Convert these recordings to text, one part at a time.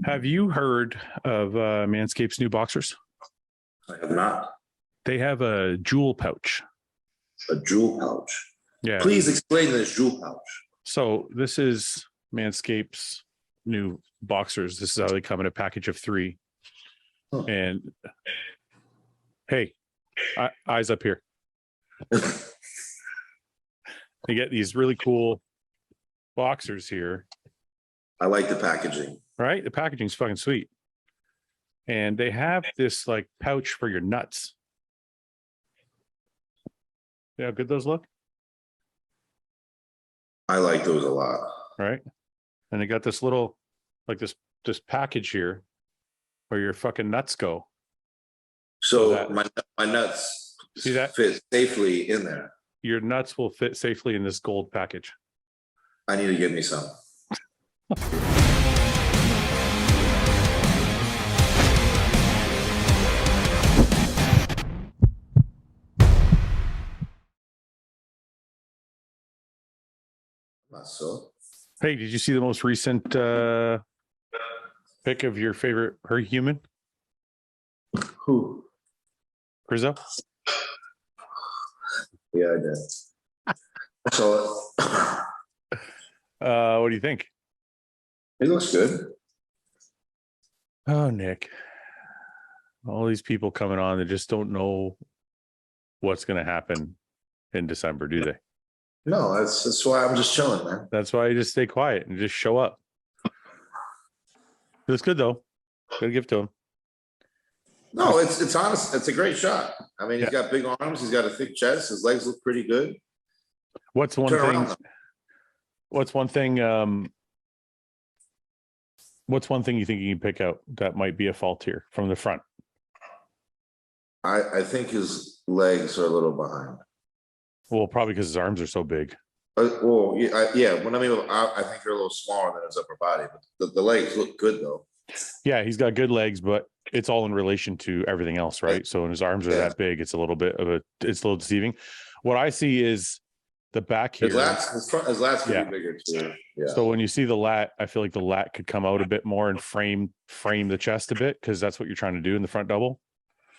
Have you heard of Manscaped's new boxers? I have not. They have a jewel pouch. A jewel pouch. Yeah. Please explain this jewel pouch. So this is Manscaped's new boxers. This is how they come in a package of 3. Huh. And hey, eyes up here. They get these really cool boxers here. I like the packaging. Right? The packaging's fucking sweet. And they have this like pouch for your nuts. Yeah, how good those look? I like those a lot. Right? And they got this little, like this package here where your fucking nuts go. So my nuts see that? Fit safely in there. Your nuts will fit safely in this gold package. I need to get me some. Not so. Hey, did you see the most recent pic of your favorite human? Who? Krizo? Yeah, I did. So what do you think? it looks good. Oh, Nick. All these people coming on that just don't know what's going to happen in December, do they? No, that's why I'm just chilling, man. That's why you just stay quiet and just show up. It looks good though. Gotta give it to him. No, it's honest. It's a great shot. I mean, he's got big arms. He's got a thick chest. His legs look pretty good. What's one thing? What's one thing you think you can pick out that might be a fault here from the front? I think his legs are a little behind. Well, probably because his arms are so big. Well, yeah. When I think they're a little smaller than his upper body, but the legs look good though. Yeah, he's got good legs, but it's all in relation to everything else, right? So when his arms are that big, it's a little deceiving. What I see is the back here. His lats could be bigger too. Yeah. So when you see the lat, I feel like the lat could come out a bit more and frame the chest a bit, because that's what you're trying to do in the front double.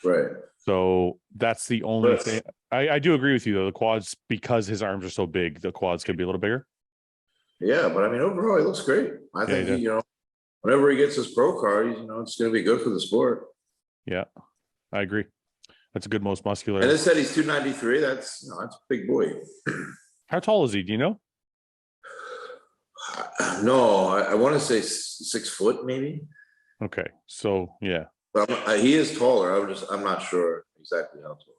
Right. So that's the only thing. I do agree with you though. The quads, because his arms are so big, the quads could be a little bigger. Yeah, but I mean, overall, he looks great. I think whenever he gets his pro card, it's going to be good for the sport. Yeah, I agree. That's a good most muscular. And it said he's 293. That's a big boy. How tall is he? Do you know? No, I want to say 6 foot, maybe. Okay, so yeah. But he is taller. I'm not sure exactly how tall.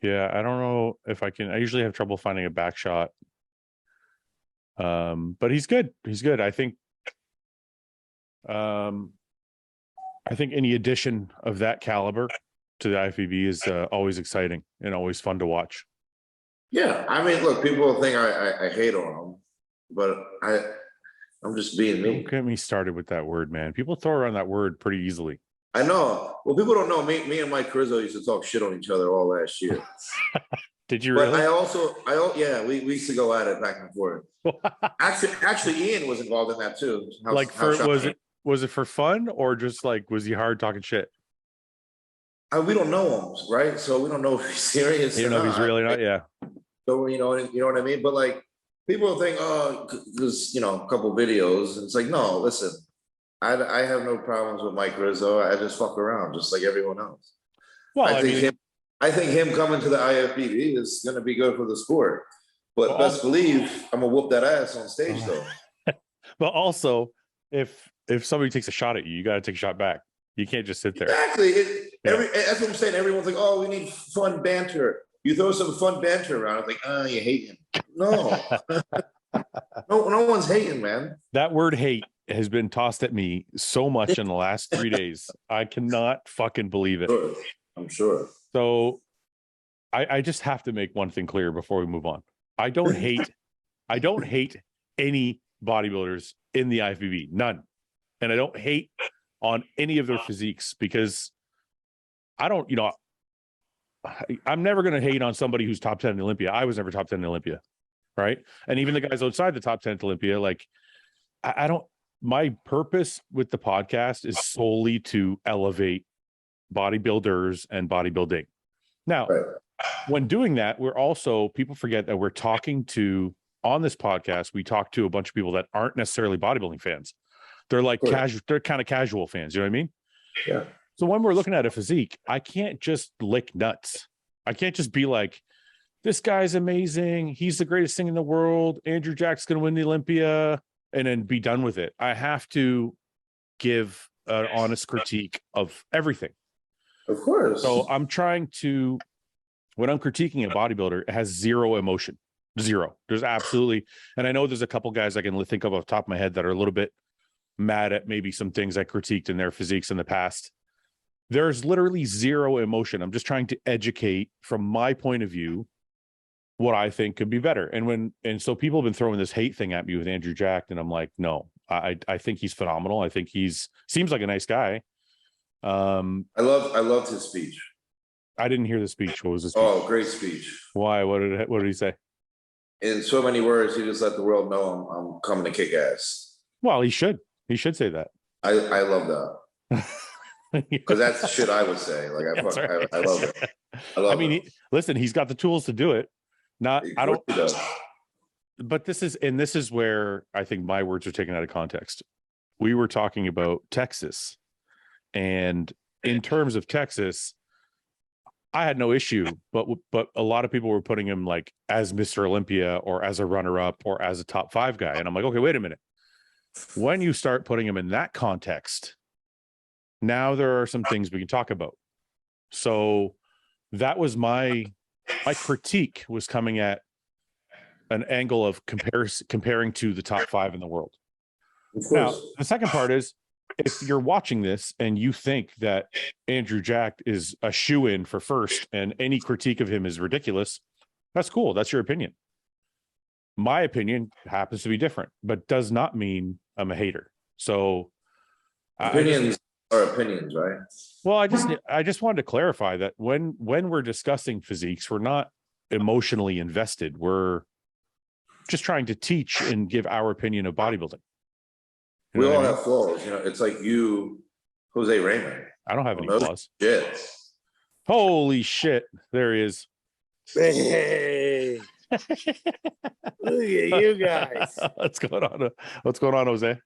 Yeah, I don't know if I can. I usually have trouble finding a back shot. But he's good. He's good. I think any addition of that caliber to the IFBB is always exciting and always fun to watch. Yeah, I mean, look, people think I hate on him, but I'm just being me. Don't get me started with that word, man. People throw around that word pretty easily. I know. Well, people don't know. Me and Mike Krizo used to talk shit on each other all last year. Did you really? But yeah, we used to go at it back and forth. Actually, Iain was involved in that too. Was it for fun, or just like, was he hard talking shit? We don't know him, right? So we don't know if he's serious. You know if he's really not. Yeah. So you know what I mean. But like, people think, oh, there's a couple videos, and it's like, no, listen. I have no problems with Mike Krizo. I just fuck around, just like everyone else. Well, I think him coming to the IFBB is going to be good for the sport. But best believe I'm gonna whoop that ass on stage, though. But also, if somebody takes a shot at you, you got to take a shot back. You can't just sit there. Exactly. That's what I'm saying. Everyone's like, "Oh, we need fun banter." You throw some fun banter around. I'm like, "Oh, you hate him." No, no one's hating, man. That word "hate" has been tossed at me so much in the last 3 days. I cannot fucking believe it. I'm sure. So I just have to make one thing clear before we move on. I don't hate any bodybuilders in the IFBB, none. And I don't hate on any of their physiques, because I don't, I'm never going to hate on somebody who's top 10 in Olympia. I was never top 10 in Olympia. Right. And even the guys outside the top 10 at Olympia, like, I don't, my purpose with the podcast is solely to elevate bodybuilders and bodybuilding. Now, when doing that, we're also, people forget that we're talking to, on this podcast, we talk to a bunch of people that aren't necessarily bodybuilding fans. They're like casual, they're kind of casual fans. You know what I mean? Yeah. So when we're looking at a physique, I can't just lick nuts. I can't just be like, this guy's amazing. He's the greatest thing in the world. Andrew Jack's going to win the Olympia, and then be done with it. I have to give an honest critique of everything. Of course. So I'm trying to, when I'm critiquing a bodybuilder, it has zero emotion. Zero. There's absolutely, and I know there's a couple guys I can think of off the top of my head that are a little bit mad at maybe some things I critiqued in their physiques in the past. There's literally zero emotion. I'm just trying to educate from my point of view what I think could be better. And so people have been throwing this hate thing at me with Andrew Jack, and I'm like, no, I think he's phenomenal. I think seems like a nice guy. I loved his speech. I didn't hear the speech. What was the speech? Oh, great speech. Why? What did he say? In so many words, he just let the world know I'm coming to kick ass. Well, he should say that. I love that. Because that's the shit I would say. Like I love it. I mean, listen, he's got the tools to do it. I don't. But this is where I think my words are taken out of context. We were talking about Texas, and in terms of Texas, I had no issue, but a lot of people were putting him like as Mr. Olympia or as a runner-up or as a top 5 guy, and I'm like, okay, wait a minute. When you start putting him in that context, now there are some things we can talk about. So that was my critique was coming at an angle of comparing to the top 5 in the world. Now, the second part is, if you're watching this and you think that Andrew Jack is a shoe-in for first and any critique of him is ridiculous, that's cool. That's your opinion. My opinion happens to be different, but does not mean I'm a hater. So opinions are opinions, right? Well, I just wanted to clarify that when we're discussing physiques, we're not emotionally invested. We're just trying to teach and give our opinion of bodybuilding. You we all have flaws, it's like you, Jose Raymond. I don't have any flaws. Shit. Holy shit. There he is. Hey. Look at you guys. What's going on, Jose?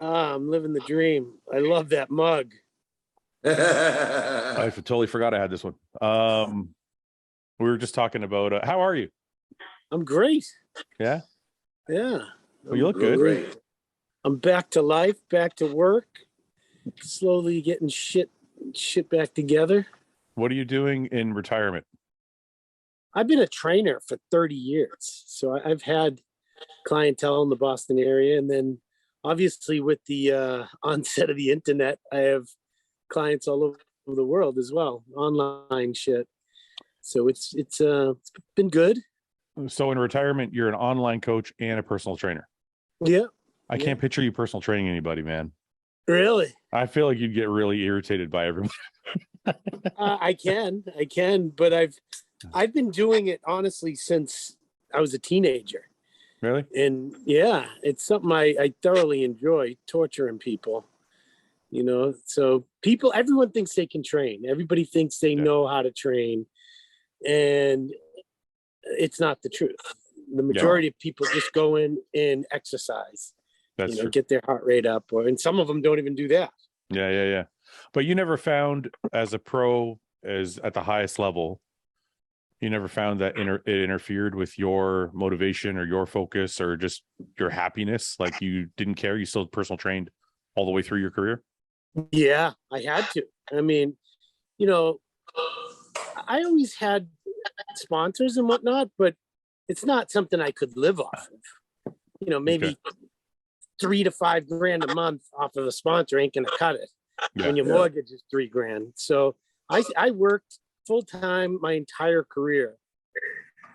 I'm living the dream. I love that mug. I totally forgot I had this one. We were just talking about how are you? I'm great. Yeah. Well, you look good. Great. I'm back to life, back to work, slowly getting shit back together. What are you doing in retirement? I've been a trainer for 30 years. So I've had clientele in the Boston area. And then obviously with the onset of the internet, I have clients all over the world as well, online shit. So it's been good. So in retirement, you're an online coach and a personal trainer. Yeah. I can't picture you personal training anybody, man. Really? I feel like you'd get really irritated by everyone. I can, but I've been doing it honestly since I was a teenager. Really? And yeah, it's something I thoroughly enjoy, torturing people. So everyone thinks they can train. Everybody thinks they know how to train, and it's not the truth. The majority of people just go in and exercise. That's true. Get their heart rate up, and some of them don't even do that. Yeah. But you never found, as a pro, as at the highest level, you never found that it interfered with your motivation or your focus or just your happiness? Like you didn't care? You still personal trained all the way through your career? Yeah, I had to. I mean, I always had sponsors and whatnot, but it's not something I could live off of. Maybe $3 to $5 grand a month off of a sponsor ain't gonna cut it when your mortgage is $3 grand. So I worked full time my entire career.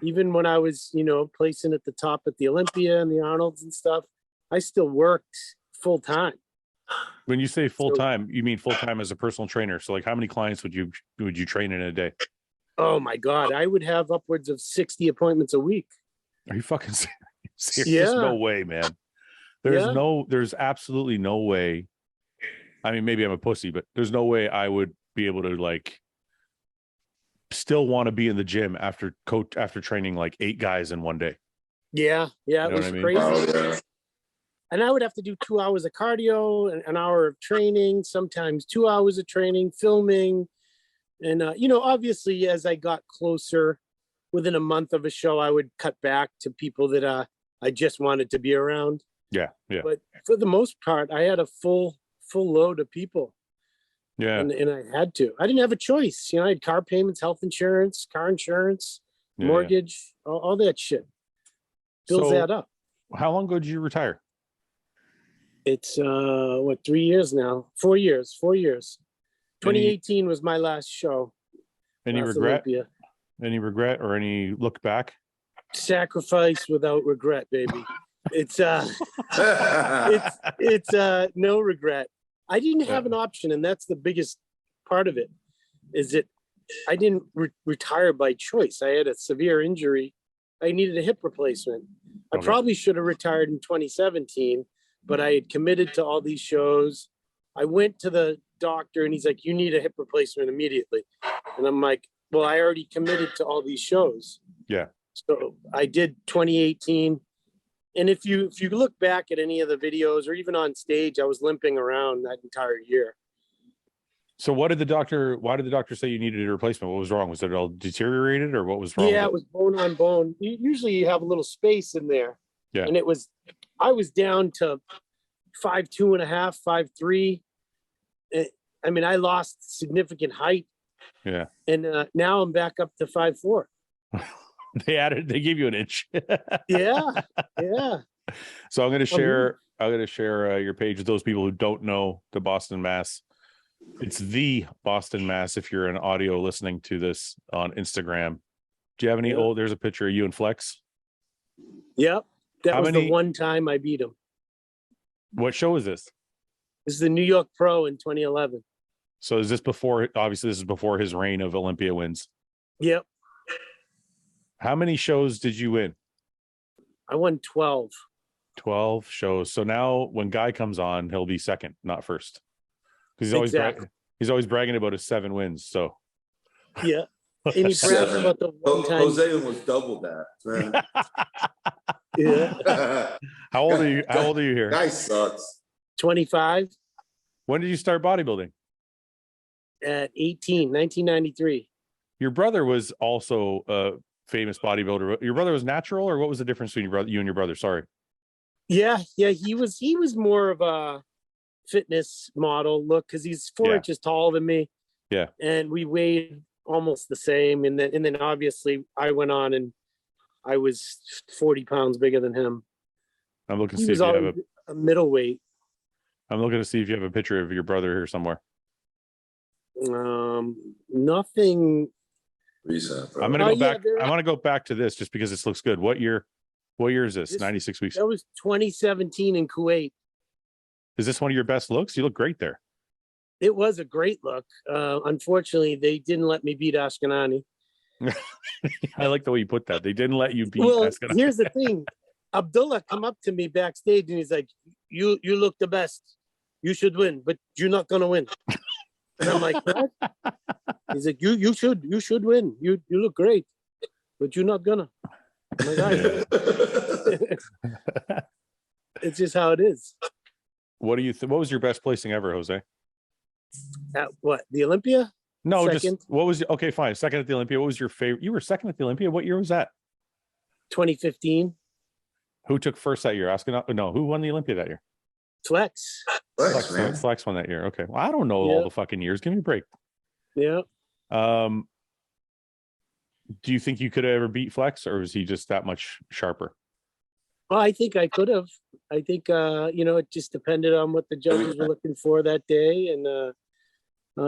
Even when I was, placing at the top at the Olympia and the Arnolds and stuff, I still worked full time. When you say full time, you mean full time as a personal trainer. So like how many clients would you train in a day? Oh my God. I would have upwards of 60 appointments a week. Are you fucking serious? Yeah. No way, man. There's absolutely no way. I mean, maybe I'm a pussy, but there's no way I would be able to like still want to be in the gym after training like 8 guys in one day. Yeah. You It know was what I mean? crazy. Oh, yeah. And I would have to do 2 hours of cardio, an hour of training, sometimes 2 hours of training, filming. And, obviously as I got closer, within a month of a show, I would cut back to people that I just wanted to be around. Yeah. But for the most part, I had a full load of people. Yeah. And I had to. I didn't have a choice. I had car payments, health insurance, car insurance, mortgage, all that shit. Bills add up. How long ago did you retire? It's 3 years now? 4 years. 2018 was my last show. Any last regret? Olympia. Any regret or any look back? Sacrifice without regret, baby. It's no regret. I didn't have an option, and that's the biggest part of it. Is that I didn't retire by choice. I had a severe injury. I needed a hip replacement. I probably should have retired in 2017, but I had committed to all these shows. I went to the doctor, and he's like, "You need a hip replacement immediately," and I'm like, "Well, I already committed to all these shows." Yeah. So I did 2018. And if you look back at any of the videos or even on stage, I was limping around that entire year. So why did the doctor say you needed a replacement? What was wrong? Was it all deteriorated or what was wrong? Yeah, it was bone on bone. Usually you have a little space in there. Yeah. And I was down to 5'2.5", 5'3". I mean, I lost significant height. Yeah. And now I'm back up to 5'4". They gave you an inch. Yeah. So I'm going to share your page with those people who don't know the Boston Mass. It's the Boston Mass. If you're an audio listening to this on Instagram, do you have any there's a picture of you and Flex. Yep. That was the one time I beat him. What show is this? This is the New York Pro in 2011. So is this before, obviously this is before his reign of Olympia wins. Yep. How many shows did you win? I won 12. 12 shows. So now when Guy comes on, he'll be second, not first. Because he's always bragging about his 7 wins. So yeah. And he brags about the one time. Jose almost doubled that. Yeah. How old are you here? Guy sucks. 25. When did you start bodybuilding? At 18, 1993. Your brother was also a famous bodybuilder. Your brother was natural, or what was the difference between you and your brother? Sorry. Yeah. He was more of a fitness model look because he's 4 inches taller than me. Yeah. And we weighed almost the same. And then obviously I went on and I was 40 pounds bigger than him. I'm looking to see if you have a middleweight. I'm looking to see if you have a picture of your brother here somewhere. Nothing recent. I'm gonna go back. I want to go back to this just because this looks good. What year is this? 96 weeks. That was 2017 in Kuwait. Is this one of your best looks? You look great there. It was a great look. Unfortunately, they didn't let me beat Ashkenani. I like the way you put that. They didn't let you beat Ashkenani. Here's the thing. Abdullah come up to me backstage and he's like, you look the best. You should win, but you're not gonna win. And I'm like, what? He's like, you should win. You look great, but you're not gonna. I'm like, it's just how it is. What do you what was your best placing ever, Jose? At what? The Olympia? No, second. Just what was okay, fine. Second at the Olympia. What was your favorite? You were second at the Olympia. What year was that? 2015. Who took first that year? Who won the Olympia that year? Flex. Flex won that year. Okay. Well, I don't know all the fucking years. Give me a break. Yeah. Do you think you could have ever beat Flex, or was he just that much sharper? Well, I think I could have. I think it just depended on what the judges were looking for that day, and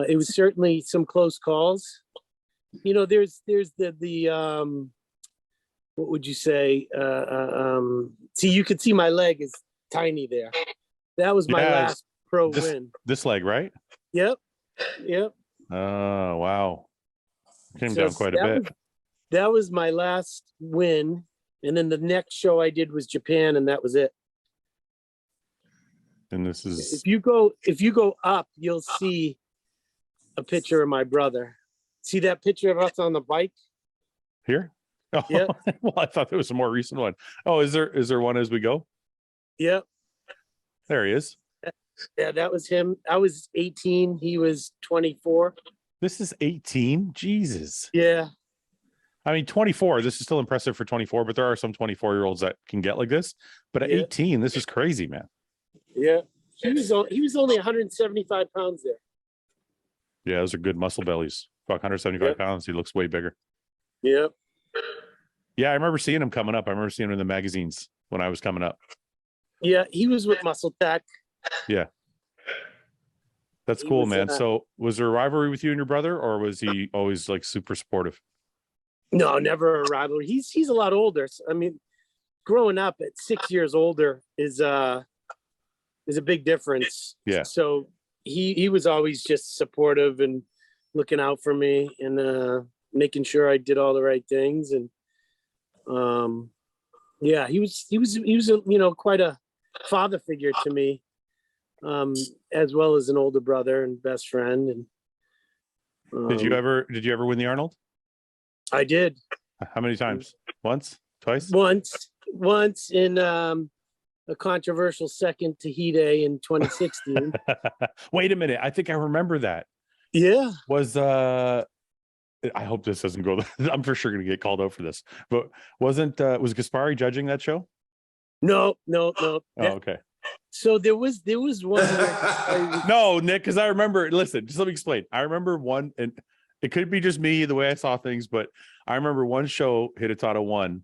it was certainly some close calls. There's the what would you say? See, you could see my leg is tiny there. That was my last pro win. This leg, right? Yep. Oh, wow. Came down quite a bit. That was my last win. And then the next show I did was Japan, and that was it. And this is If you go up, you'll see a picture of my brother. See that picture of us on the bike? here. Oh, Yeah. well, I thought there was a more recent one. Oh, is there one as we go? Yep. There he is. Yeah, that was him. I was 18. He was 24. This is 18. Jesus. Yeah. I mean, 24. This is still impressive for 24, but there are some 24-year-olds that can get like this. But at Yeah. 18, this is crazy, man. Yeah. He was only 175 pounds there. Yeah, those are good muscle bellies. Fuck, 175 Yep. pounds. He looks way bigger. Yep. Yeah, I remember seeing him coming up. I remember seeing him in the magazines when I was coming up. Yeah, he was with Muscle Tech. That's He cool, was, man. So was there a rivalry with you and your brother, or was he always like super supportive? No, never a rivalry. He's a lot older. So, I mean, growing up at 6 years older is a big difference. Yeah. So he was always just supportive and looking out for me and making sure I did all the right things. And yeah, he was a, quite a father figure to me, as well as an older brother and best friend. And Did you ever win the Arnold? I did. How many times? Once? Twice? Once in a controversial second Tahiti in 2016. Wait a minute. I think I remember that. Yeah. Was I hope this doesn't go. I'm for sure going to get called out for this. But was Gaspari judging that show? No. Oh, okay. So there was one. Where No, Nick, because I remember. Listen, just let me explain. I remember one, and it could be just me the way I saw things, but I remember one show Hidetada won,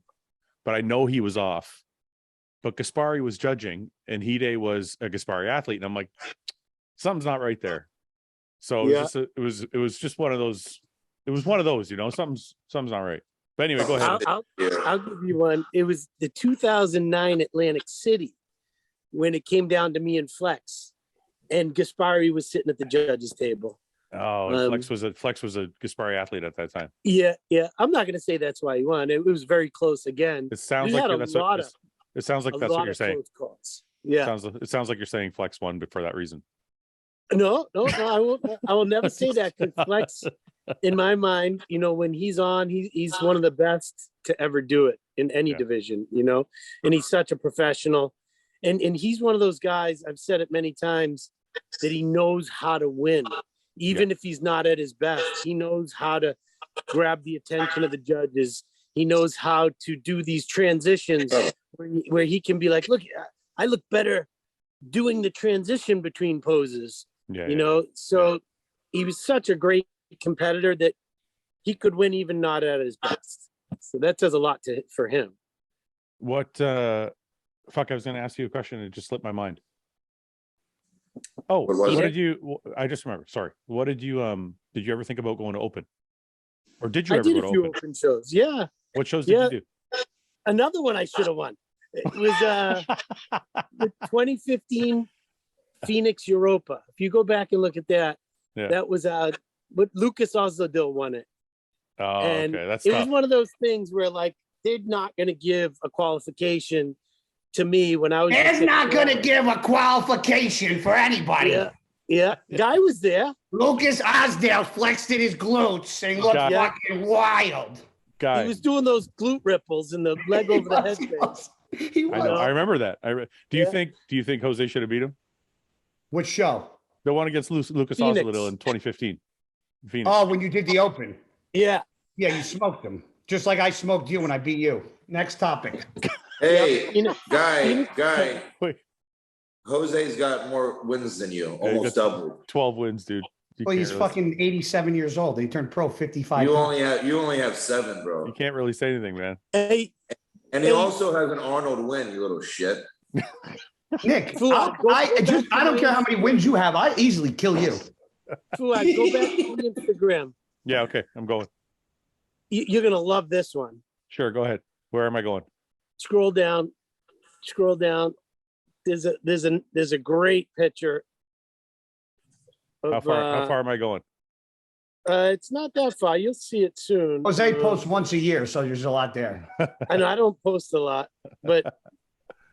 but I know he was off. But Gaspari was judging, and Hide was a Gaspari athlete, and I'm like, something's not right there. So it was just one of those. It was one of those, something's not right. But anyway, go ahead. I'll give you one. It was the 2009 Atlantic City when it came down to me and Flex, and Gaspari was sitting at the judges table. Oh, and Flex was a Gaspari athlete at that time. Yeah. I'm not going to say that's why he won. It was very close again. It sounds We like had that's a lot what it sounds like. That's what you're saying. Yeah. It sounds like you're saying Flex won, but for that reason. No, I won't. I will never say that because Flex, in my mind, when he's on, he's one of the best to ever do it in any division, and he's such a professional. And he's one of those guys, I've said it many times, that he knows how to win. Even if he's not at his best, he knows how to grab the attention of the judges. He knows how to do these transitions where he can be like, look, I look better doing the transition between poses. So he was such a great competitor that he could win even not at his best. So that says a lot for him. What fuck, I was going to ask you a question. It just slipped my mind. Oh, what did you, I just remember, sorry. What did you ever think about going to open? Or did you ever go to a few open? open shows. Yeah. What shows did you do? Another one I should have won. It was the 2015 Phoenix Europa. If you go back and look at that, that was but Lucas Ozdil won it. Oh, and okay. That's it tough. was one of those things where like they're not going to give a qualification to me when I was. They're not going to give a qualification for anybody. Yeah. Guy was there. Lucas Osdale flexed in his glutes and looked fucking wild. Guy. He was doing those glute ripples and the leg over the head thing. He was. I remember that. Do you think Jose should have beat him? Which show? The one against Lucas Ozdil in 2015. Phoenix. Oh, when you did the open. Yeah. Yeah, you smoked him. Just like I smoked you when I beat you. Next topic. Hey, guy. Wait. Jose's got more wins than you, almost double. 12 wins, dude. Well, he's fucking 87 years old. He turned pro 55. You only have 7, bro. You can't really say anything, man. Hey. And he also has an Arnold win, you little shit. Nick, I don't care how many wins you have. I easily kill you. Fouad, go back to Instagram. Yeah, okay. I'm going. You're going to love this one. Sure, go ahead. Where am I going? Scroll down. There's a great picture. How far am I going? It's not that far. You'll see it soon. Jose posts once a year, so there's a lot there. I know I don't post a lot, but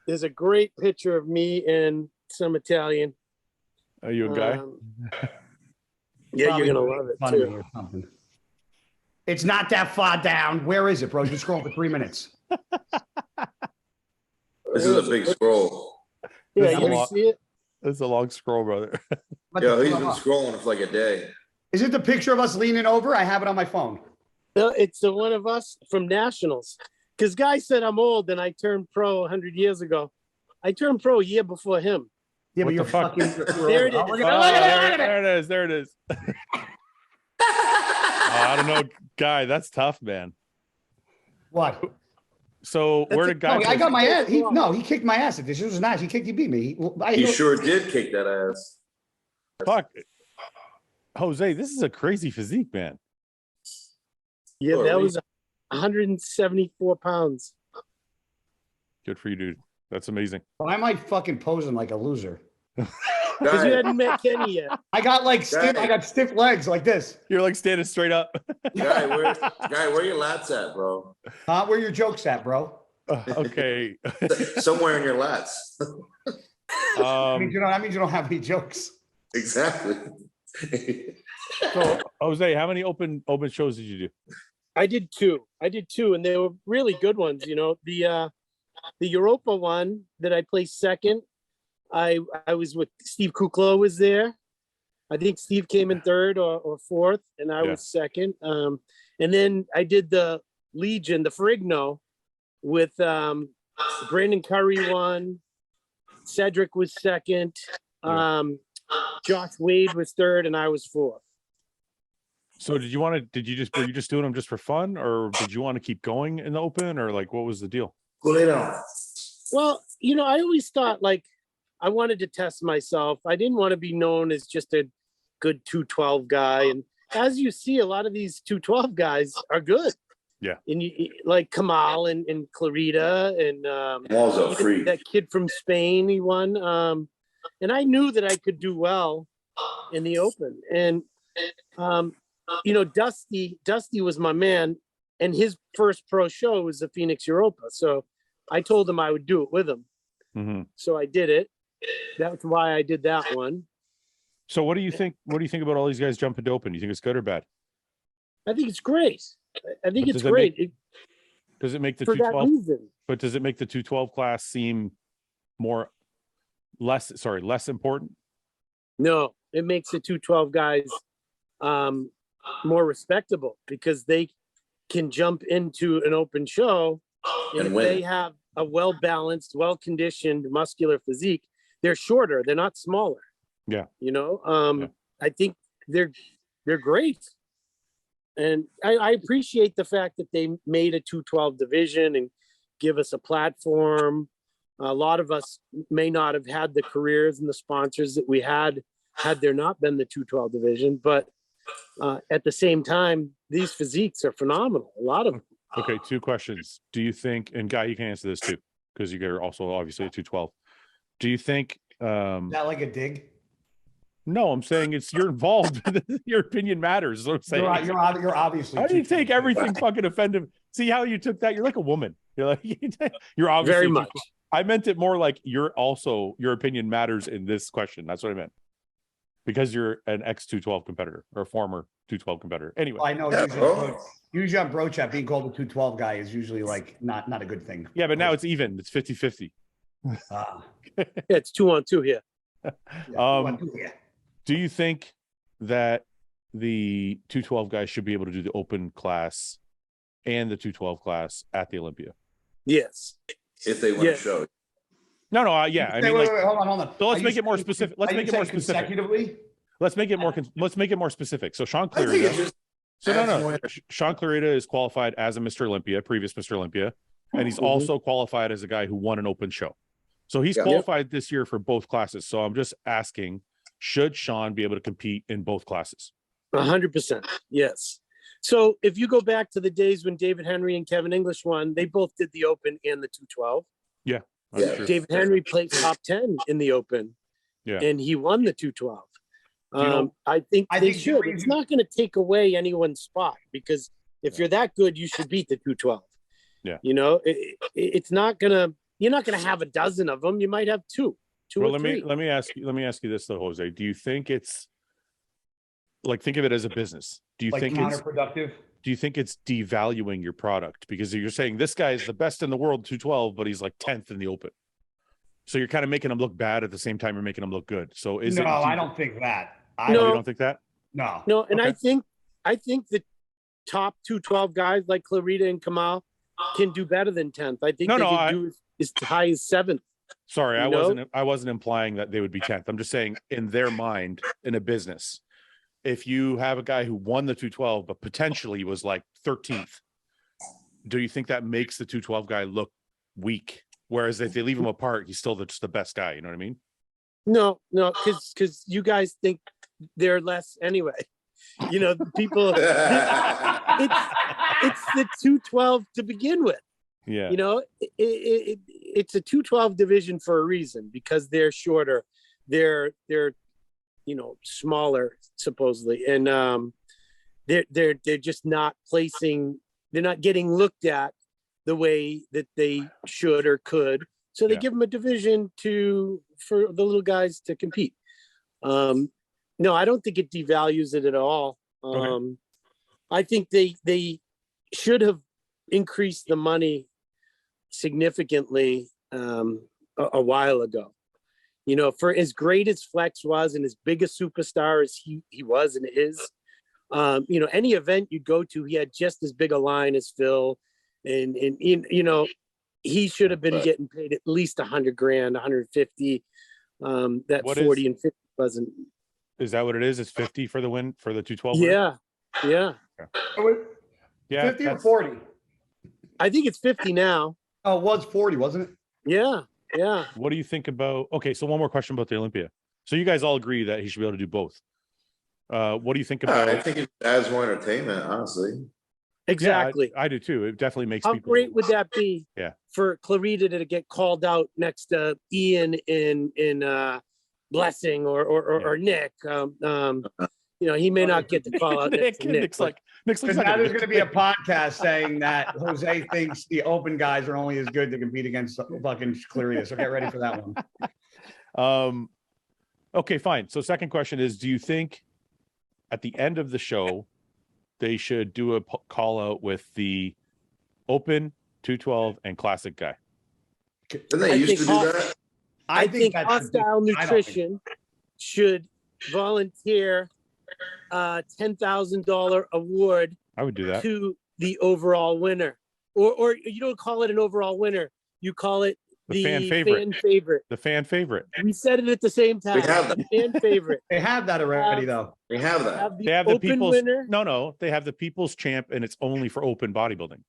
there's a great picture of me in some Italian. Are you a guy? Yeah, Probably you're gonna love it funny too. or something. It's not that far down. Where is it, bro? You scroll for 3 minutes. This is a big scroll. Yeah, That's a you lot. see it? That's a long scroll, brother. What Yeah, the he's fuck? been scrolling for like a day. Is it the picture of us leaning over? I have it on my phone. No, it's the one of us from Nationals. Because Guy said I'm old and I turned pro 100 years ago. I turned pro a year before him. Yeah, What but you're the fuck? fucking. There it is. Oh, look at Oh, it, look at it, look at it. there it is. There it is. I don't know, guy. That's tough, man. What? So That's where a- did guy? No, I got my ass. He- He kicked my ass at this. It was nice. He beat me. He sure did kick that ass. Fuck, Jose. This is a crazy physique, man. Yeah, Oh, that really? was 174 pounds. Good for you, dude. That's amazing. Why am I fucking posing like a loser? Because you Guy, hadn't met Kenny yet. I got like stiff. I got stiff legs like this. You're like standing straight up. where your lats at, bro? Where your jokes at, bro? Okay. Somewhere in your lats. That means you don't have any jokes. Exactly. So Jose, how many open shows did you do? I did two, and they were really good ones. You know, the Europa one that I placed second. I was with Steve Kuklo was there. I think Steve came in third or fourth, and I was second. And then I did the Legion, the Ferrigno, with Brandon Curry won. Cedric was second. Josh Wade was third, and I was fourth. So were you just doing them just for fun, or did you want to keep going in the open, or like what was the deal? Well, you know, I always thought like I wanted to test myself. I didn't want to be known as just a good 212 guy. And as you see, a lot of these 212 guys are good. Yeah. And like Kamal and Clarita and Kamal's a freak. that kid from Spain, he won. And I knew that I could do well in the open. And you know, Dusty was my man, and his first pro show was the Phoenix Europa. So I told him I would do it with him. Mm-hmm. So I did it. That's why I did that one. So what do you think? What do you think about all these guys jumping to open? You think it's good or bad? I think it's great. I think But it's great. Does it make the For that 212? reason. But does it make the 212 class seem less important? No, it makes the 212 guys more respectable because they can jump into an open show and if win. they have a well-balanced, well-conditioned muscular physique, they're shorter, they're not smaller. Yeah. You know, I think they're great. And I appreciate the fact that they made a 212 division and give us a platform. A lot of us may not have had the careers and the sponsors that we had there not been the 212 division. But at the same time, these physiques are phenomenal. A lot of them. Okay, two questions. Do you think, and Guy, you can answer this too, because you're also obviously a 212. Do you think Is that like a dig? no, I'm saying you're involved. Your opinion matters, is what I'm saying. You're obviously. How do you take everything fucking offensive? See how you took that? You're like a woman. You're like you're obviously Very much. I meant it more like your opinion matters in this question. That's what I meant. Because you're an ex-212 competitor or a former 212 competitor. Anyway. I know. Yeah, Usually on Bro Chat, being called a 212 guy is usually like not a good thing. Yeah, but now it's even. It's 50-50. Ah, Yeah, it's 2-on-2 here. yeah. Do you think that the 212 guys should be able to do the open class and the 212 class at the Olympia? Yes. If they win Yeah. a show. No, yeah. I mean, wait, like, wait, hold on. so let's Are make you it more saying- specific. Let's are make you it more saying specific. consecutively. Let's make it more specific. So Sean I think Clarita. it's just So as no. when- Sean Clarita is qualified as a Mr. Olympia, previous Mr. Olympia, and he's also qualified as a guy who won an open show. So he's Yeah. qualified this year for both classes. So I'm just asking, should Sean be able to compete in both classes? 100%. Yes. So if you go back to the days when David Henry and Kevin English won, they both did the open and the 212. That's Yeah. true. David Henry played top 10 in the open. Yeah. And he won the 212. you know- I think I they think the should. reason- It's not going to take away anyone's spot because if you're that good, you should beat the 212. Yeah. You know, it's not going to, you're not going to have a dozen of them. You might have two. two Well, or let three. me ask you this though, Jose. Do you think it's like, think of it as a business? Do you Like think it's counterproductive? devaluing your product because you're saying this guy is the best in the world 212, but he's like 10th in the open? So you're kind of making him look bad at the same time you're making him look good. So is No, it? I don't think that. Oh, No. you don't think that? No. No, and Okay. I think the top 212 guys like Clarita and Kamal can do better than 10th. I think No, they no, can do as high as 7th. Sorry, You I wasn't implying that they would be 10th. I'm just saying in their mind, in a business, if you have a guy who won the 212 but potentially was like 13th, do you think that makes the 212 guy look weak? Whereas if they leave him apart, he's still just the best guy. You know what I mean? No, because you guys think they're less anyway. You know, people. It's the 212 to begin with. Yeah. You know, it's a 212 division for a reason because they're shorter, they're smaller supposedly, and they're just not placing. They're not getting looked at the way that they should or could. So they give them a division for the little guys to compete. No, I don't think it devalues it at all. Okay. I think they should have increased the money significantly a while ago. You know, for as great as Flex was and as big a superstar as he was and is, any event you'd go to, he had just as big a line as Phil, and he should have been getting paid at least $100,000, $150,000. That What 40 and 50 wasn't. Is that what it is? It's 50 for the win for the 212? Yeah. Yeah. 50 or 40? I think it's 50 now. Oh, it was 40, wasn't it? Yeah. What do you think about? Okay, so one more question about the Olympia. So you guys all agree that he should be able to do both. What do you think about? I think it adds more entertainment, honestly. Exactly. Yeah, I do too. It definitely makes How people. great would that be? Yeah. For Clarita to get called out next to Ian in Blessing or Nick. He may not get the call out. Nick's but Nick's like, Now there's going to be a podcast saying that Jose thinks the open guys are only as good to compete against fucking Clarita. So get ready for that one. Okay, fine. So second question is, do you think at the end of the show they should do a call out with the open 212 and classic guy? Didn't they used to do that? I think that's Hostile Nutrition should volunteer $10,000 award I would do that. to the overall winner, or you don't call it an overall winner, you call it the fan favorite. The fan favorite. We said it at the same time. We have that. The fan favorite. They have that already, though. We have that. They have the open people's winner. no, they have the people's champ, and it's only for open bodybuilding.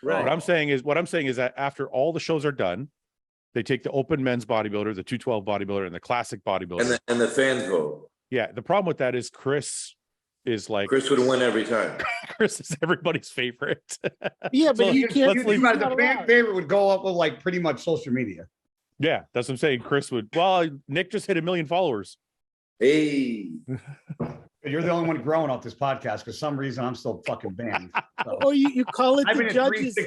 Right. What I'm saying is that after all the shows are done, they take the open men's bodybuilder, the 212 bodybuilder, and the classic bodybuilder. And the fans vote. Yeah, the problem with that is Chris is like Chris would win every time. Chris is everybody's favorite. Yeah, but So you can't. let's leave- The fan favorite would go up with like pretty much social media. Yeah, that's what I'm saying. Chris would. Well, Nick just hit 1 million followers. Hey. You're the only one growing off this podcast because some reason I'm still fucking banned. So. Or you call it I've the been at judges.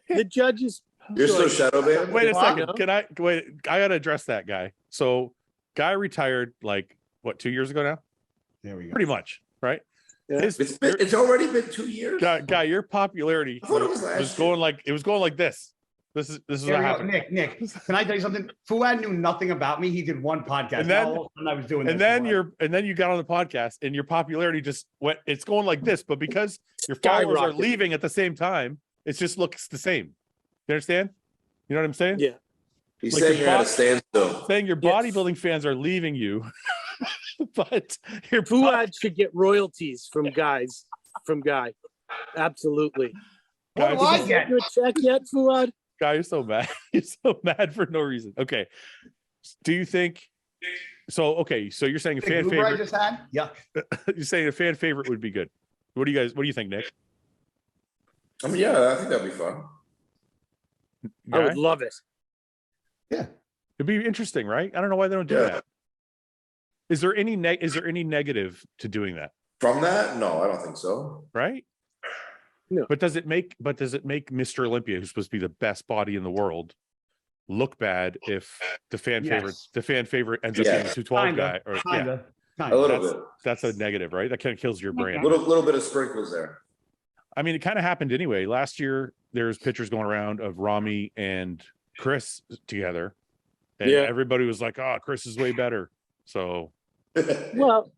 The judges. You're still choice. shadow banned? Wait a Wow. second. Can I wait? I gotta address that guy. So, guy retired like what 2 years ago now? There we go. Pretty much, right? Yeah. It's already been 2 years. Guy, your popularity I thought it was last was year. going like this. This is There what we go. happened. Nick, can I tell you something? Fouad knew nothing about me. He did one podcast. And then- Now all of a sudden I was doing And this. then you got on the podcast and your popularity just went. It's going like this, but because your followers are Skyrocketed. leaving at the same time, it just looks the same. You understand? You know what I'm saying? Yeah. He's Like saying your you're at a boss- standstill. Saying your Yes. bodybuilding fans are leaving you, but your Fouad should get royalties from guys. From Guy. Absolutely. What do guys, I Did you get? do a check yet, Fouad? Guy, you're so mad. You're so mad for no reason. Okay. Do you think so? Okay, so you're saying a The fan Uber I favorite. just had? Yuck. You're saying a fan favorite would be good. What do you think, Nick? I mean, yeah, I think that'd be fun. I Guy? would love it. Yeah. It'd be interesting, right? I don't know why they don't do Yeah. that. Is there any negative to doing that? From that? No, I don't think so. Right? No. But does it make Mr. Olympia, who's supposed to be the best body in the world, look bad if the fan Yes. favorite ends up Yes. being a 212 Kinda, guy. Or kinda. A little bit. that's a negative, right? That kind of kills your brand. Little bit of sprinkles there. I mean, it kind of happened anyway. Last year, there's pictures going around of Ramy and Chris together, and Yeah. everybody was like, "Oh, Chris is way better." So Well,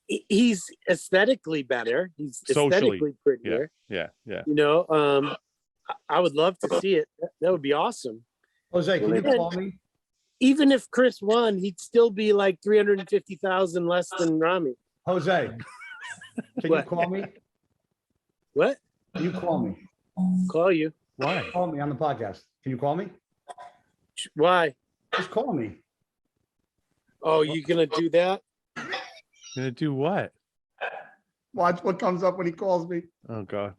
he's aesthetically better. He's Socially, aesthetically prettier. yeah. You know, I would love to see it. That would be awesome. Jose, can you Yeah. call me? Even if Chris won, he'd still be like 350,000 less than Ramy. Jose, can you What? call me? What? Can you call me? Call you? Why? Call me on the podcast. Can you call me? Why? Just call me. Oh, you gonna do that? Gonna do what? Watch what comes up when he calls me. Oh God.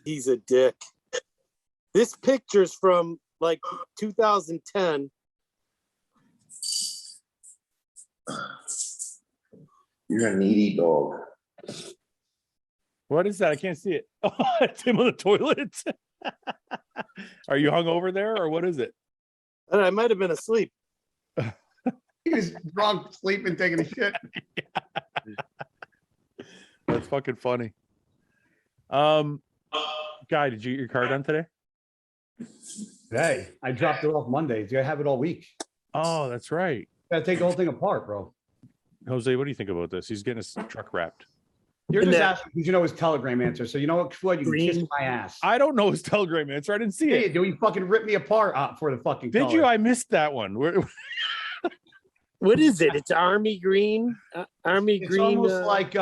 He's a dick. This picture's from like 2010. You're a needy dog. What is that? I can't see it. Oh, it's him on the toilet. Are you hung over there, or what is it? I might have been asleep. He was drunk, sleeping, taking a shit. That's fucking funny. Guy, did you get your car done today? Hey, I dropped it off Monday. Do I have it all week? Oh, that's right. Gotta take the whole thing apart, bro. Jose, what do you think about this? He's getting his truck wrapped. You're And just that- asking because you know his Telegram answer. So you know what, Floyd, you can kiss Green. my ass. I don't know his Telegram answer. I didn't see Yeah, you it. do. You fucking rip me apart for the fucking Did color. you? I missed that one. What is it? It's army green. Army It's green. almost like see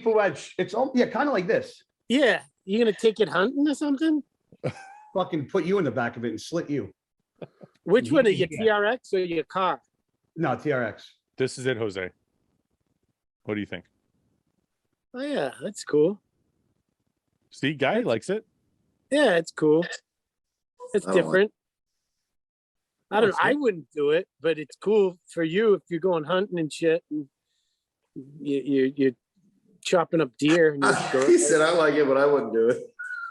Fouad. It's yeah, kind of like this. Yeah, you gonna take it hunting or something? Fucking put you in the back of it and slit you. Which one are you, Yeah. TRX or your car? No, TRX. This is it, Jose. What do you think? Oh yeah, that's cool. See, guy likes it. Yeah, it's cool. It's I don't like- different. I don't. it's I good. wouldn't do it, but it's cool for you if you're going hunting and shit. And you're chopping up deer. And He said, I like it, but I wouldn't do it.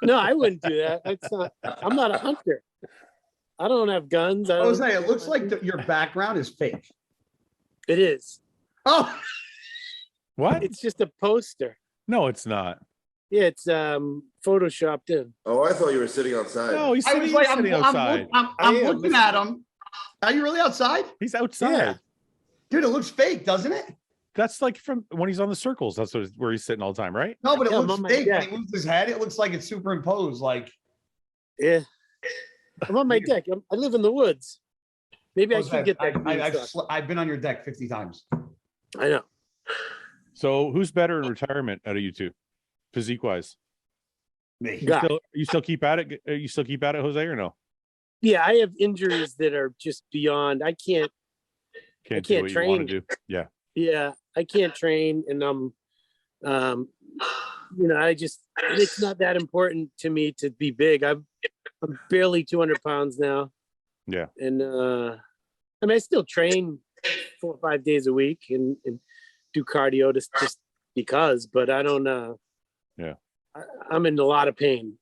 no, I wouldn't do that. That's not. I'm not a hunter. I don't have guns. I don't, Jose, it looks like your background is fake. it is. Oh, What? It's just a poster. No, it's not. Yeah, it's photoshopped in. Oh, I thought you were sitting outside. No, he's I sitting, was like, sitting outside. I'm I am. looking at him. Are you really outside? He's outside. Yeah. Dude, it looks fake, doesn't it? That's like from when he's on the circles. That's where he's sitting all the time, right? No, but it Yeah, I'm looks on my fake. When deck. he moves his head, it looks like it's superimposed. Like, Yeah. I'm on my deck. I live in the woods. Maybe I Jose, should get that. green I've stuff. I've been on your deck 50 times. I know. So who's better in retirement out of you two, physique wise? Me. Yeah. You still keep at it? You still keep at it, Jose, or no? Yeah, I have injuries that are just beyond. I can't. Can't can't do what you want train. to do. Yeah. Yeah, I can't train, and it's not that important to me to be big. I'm barely 200 pounds now. Yeah. And I mean, I still train 4 or 5 days a week and do cardio just because, but I don't. Yeah. I'm in a lot of pain.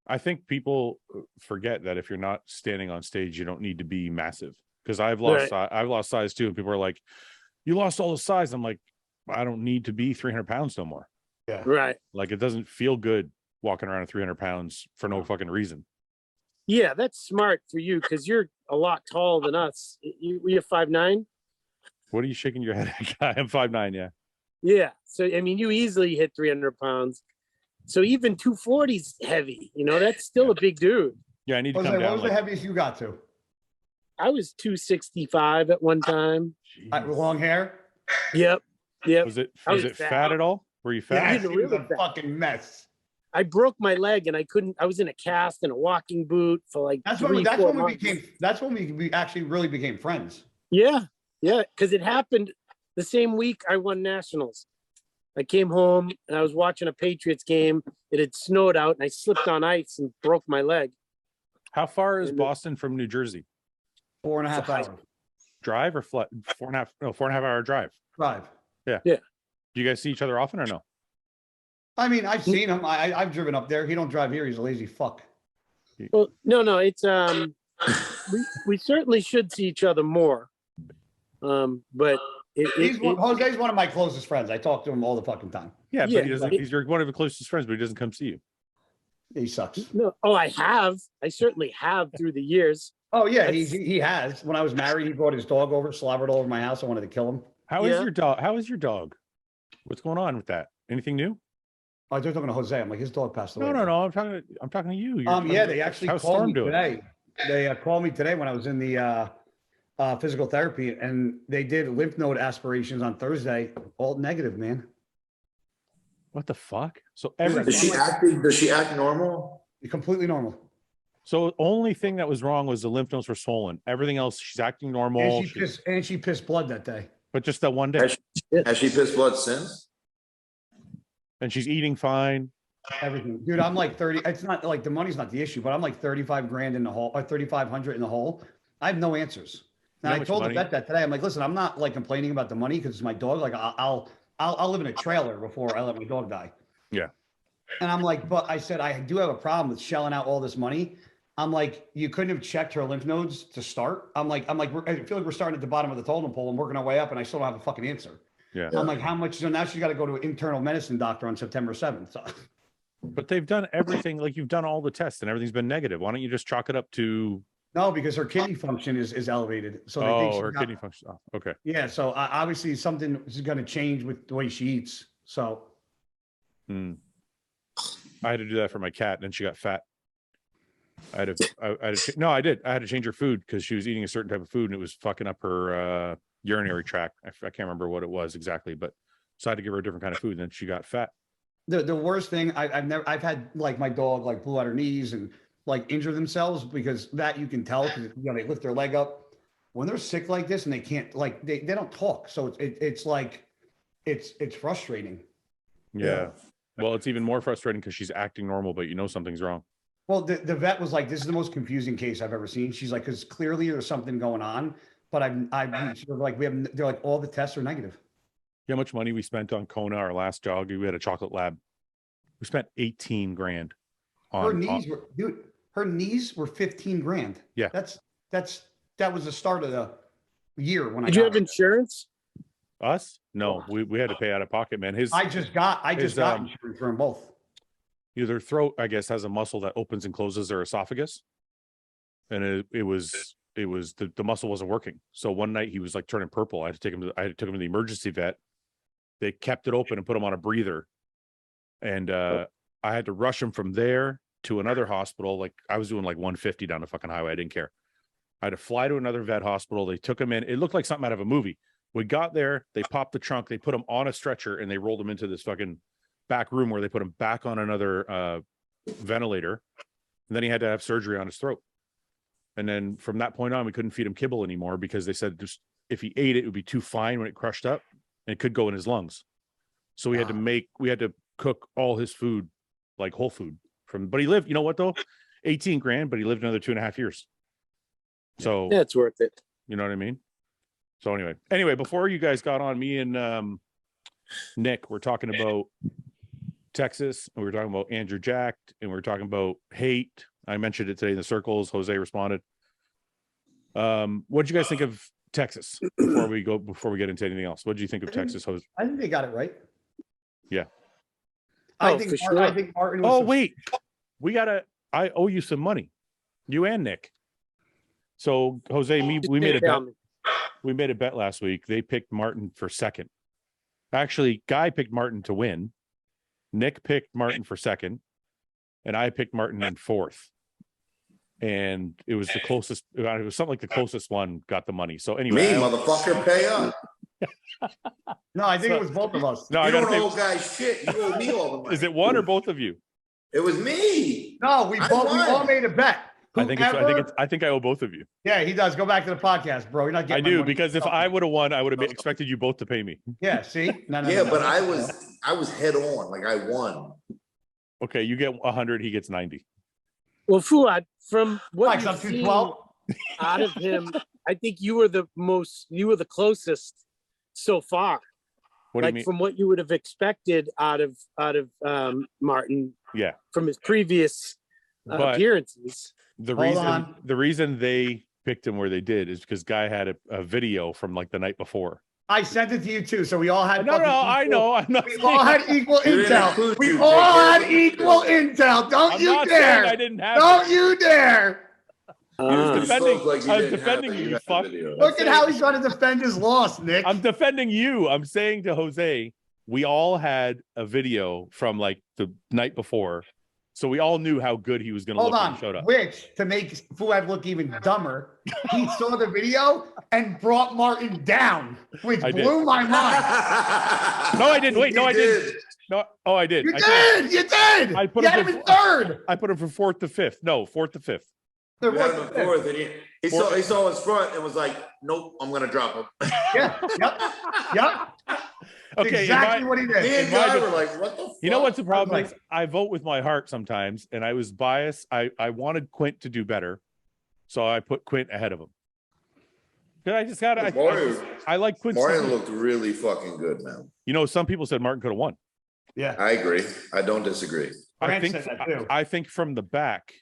I think people forget that if you're not standing on stage, you don't need to be massive. Because I've lost I've lost size too, and people are like, "You lost all the size." I'm like, I don't need to be 300 pounds no more. Yeah. Right. Like it doesn't feel good walking around at 300 pounds for no fucking reason. Yeah, that's smart for you because you're a lot taller than us. You're 5'9". What are you shaking your head at, guy? I'm 5'9", yeah. Yeah. So I mean, you easily hit 300 pounds. So even 240's heavy. You know, that's still a big dude. Yeah, I need to Jose, come what down. was the Like, heaviest you got to? I was 265 at one time. With long hair? Yep. was it I was fat. fat. At all? Were you Yeah, fat? he's a he was really a fat. fucking mess. I broke my leg and I was in a cast and a walking boot for like That's 3, when 4 we months. became. That's when we actually really became friends. Yeah. Yeah. Because it happened the same week I won nationals. I came home and I was watching a Patriots game. It had snowed out and I slipped on ice and broke my leg. How far is And- Boston from New Jersey? 4.5 So- hours Drive or flat? 4.5 hour drive. drive. Do you guys see each other often or no? I mean, I've seen him. I've driven up there. He don't drive here. He's a lazy fuck. Well, no, it's we certainly should see each other more. But Jose's one of my closest friends. I talk to him all the fucking time. Yeah, Yeah, but he doesn't. He's one of your closest friends, but he doesn't come see you. He sucks. no, I certainly have through the years. Oh yeah, he has. When I was married, he brought his dog over, slobbered all over my house. I wanted to kill him. How is your dog? How is your dog? What's going on with that? Anything new? I was talking to Jose. I'm like, his dog passed away. No. I'm talking to you. Yeah, they actually called me today. They called me today when I was in the physical therapy, and they did lymph node aspirations on Thursday. All negative, man. What the fuck? So Does she act normal? Completely normal. So only thing that was wrong was the lymph nodes were swollen. Everything else, she's acting normal. And she pissed blood that day. But just that one day. Has she pissed blood since? And she's eating fine. Everything, dude. I'm like 30. It's not like the money's not the issue, but I'm like 35 grand in the hole, or 3,500 in the hole. I have no answers. And I told the vet that today. I'm like, listen, I'm not like complaining about the money because it's my dog. Like I'll live in a trailer before I let my dog die. Yeah. And I'm like, but I said, I do have a problem with shelling out all this money. I'm like, you couldn't have checked her lymph nodes to start. I'm like, I feel like we're starting at the bottom of the totem pole and working our way up, and I still don't have a fucking answer. Yeah. I'm like, how much? So now she's got to go to an internal medicine doctor on September 7th. So. But they've done everything. Like you've done all the tests and everything's been negative. Why don't you just chalk it up to? No, because her kidney function is elevated. So they think her kidney function. Oh, okay. Yeah. So obviously something is going to change with the way she eats. So. I had to do that for my cat, and then she got fat. I had to change her food because she was eating a certain type of food, and it was fucking up her urinary tract. I can't remember what it was exactly, but so I had to give her a different kind of food, and then she got fat. The worst thing I've had, like, my dog like blew out her knees and like injure themselves, because that you can tell, because they lift their leg up when they're sick like this and they can't, like, they don't talk. So it's like it's frustrating. Yeah. Well, it's even more frustrating because she's acting normal, but something's wrong. Well, the vet was like, this is the most confusing case I've ever seen. She's like, because clearly there's something going on, but I've sort of like, they're like, all the tests are negative. You know how much money we spent on Kona, our last dog? We had a chocolate lab. We spent 18 grand on her knees were 15 grand. Yeah. That was the start of the year when Did you have insurance? Us? No, we had to pay out of pocket, man. I just got insurance for them both. Their throat, I guess, has a muscle that opens and closes their esophagus, and the muscle wasn't working. So one night he was like turning purple. I took him to the emergency vet. They kept it open and put him on a breather, and I had to rush him from there to another hospital. Like I was doing like 150 down the fucking highway. I didn't care. I had to fly to another vet hospital. They took him in. It looked like something out of a movie. We got there, they popped the trunk, they put him on a stretcher, and they rolled him into this fucking back room where they put him back on another ventilator. And then he had to have surgery on his throat. And then from that point on, we couldn't feed him kibble anymore because they said just if he ate it, it would be too fine when it crushed up, and it could go in his lungs. So we had to cook all his food, like whole food but he lived, you know what though? 18 grand, but he lived another 2.5 years. So yeah, it's worth it. You know what I mean? So anyway, before you guys got on, me and Nick were talking about Texas, and we were talking about Andrew Jacked, and we were talking about hate. I mentioned it today in the circles. Jose responded. What did you guys think of Texas before we get into anything else? What did you think of Texas, Jose? I think they got it right. Yeah. I think Martin was wait. I owe you some money. You and Nick. So Jose, we made a bet. We made a bet last week. They picked Martin for second. Actually, Guy picked Martin to win. Nick picked Martin for second, and I picked Martin in fourth. And it was the closest. It was something like the closest one got the money. So anyway, motherfucker, pay up. No, I think it was both of us. No, you don't owe guys shit. You owe me all the money. Is it one or both of you? It was me. No, we all made a bet. I think I owe both of you. Yeah, he does. Go back to the podcast, bro. You're not getting. I do, because if I would have won, I would have expected you both to pay me. Yeah. See. But I was head on. Like I won. Okay, you get 100. He gets 90. Well, Fouad, from what you've seen out of him, I think you were the closest so far. What do you mean? From what you would have expected out of Martin. Yeah. From his previous But appearances. the Hold reason they picked him where they did is because guy had a video from like the night before. I sent it to you too, so we all had. No, I know. I'm not. We all had equal You didn't intel. include We you, all dickhead. had equal intel. Don't I'm you not saying dare! I didn't have. Don't you dare! Uh, defending- Spoke like you I was didn't defending have it. you, had the fuck. video. Look at how he's trying to defend his loss, Nick. I'm defending you. I'm saying to Jose, we all had a video from like the night before, so we all knew how good he was going to Hold look on. when he showed up. Which, to make Fouad look even dumber, he saw the video and brought Martin down, which I did. blew my mind. No, I didn't. Wait, no, You I didn't. No, oh, I did. You I did. You did. I put you him had him in- in third. I put him from fourth to fifth. No, fourth to fifth. There You had was him in fourth, and he saw his front and was like, "Nope, I'm gonna drop him." Yeah. Yep. Okay, Exactly what he Me did. and in my Guy def- were like, "What the?" Fuck? You know what's the problem like- is? I vote with my heart sometimes, and I was biased. I wanted Quint to do better, so I put Quint ahead of him. I just got I like Quint. Martin looked really fucking good, man. You know, some people said Martin could have won. Yeah. I agree. I don't disagree. I Grant think said that too. I think from the back,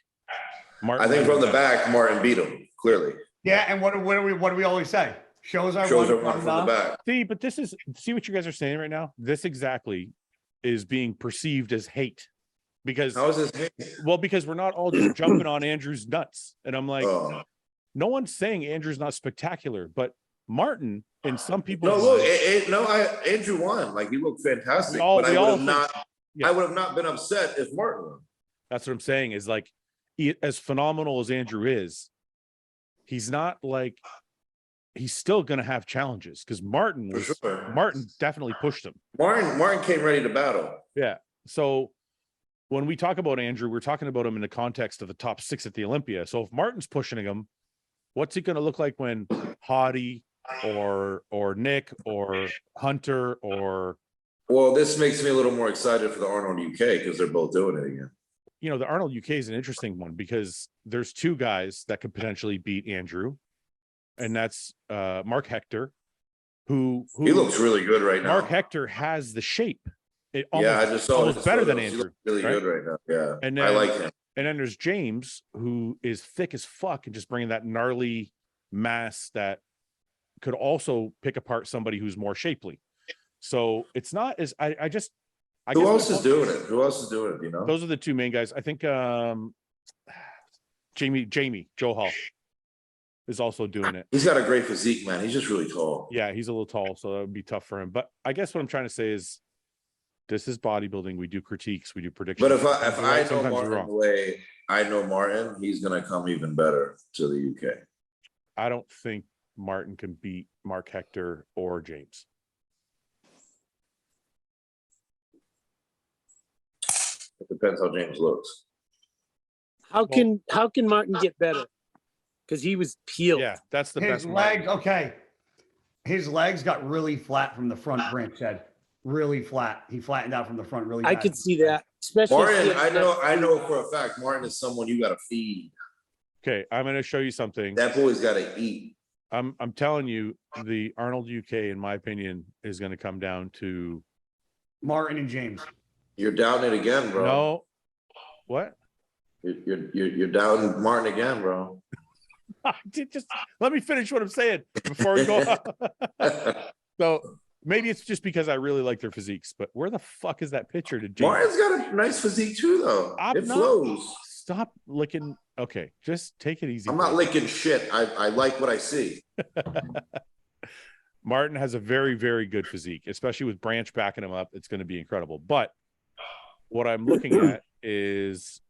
Martin. I think from the back, Martin beat him clearly. Yeah. And what do we always say? Shows our Shows one are one from the back. See, but see what you guys are saying right now. This exactly is being perceived as hate because How is this? because we're not all just jumping on Andrew's nuts, and I'm like, Oh. no one's saying Andrew's not spectacular, but Martin and some people. No, look, Andrew won. Like he looked fantastic, We all- but we I all would have not. yeah. I would have not been upset if Martin won. That's what I'm saying. Is like, as phenomenal as Andrew is, he's not like. He's still going to have challenges because Martin definitely pushed him. Martin came ready to battle. Yeah. So when we talk about Andrew, we're talking about him in the context of the top 6 at the Olympia. So if Martin's pushing him, what's he going to look like when Hottie or Nick or Hunter or Well, this makes me a little more excited for the Arnold UK because they're both doing it again. you know, the Arnold UK is an interesting one because there's 2 guys that could potentially beat Andrew, and that's Mark Hector, who He looks really good right now. Mark Hector has the shape. It Yeah, I just saw almost his better than photos. He Andrew. looks really right? good right now. Yeah, And I then- like him. And then there's James, who is thick as fuck and just bringing that gnarly mass that could also pick apart somebody who's more shapely. So it's not as I guess Who else is doing it? Who else is doing it? You know, those are the 2 main guys. I think Jamie Joe Hall is also doing it. he's got a great physique, man. He's just really tall. Yeah, he's a little tall, so that would be tough for him. But I guess what I'm trying to say is this is bodybuilding. We do critiques, we do predictions. But if Sometimes we're I right, know sometimes we're Martin wrong. the way I know Martin, he's gonna come even better to the UK. I don't think Martin can beat Mark Hector or James. It depends how James looks. how can Martin get better? Because he was peeled. Yeah, that's the His best. legs, Martin. okay. His legs got really flat from the front, Brent said. Really flat. He flattened out from the front really I bad. could see that, especially. Martin, I know for a fact, Martin is someone you gotta feed. Okay, I'm going to show you something. That boy's gotta eat. I'm telling you, the Arnold UK, in my opinion, is going to come down to Martin and James. You're doubting it again, bro. no. What? You're doubting Martin again, bro. Just let me finish what I'm saying before we go. So maybe it's just because I really like their physiques, but where the fuck is that picture to James? Martin's got a nice physique too, though. I'm It not- flows. Stop licking. Okay, just take it easy. I'm not licking shit. I like what I see. Martin has a very, very good physique, especially with Branch backing him up. It's going to be incredible. But what I'm looking at is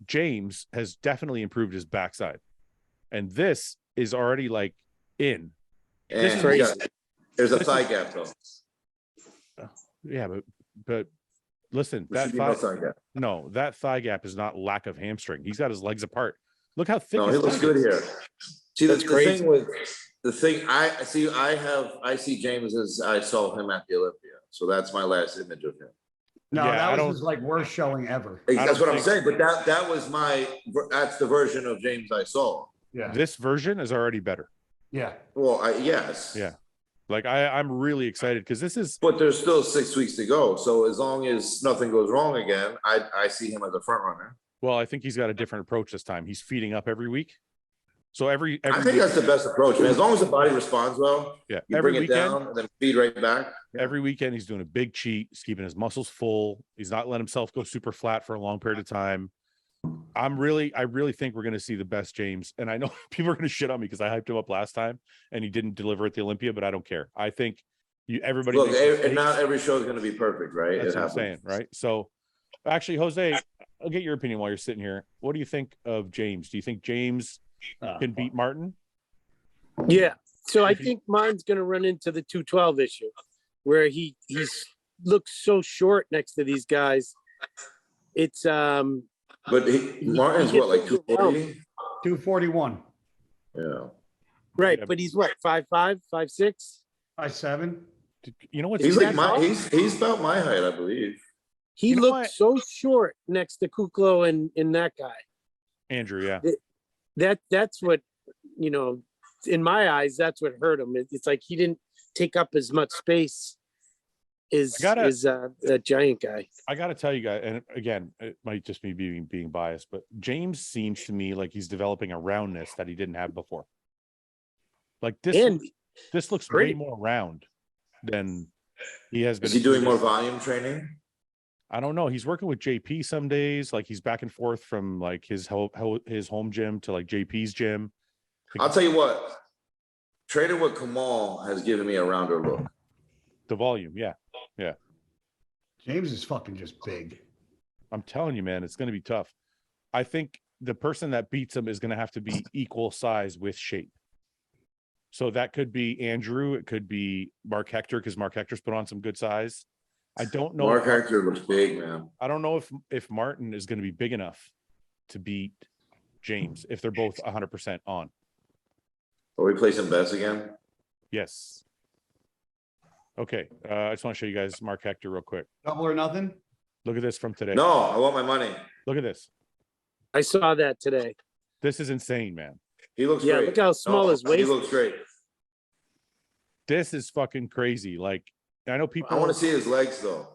James has definitely improved his backside. And this is already like in. This And is crazy. there's a thigh gap, though. Yeah, but listen, There that should be no thigh, thigh gap. no, that thigh gap is not lack of hamstring. He's got his legs apart. Look how thick No, he his looks thigh good is. here. See, That's the crazy. thing with the thing I see, I see James as I saw him at the Olympia. So that's my last image of him. No, Yeah, I that don't- was his like worst showing ever. don't That's what I'm think- saying. But that was that's the version of James I saw. Yeah. This version is already better. Yeah. Well, yes. Yeah. Like I'm really excited because this is But there's still 6 weeks to go. So as long as nothing goes wrong again, I see him as a front runner. Well, I think he's got a different approach this time. He's feeding up every week. So every I think that's the best approach, man. As long as the body responds well, yeah, you every bring it weekend, down and then feed right back. every weekend he's doing a big cheat. He's keeping his muscles full. He's not letting himself go super flat for a long period of time. I really think we're going to see the best James. And I know people are going to shit on me because I hyped him up last time and he didn't deliver at the Olympia, but I don't care. I think everybody Look, makes and mistakes. not every show is going to be perfect, right? That's It what I'm happens. saying, right? So actually, Jose, I'll get your opinion while you're sitting here. What do you think of James? Do you think James can beat Martin? Yeah. So I think Martin's going to run into the 212 issue where he's looks so short next to these guys. It's But Martin's what, like 240? 241. Yeah. right, Yeah. but he's what, 5'5", 5'6"? 5'7". You know what's He's like tall? he's about my height, I believe. He You know looked what? so short next to Kuklo and that guy. Andrew? Yeah. That's what, in my eyes, that's what hurt him. It's like he didn't take up as much space as that giant guy. I got to tell you guys, and again, it might just be being biased, but James seems to me like he's developing a roundness that he didn't have before. Like this looks pretty. way more round than he has been. Is he doing more volume training? I don't know. He's working with JP some days. Like he's back and forth from like his home gym to like JP's gym. I'll tell you what, training with Kamal has given me a rounder look. The volume, yeah. James is fucking just big. I'm telling you, man, it's going to be tough. I think the person that beats him is going to have to be equal size with shape. So that could be Andrew. It could be Mark Hector because Mark Hector's put on some good size. I don't know. Mark Hector looks big, man. I don't know if Martin is going to be big enough to beat James if they're both 100% on. Are we placing bets again? Yes. Okay. I just want to show you guys Mark Hector real quick. Double or nothing? Look at this from today. No, I want my money. Look at this. I saw that today. This is insane, man. He looks Yeah, great. look how small his He waist looks great. This is fucking crazy. Like, I know people. I want to see his legs though.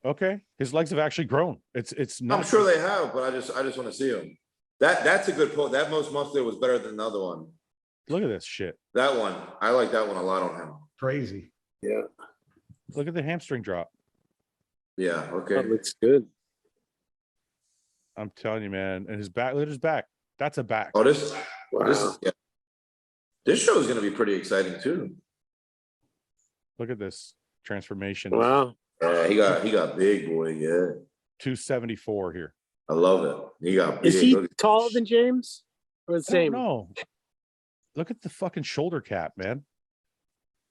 Okay, his legs have actually grown. It's not. I'm sure they have, but I just want to see him. That's a good quote. That most muscular was better than the other one. Look at this shit. That one, I like that one a lot on him. Crazy. Yeah, Look at the hamstring drop. Yeah. Okay. that looks good. I'm telling you, man. And his back. Look at his back. That's a back. Oh, this Wow. is yeah. This show is going to be pretty exciting too. Look at this transformation. Wow. Yeah, he got big, boy. Yeah, 274 here. I love it. He got big. Is he Look at- taller than James or the same? No. Look at the fucking shoulder cap, man.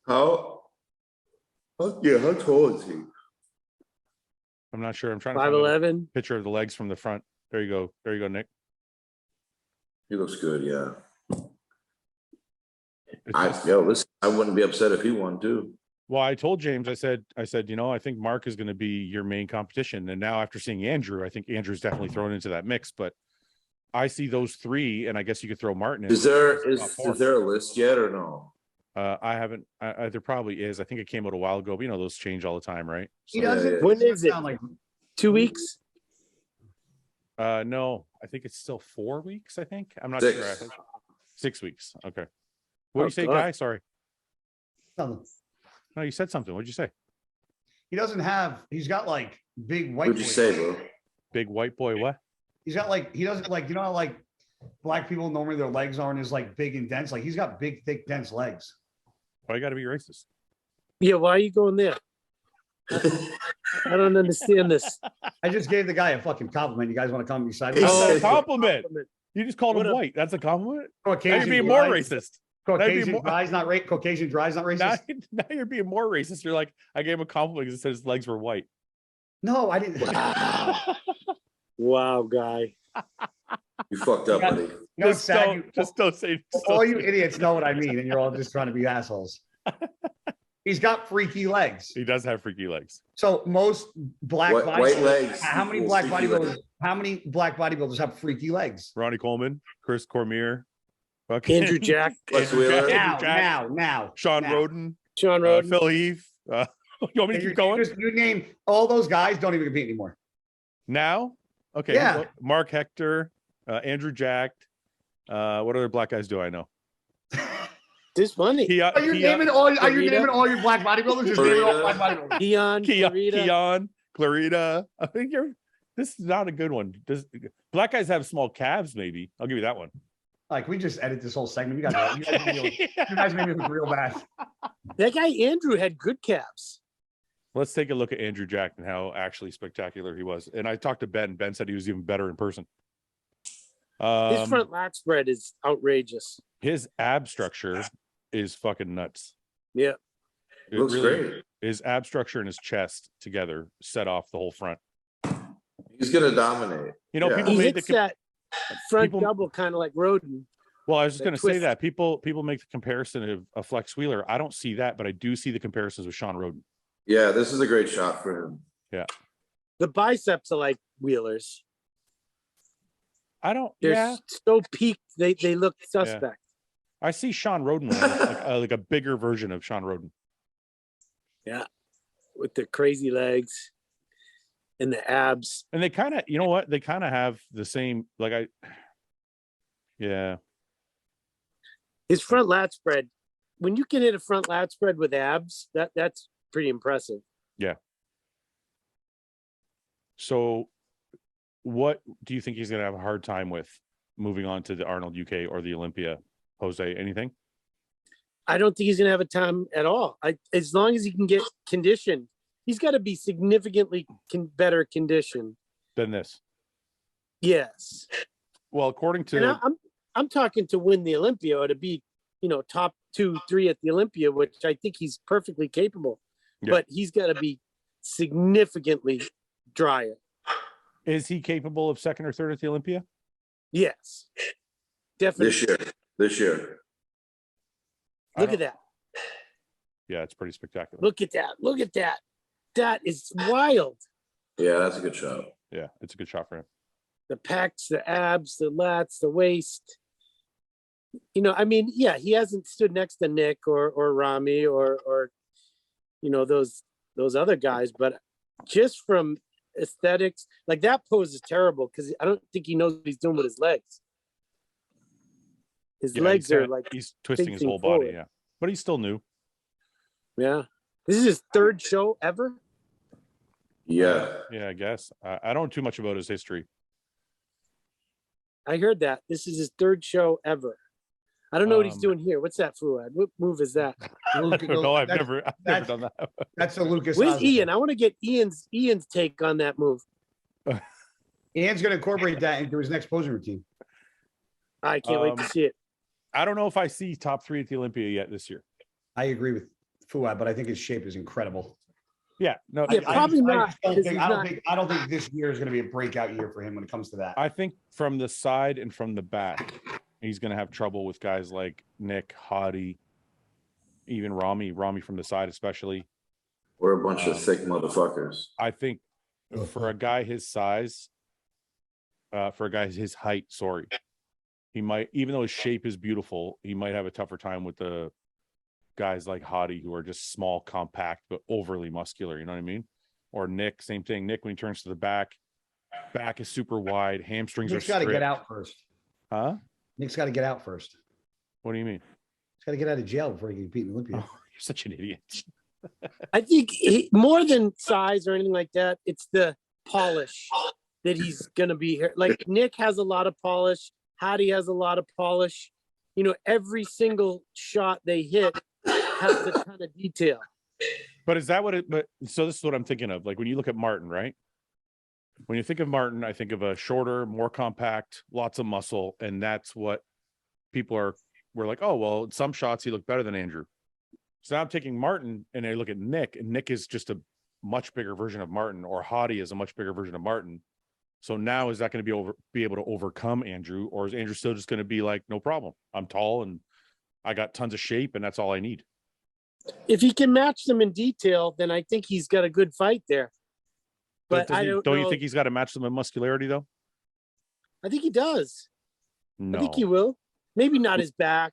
How tall is he? I'm not sure. I'm trying to find a 5'11". picture of the legs from the front. There you go. There you go, Nick. He looks good. Yeah. It's just- Listen, I wouldn't be upset if he won too. Well, I told James, I said, I think Mark is going to be your main competition. And now after seeing Andrew, I think Andrew's definitely thrown into that mix. But I see those three, and I guess you could throw Martin in. Is there a list yet or no? I haven't. There probably is. I think it came out a while ago. But you know, those change all the time, right? He Yeah, doesn't. yeah. When is it? Sound like 2 weeks? No, I think it's still 4 weeks. I think I'm not 6. sure. I think 6 weeks. Okay. What do Oh, you say, God. Guy? Sorry. nothing. No, you said something. What'd you say? He doesn't have. He's got like big white. What'd you boy say, legs. bro? Big white boy. What? He's got like he doesn't like how like black people normally their legs aren't as like big and dense. Like he's got big, thick, dense legs. Why you got to be racist? Yeah, why are you going there? I don't understand this. I just gave the guy a fucking compliment. You guys want to come beside me? He That's said- a compliment. You just called What him a- white. That's a compliment. Now you're Caucasian being more dries- racist. That'd be Caucasian more- dries not right. Caucasian dries not racist. Now you're being more racist. You're like, I gave him a compliment because it said his legs were white. No, I didn't. Wow. Wow, guy. You fucked up, Yeah. buddy. You know, it's sad. Just don't say. All you idiots know what I mean, and you're all just trying to be assholes. He's got freaky legs. He does have freaky legs. So most black White bodybuilders. legs. How many equals black freaky bodybuilders? legs. How many black bodybuilders have freaky legs? Ronnie Coleman, Chris Cormier, fucking Andrew Jack. Flex Andrew Wheeler. Jack, Now. Sean now. Roden, Sean Roden. Phil Heath. You want me to keep going? You name all those guys. Don't even compete anymore. Now, Okay. Yeah. well, Mark Hector, Andrew Jacked. What other black guys do I know? This funny. Are you naming all your black bodybuilders? Just naming all black bodybuilders. Keon, Clarita. I think this is not a good one. Black guys have small calves, maybe. I'll give you that one. Like, we just edit this whole segment. You guys made me look real bad. That guy Andrew had good calves. Let's take a look at Andrew Jack and how actually spectacular he was. And I talked to Ben. Ben said he was even better in person. His front lat spread is outrageous. His ab structure is fucking nuts. Yeah. It Looks really- great. His ab structure and his chest together set off the whole front. He's gonna dominate. You know, Yeah. people He made hits the that front people- double kind of like Roden. well, I was just the going to say twist. that people make the comparison of a Flex Wheeler. I don't see that, but I do see the comparisons with Sean Roden. Yeah, this is a great shot for him. The biceps are like Wheelers. I don't. They're Yeah, so peaked. They look suspect. I see Sean Roden like a bigger version of Sean Roden. With the crazy legs and the abs. And they kind of, you know what? They kind of have the same. Yeah. His front lat spread. When you can hit a front lat spread with abs, that's pretty impressive. So, what do you think he's going to have a hard time with moving on to the Arnold UK or the Olympia? Jose, anything? I don't think he's going to have a time at all. As long as he can get conditioned, he's got to be significantly better conditioned. Than this? Yes. Well, according And to I'm talking to win the Olympia or to be, top 2, 3 at the Olympia, which I think he's perfectly capable. Yeah. But he's got to be significantly drier. is he capable of second or third at the Olympia? Yes. Definitely. This year. Look at that. Yeah, it's pretty spectacular. Look at that. Look at that. That is wild. Yeah, that's a good shot. Yeah, it's a good shot for him. The pecs, the abs, the lats, the waist. He hasn't stood next to Nick or Ramy or those other guys, but just from aesthetics, like that pose is terrible because I don't think he knows what he's doing with his legs. His legs are like he's twisting his facing whole body, forward. yeah. But he's still new. Yeah. This is his third show ever. Yeah. Yeah, I guess. I don't know too much about his history. I heard that. This is his third show ever. I don't know what he's Um, doing here. What's that, Fouad? What move is that? No, I've That's- never that's- done that. That's a Lucas. Where's Osborne. Ian? I want to get Ian's take on that move. Ian's going to incorporate that into his next posing routine. I can't wait to see it. I don't know if I see top 3 at the Olympia yet this year. I agree with Fouad, but I think his shape is incredible. Yeah, no, Yeah, probably not, I because he's not- don't think this year is going to be a breakout year for him when it comes to that. I think from the side and from the back, he's going to have trouble with guys like Nick, Hottie, even Ramy from the side, especially. We're a bunch of thick motherfuckers. I think for a guy his size, for a guy his height, he might, even though his shape is beautiful, he might have a tougher time with the guys like Hottie who are just small, compact, but overly muscular. You know what I mean? Or Nick, same thing. Nick, when he turns to the back is super wide, hamstrings Nick's are got to stripped. get out first. Huh? Nick's got to get out first. What do you mean? He's got to get out of jail before he can compete in Olympia. Oh, you're such an idiot. I think more than size or anything like that, it's the polish that he's going to be here. Like Nick has a lot of polish. Hottie has a lot of polish. Every single shot they hit has a ton of detail. But is that what it? But so this is what I'm thinking of. Like when you look at Martin, right? When you think of Martin, I think of a shorter, more compact, lots of muscle, and that's what we're like. Oh well, in some shots he looked better than Andrew. So now I'm taking Martin, and I look at Nick, and Nick is just a much bigger version of Martin, or Hottie is a much bigger version of Martin. So now is that going to be able to overcome Andrew, or is Andrew still just going to be like, no problem, I'm tall and I got tons of shape, and that's all I need? If he can match them in detail, then I think he's got a good fight there. But I don't know. You think he's got to match them in muscularity though? I think he does. No, I think he will. Maybe not his back,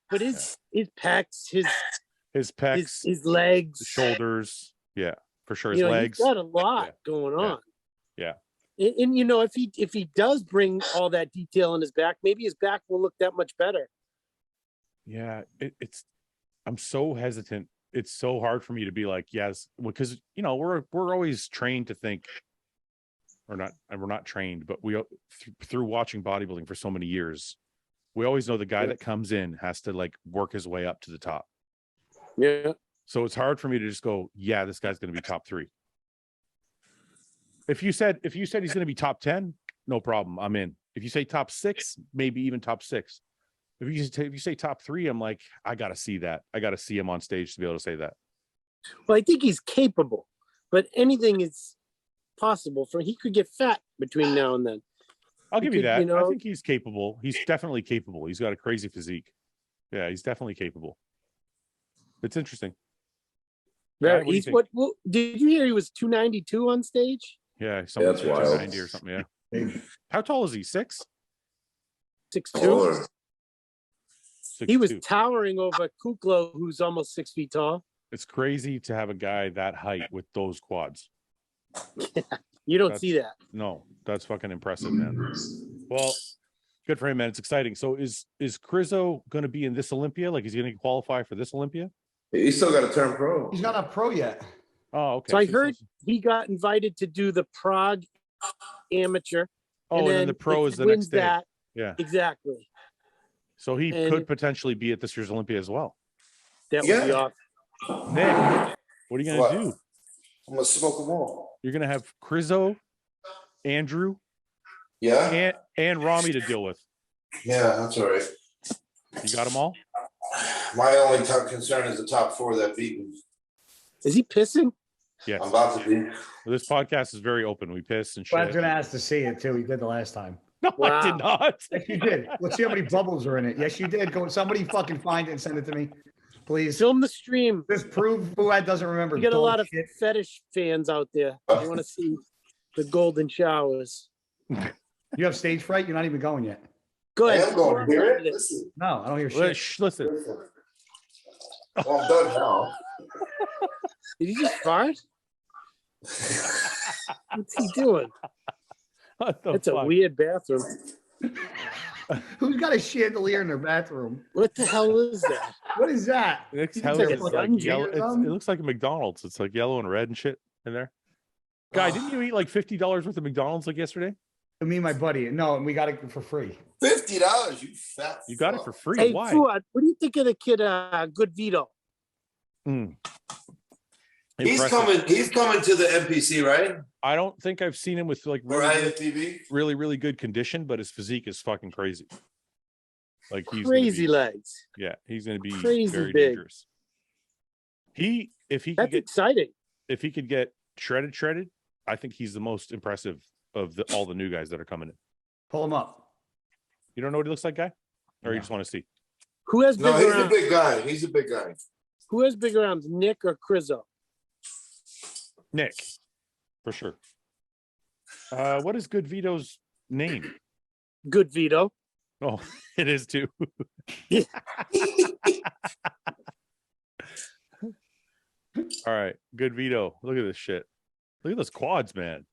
but his pecs, his pecs, his legs, the shoulders, yeah, for sure. His legs. He's got a lot going on. Yeah. And you know, if he does bring all that detail in his back, maybe his back will look that much better. Yeah, I'm so hesitant. It's so hard for me to be like, yes, because you know, we're always trained to think, or not, and we're not trained, but we through watching bodybuilding for so many years, we always know the guy that comes in has to like work his way up to the top. Yeah. So it's hard for me to just go, yeah, this guy's going to be top 3. If you said he's going to be top 10, no problem, I'm in. If you say top 6, maybe even top 6. If you say top 3, I'm like, I got to see that. I got to see him on stage to be able to say that. Well, I think he's capable, but anything is possible. He could get fat between now and then. I'll give you that. You know, I think he's capable. He's definitely capable. He's got a crazy physique. Yeah, he's definitely capable. It's interesting. Right. He's what did you hear? He was 292 on stage. Yeah, That's something like wild. 290 or something. Yeah. How tall is he? 6'2"? 6'2". He was 6'2". towering over Kuklo, who's almost 6 feet tall. It's crazy to have a guy that height with those quads. You don't see that. No, that's fucking impressive, man. Well, good for him, man. It's exciting. So is Krizo going to be in this Olympia? Like, is he going to qualify for this Olympia? He's still got to turn pro. He's not a pro yet. Oh, okay. So I heard he got invited to do the Prague amateur. Oh, and then the pro is the next day. That, yeah, exactly. So he could potentially be at this year's Olympia as well. That would be awesome. Nick, what are you going to do? I'm going to smoke them all. You're going to have Krizo, Andrew, Yeah, and Ramy to deal with. yeah, that's all right. You got them all? My only concern is the top 4 that beat me. Is he pissing? Yes. I'm about to be. This podcast is very open. We piss and shit. I was going to ask to see it too. He did the last time. No, Wow. I did not. Yes, you did. Let's see how many bubbles are in it. Yes, you did. Go. Somebody fucking find it and send it to me, please. Film the stream. Just prove Fouad doesn't remember. You got a lot of shit. fetish fans out there. I want to see the golden showers. You have stage fright. You're not even going yet. Go I ahead. am going to hear it. Listen. No, I don't hear shit. Listen. Well, I'm done now. Did you just fart? What's he doing? It's a weird bathroom. Who's got a chandelier in their bathroom? What the hell is that? What is that? Nick's You house think is it's like dungeon yellow. or It something? looks like a McDonald's. It's like yellow and red and shit in there. Guy, didn't you eat like $50 worth of McDonald's like yesterday? Me and my buddy. No, and we got it for free. $50, you fat. You got it fuck. for free. Hey, Why? Fouad, what do you think of the kid, Good Vito? He's Impressive. coming to the NPC, right? I don't think I've seen him with like Or really, IFBB? really good condition, but his physique is fucking crazy. Like he's Crazy gonna be, legs. yeah, he's going to be Crazy very big. dangerous. If he could That's get exciting. if he could get shredded, I think he's the most impressive of all the new guys that are coming in. Pull him up. You don't know what he looks like, guy, or you No. just want to see? Who has No, bigger he's a arms? big guy. He's a big guy. Who has bigger arms, Nick or Krizo? Nick, for sure. What is Good Vito's name? Good Vito. Oh, it is too. All right, Good Vito. Look at this shit. Look at those quads, man.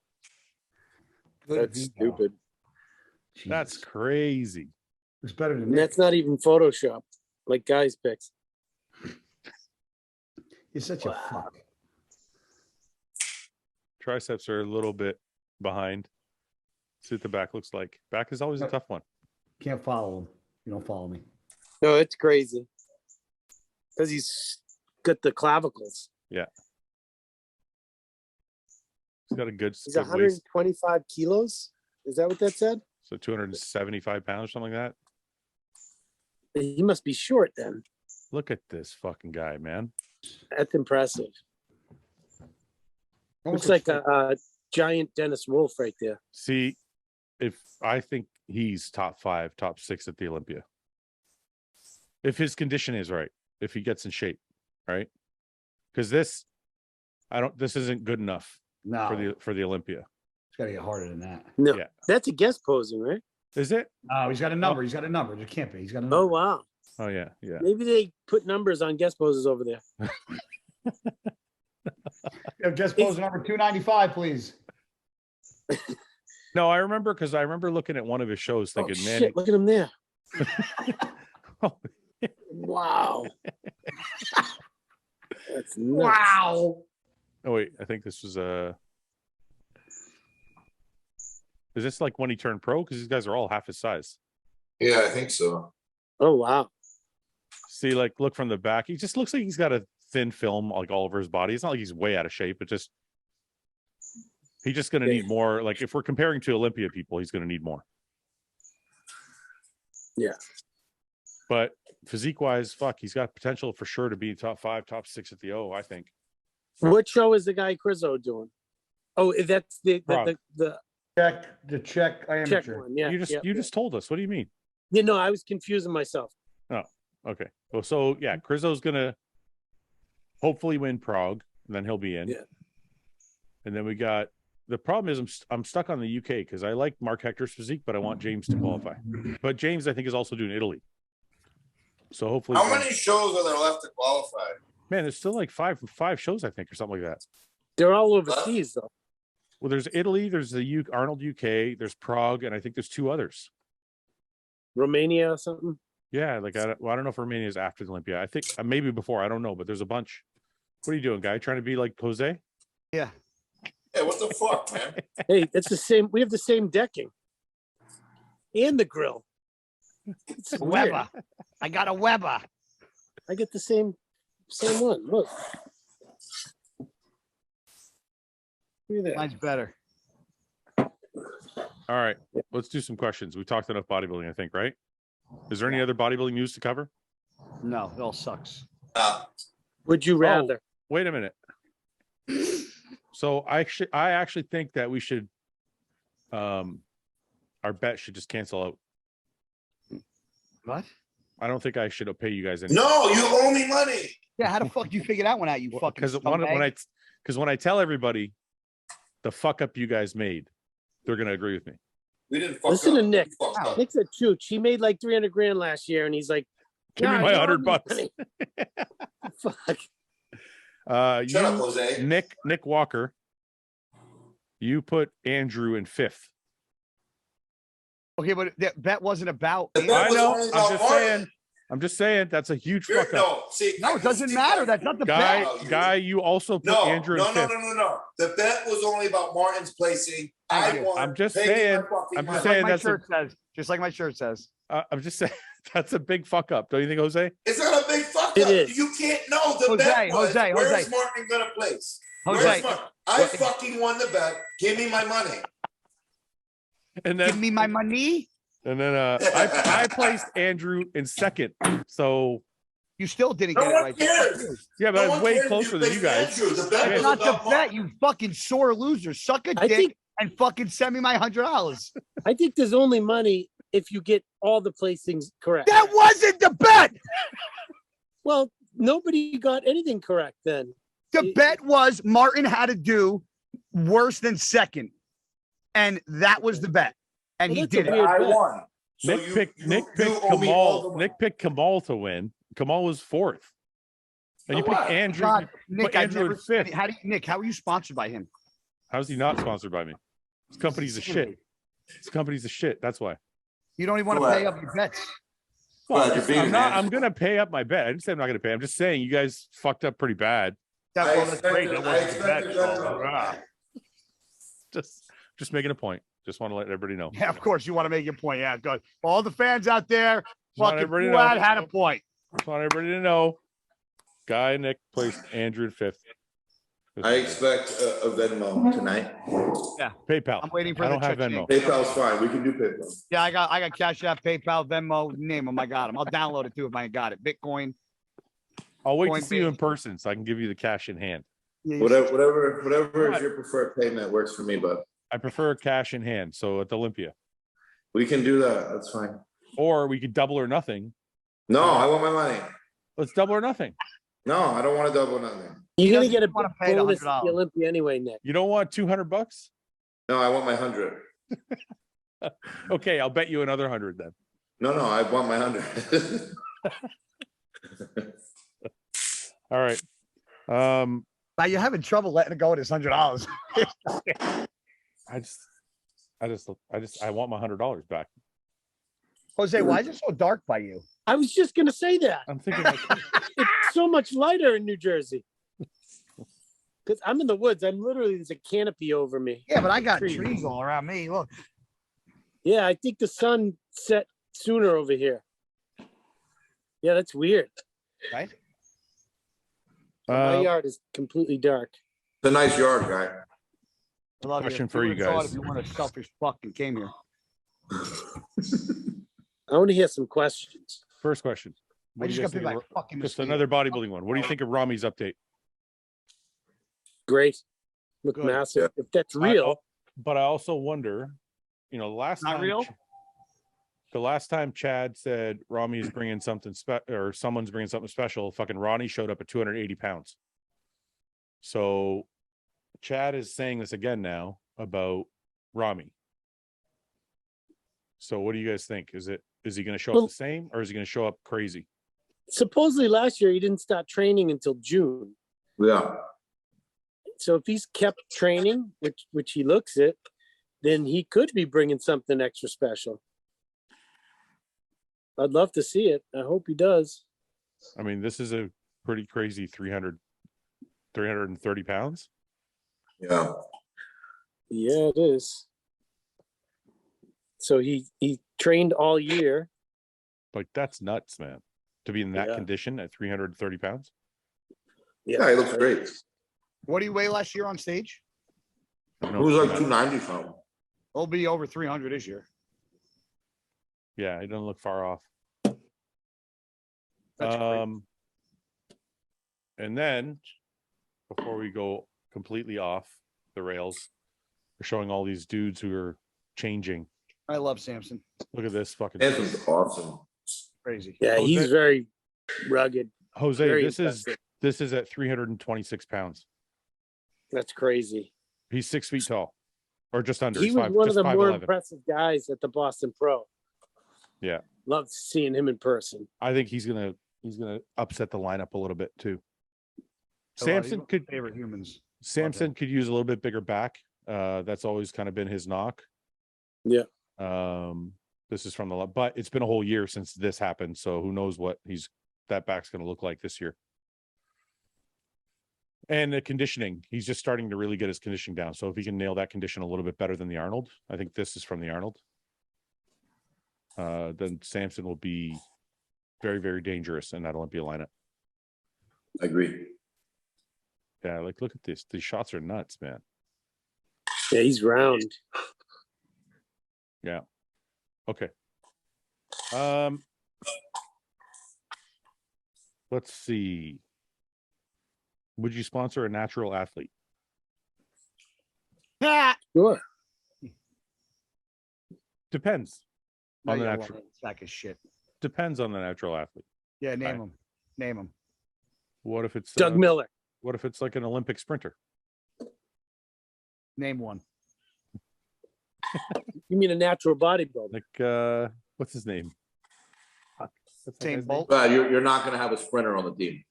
Good That's Vito. stupid. That's Jesus. crazy. It's better than And Nick. that's not even Photoshop, like guys' pics. You're such a fuck. Triceps are a little bit behind. See what the back looks like. Back is always a tough one. Can't follow him. You don't follow me. No, it's crazy. Because he's got the clavicles. Yeah. He's got a good, He's good waist. 125 kilos. Is that what that said? So 275 pounds, something like that. He must be short then. Look at this fucking guy, man. That's impressive. Almost Looks like a giant Dennis Wolf right there. See, if I think he's top 5, top 6 at the Olympia. If his condition is right, if he gets in shape, right? Because this isn't good enough no. for the Olympia. It's got to get harder than that. No, Yeah. that's a guest posing, right? Is it? Oh, he's got a number. He's got a number. There can't be. He's got a number. Oh, wow. Oh yeah, yeah. Maybe they put numbers on guest poses over there. Guest pose number 295, please. No, I remember because I remember looking at one of his shows Oh, thinking, man, shit, look at him there. Oh. Wow. That's nuts. Wow. oh wait, I think this was is this like when he turned pro? Because these guys are all half his size. Yeah, I think so. Oh, wow. See, like, look from the back. He just looks like he's got a thin film like all over his body. It's not like he's way out of shape, but just he's just going to need more. Like, if we're comparing to Olympia people, he's going to need more. Yeah. But physique wise, fuck, he's got potential for sure to be top 5, top 6 at the O, I think. What show is the guy Krizo doing? Oh, that's the Check check amateur. one. Yeah. You just told us. What do you mean? Yeah, no, I was confusing myself. Okay. Well, so yeah, Krizo's gonna hopefully win Prague, and then he'll be in. Yeah. And then we got the problem is I'm stuck on the UK because I like Mark Hector's physique, but I want James to qualify. But James, I think, is also doing Italy. So hopefully, How many shows are there left to qualify? man, there's still like five shows, I think, or something like that. They're all overseas, though. Well, there's Italy, there's the Arnold UK, there's Prague, and I think there's 2 others. Romania or something. Yeah, like I don't know if Romania is after the Olympia. I think maybe before. I don't know, but there's a bunch. What are you doing, guy? Trying to be like Jose? Yeah. Hey, what the fuck, man? Hey, it's the same. We have the same decking and the grill. It's weird. Weber. I got a Weber. I get the same one. Look. Look at that. Mine's better. All right, let's do some questions. We talked enough bodybuilding, I think, right? Is there any other bodybuilding news to cover? No, it all sucks. Would you rather? Wait a minute. So I actually think that we should, our bet should just cancel out. What? I don't think I should pay you guys any. No, you owe me money. Yeah, how the fuck you figure that one out, you fucking Because scumbag? when I tell everybody the fuck up you guys made, they're gonna agree with me. We didn't fuck Listen up. to Nick. We fucked up. Nick's a chooch. He made like 300 grand last year, and he's like, Give me "Nah, my you owe me $100. money." Fuck. Shut up, Jose. Nick Walker, you put Andrew in 5th. Okay, but that bet wasn't about. The bet I was know. only I'm about just Martin. saying. I'm just saying that's a huge You're- fuck up. No, see, No, it doesn't matter. That's not the Guy, bet. guy, you also put No, Andrew in no, no, 5th. no. The bet was only about Martin's placing. I you. won. I'm just Pay me my saying- fucking I'm just money. saying Like my that's a- shirt says. Just like my shirt says. I'm just saying that's a big fuck up. Don't you think, Jose? It's not a big fuck It up. is. You can't know. The Jose, bet was, Jose, where's Jose. Martin gonna place? Jose, Where's Martin? I fucking won the bet. Give me my money. And give then me my money. I placed Andrew in 2nd. So You still didn't No get it one right. cares. yeah, but No I'm one way cares. closer than placed you guys. Andrew. The bet Yeah. was Not the about bet, Martin. you fucking sore loser. Suck a I dick think and fucking send me my $100. I think there's only money if you get all the placings correct. That wasn't the bet. Well, nobody got anything correct then. The bet was Martin had to do worse than 2nd. And that was the bet. And Well, he that's a did it. weird I bet. won. So Nick you picked owe me all the Kamal. money. Nick picked Kamal to win. Kamal was 4th. And you So picked what? Andrew. God, you Nick, put I've Andrew in never 5th. Nick, how are you sponsored by him? How's he not sponsored by me? This company's a shit. This company's a shit. That's why. You don't even want to Go pay ahead. up your bets. Go ahead, you're being I'm an gonna pay up my bet. I didn't say I'm not gonna pay. I'm just saying you guys fucked up pretty bad. That, I well, that's great. expected- That I wasn't the bet. expected better. Just making a point. Just want to let everybody know. Yeah, of course you want to make your point. Yeah, good. All the fans out there, want fucking everybody to Fouad know. had a point. Just want everybody to know. Guy Nick placed Andrew in 5th. I expect a Venmo tonight. PayPal. I'm waiting for I the don't have check Venmo. PayPal's fine. We can do PayPal. Yeah, I got Cash App, PayPal, Venmo, name them. I got them. I'll download it too if I ain't got it. Bitcoin. I'll wait to Coinbase. see you in person so I can give you the cash in hand. Yeah, Whatever is your preferred payment works for me, but I prefer cash in hand. So at the Olympia, we can do that. That's fine. or we could double or nothing. No, I want my money. Let's double or nothing. No, I don't want to double nothing. You're gonna doesn't get a wanna pay the bonus at the $100. Olympia anyway, Nick. You don't want $200? No, I want my 100. Okay, I'll bet you another 100 then. No, I want my 100. All right. Now you're having trouble letting it go with this $100. I just I want my $100 back. Jose, why is it so dark by you? I was just gonna say that. I'm thinking like, It's so much lighter in New Jersey. Because I'm in the woods. I'm literally, there's a canopy over me. Yeah, but I got Trees. trees all around me. Look. Yeah, I think the sun set sooner over here. Yeah, that's weird. Right? My yard is completely dark. It's a nice yard, guy. I love Question you. for you Who would've thought guys. If you weren't a selfish fuck and came here. I want to hear some questions. first question. I What do just you got guys bit think by of, a fucking just mosquito. another bodybuilding one. What do you think of Ramy's update? Great. Look Good. massive. If that's real, But I also wonder, you know, Not real? The last time Chad said Ramy is bringing something or someone's bringing something special, fucking Ronnie showed up at 280 pounds. So Chad is saying this again now about Ramy. So what do you guys think? Is he going to show up Well- the same, or is he going to show up crazy? supposedly last year he didn't start training until June. Yeah. So if he's kept training, which he looks it, then he could be bringing something extra special. I'd love to see it. I hope he does. I mean, this is a pretty crazy 330 pounds. Yeah. Yeah, it is. So he trained all year. Like, that's nuts, man. To be in that Yeah. condition at 330 pounds. Yeah, he looks great. What do you weigh last year on stage? He was like 290 something. It'll be over 300 this year. Yeah, it doesn't look far off. That's great. And then before we go completely off the rails, we're showing all these dudes who are changing. I love Samson. Look at this fucking This is awesome. Crazy. Yeah, Jose- he's very rugged. Jose. Very This is impressive. at 326 pounds. That's crazy. He's 6 feet tall, or just under. He He's was five, one of just the more 5'11". impressive guys at the Boston Pro. Yeah. Loved seeing him in person. I think he's gonna upset the lineup a little bit too. He's one Samson of my could favorite humans. Samson could use a little bit bigger back. That's always kind of been his knock. Yeah. This is from but it's been a whole year since this happened, so who knows what that back's going to look like this year. And the conditioning, he's just starting to really get his conditioning down. So if he can nail that condition a little bit better than the Arnold, I think this is from the Arnold. Then Samson will be very, very dangerous in that Olympia lineup. I agree. Yeah, like look at this. These shots are nuts, man. Yeah, he's round. Yeah. Okay. Let's see. Would you sponsor a natural athlete? Sure. Depends No, on the you're natural. lying. Sack of shit. Depends on the natural athlete. Yeah, name Right. him. Name him. What if it's Doug Miller. What if it's like an Olympic sprinter? Name one. You mean a natural bodybuilder? Like what's his name? Fuck, what's that Usain guy's name? Bolt. But you're not going to have a sprinter on the team.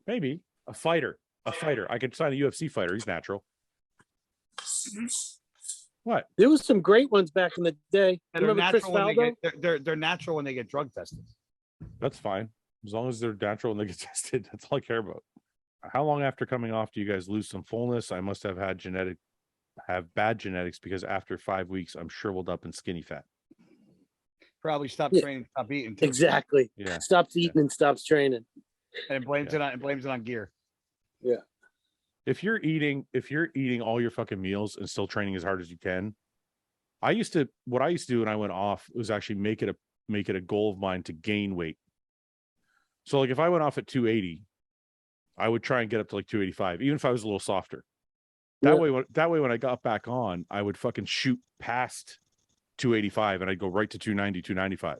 Maybe a fighter. A fighter. I could sign a UFC fighter. He's natural. What? There was some great ones back in the day. And they're Remember Chris natural when they Faldo? get they're natural when they get drug tested. That's fine. As long as they're natural and they get tested, that's all I care about. How long after coming off do you guys lose some fullness? I must have bad genetics because after 5 weeks, I'm shriveled up and skinny fat. Probably stop Yeah. training, stop eating. Too. Exactly. Yeah. Stops eating and stops training. And blames it on gear. If you're eating all your fucking meals and still training as hard as you can, what I used to do when I went off was actually make it a goal of mine to gain weight. So like if I went off at 280, I would try and get up to like 285, even if I was a little softer. That way when I got back on, I would fucking shoot past 285 and I'd go right to 290, 295.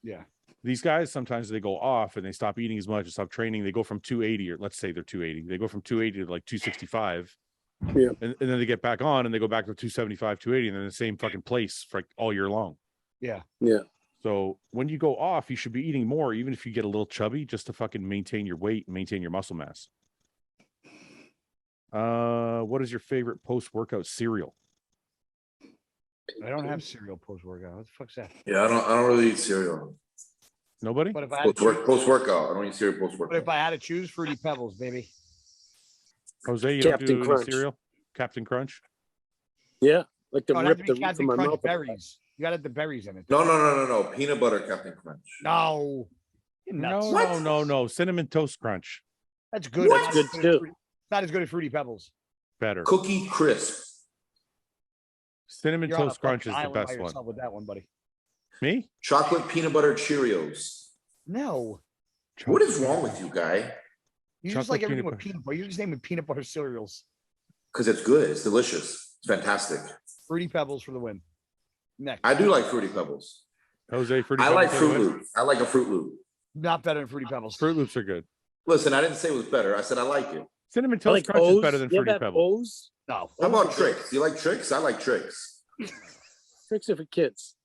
Yeah. These guys, sometimes they go off and they stop eating as much and stop training. They go from 280, or let's say they're 280. They go from 280 to like 265. Yeah. And then they get back on and they go back to 275, 280, and then the same fucking place for like all year long. Yeah. Yeah. So when you go off, you should be eating more, even if you get a little chubby, just to fucking maintain your weight and maintain your muscle mass. What is your favorite post-workout cereal? I don't have cereal post workout. What the fuck's that? Yeah, I don't really eat cereal. Nobody? But if I had Post workout, I don't eat cereal post but if workout. I had to choose, Fruity Pebbles, baby. Jose, you don't Captain do any Crunch. cereal? Captain Crunch? Yeah, like to No, it rip has to the be root from Captain my Crunch mouth. berries. You got to have the berries in it. No. Peanut butter Captain Crunch. No. You're nuts. No. Cinnamon Toast Crunch. That's good. That's good too. Not as good as Fruity Pebbles. Better. Cookie Crisp. Cinnamon You're on a Toast Crunch fucking is the island by best one. yourself with that one, buddy. Me? Chocolate peanut butter Cheerios. No. What is wrong with you, guy? You just Chocolate like everything peanut with peanut butter. You're just naming peanut butter cereals. Because it's good. It's delicious. It's fantastic. Fruity Pebbles for the win. Next. I do like Fruity Pebbles. Jose, Fruity I Pebbles like for the Fruit win? Loops. I like a Fruit Loop. Not better than Fruity Pebbles. Fruit Loops are good. Listen, I didn't say it was better. I said I like it. Cinnamon I Toast like Crunch is O's. better than You ever Fruity have Pebbles. O's? No. How O's about are good. tricks? You like tricks? I like tricks. Tricks are for kids.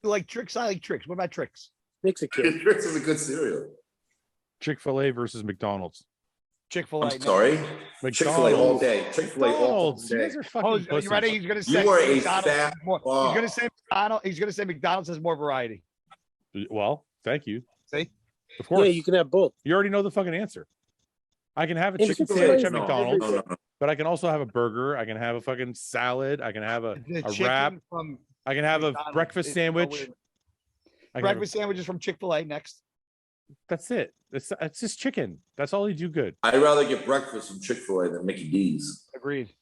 You like tricks? I like tricks. What about tricks? Makes a kid. Tricks is a good cereal. Chick-fil-A versus McDonald's. Chick-fil-A. I'm sorry. Chick-fil-A all McDonald's. day. Chick-fil-A all McDonald's. day. You guys are fucking Oh, you pussies. ready? He's gonna say You are a McDonald's fat has more. fuck. He's gonna say McDonald's. He's gonna say McDonald's has more variety. Well, thank you. See? Of course. Yeah, you can have both. You already know the fucking answer. I can have a And chicken Chick-fil-A sandwich is at not McDonald's, every day. but I can also have a burger. I can have a fucking salad. I can have a chicken wrap. from I can have a McDonald's breakfast is sandwich. nowhere- I can have Breakfast sandwiches from Chick-fil-A next. that's it. It's just chicken. That's all you do good. I'd rather get breakfast from Chick-fil-A than Mickey D's. Agreed.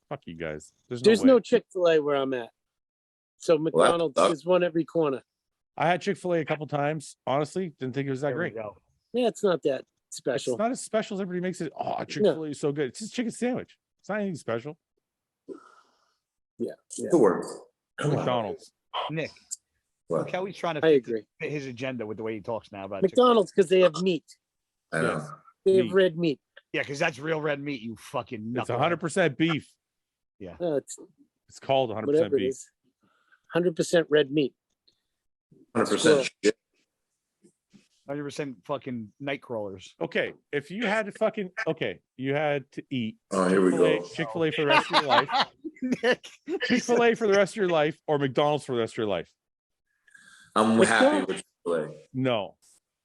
Fuck you guys. There's no Chick-fil-A where I'm at. So McDonald's sucks. is one every corner. I had Chick-fil-A a couple times. Honestly, didn't think it was that There we great. go. Yeah, it's not that special. It's not as special as everybody makes it. Oh, Chick-fil-A is so good. It's just chicken sandwich. It's not anything special. Yeah. The word. Come on. McDonald's. Nick, What? look how he's trying to I agree. fit his agenda with the way he talks now about McDonald's because they have meat. I know. They have Meat. red meat. Yeah, because that's real red meat, you fucking It's knucklehead. 100% beef. It's It's called 100% whatever it beef. is. 100% red meat. 100% shit. 100% fucking night crawlers. Okay, if you had you had to eat Oh, here we go. Chick-fil-A for the rest of your life, Nick, Chick-fil-A for the rest of your life, or McDonald's for the rest of your life. I'm Let's happy go. with Chick-fil-A. No,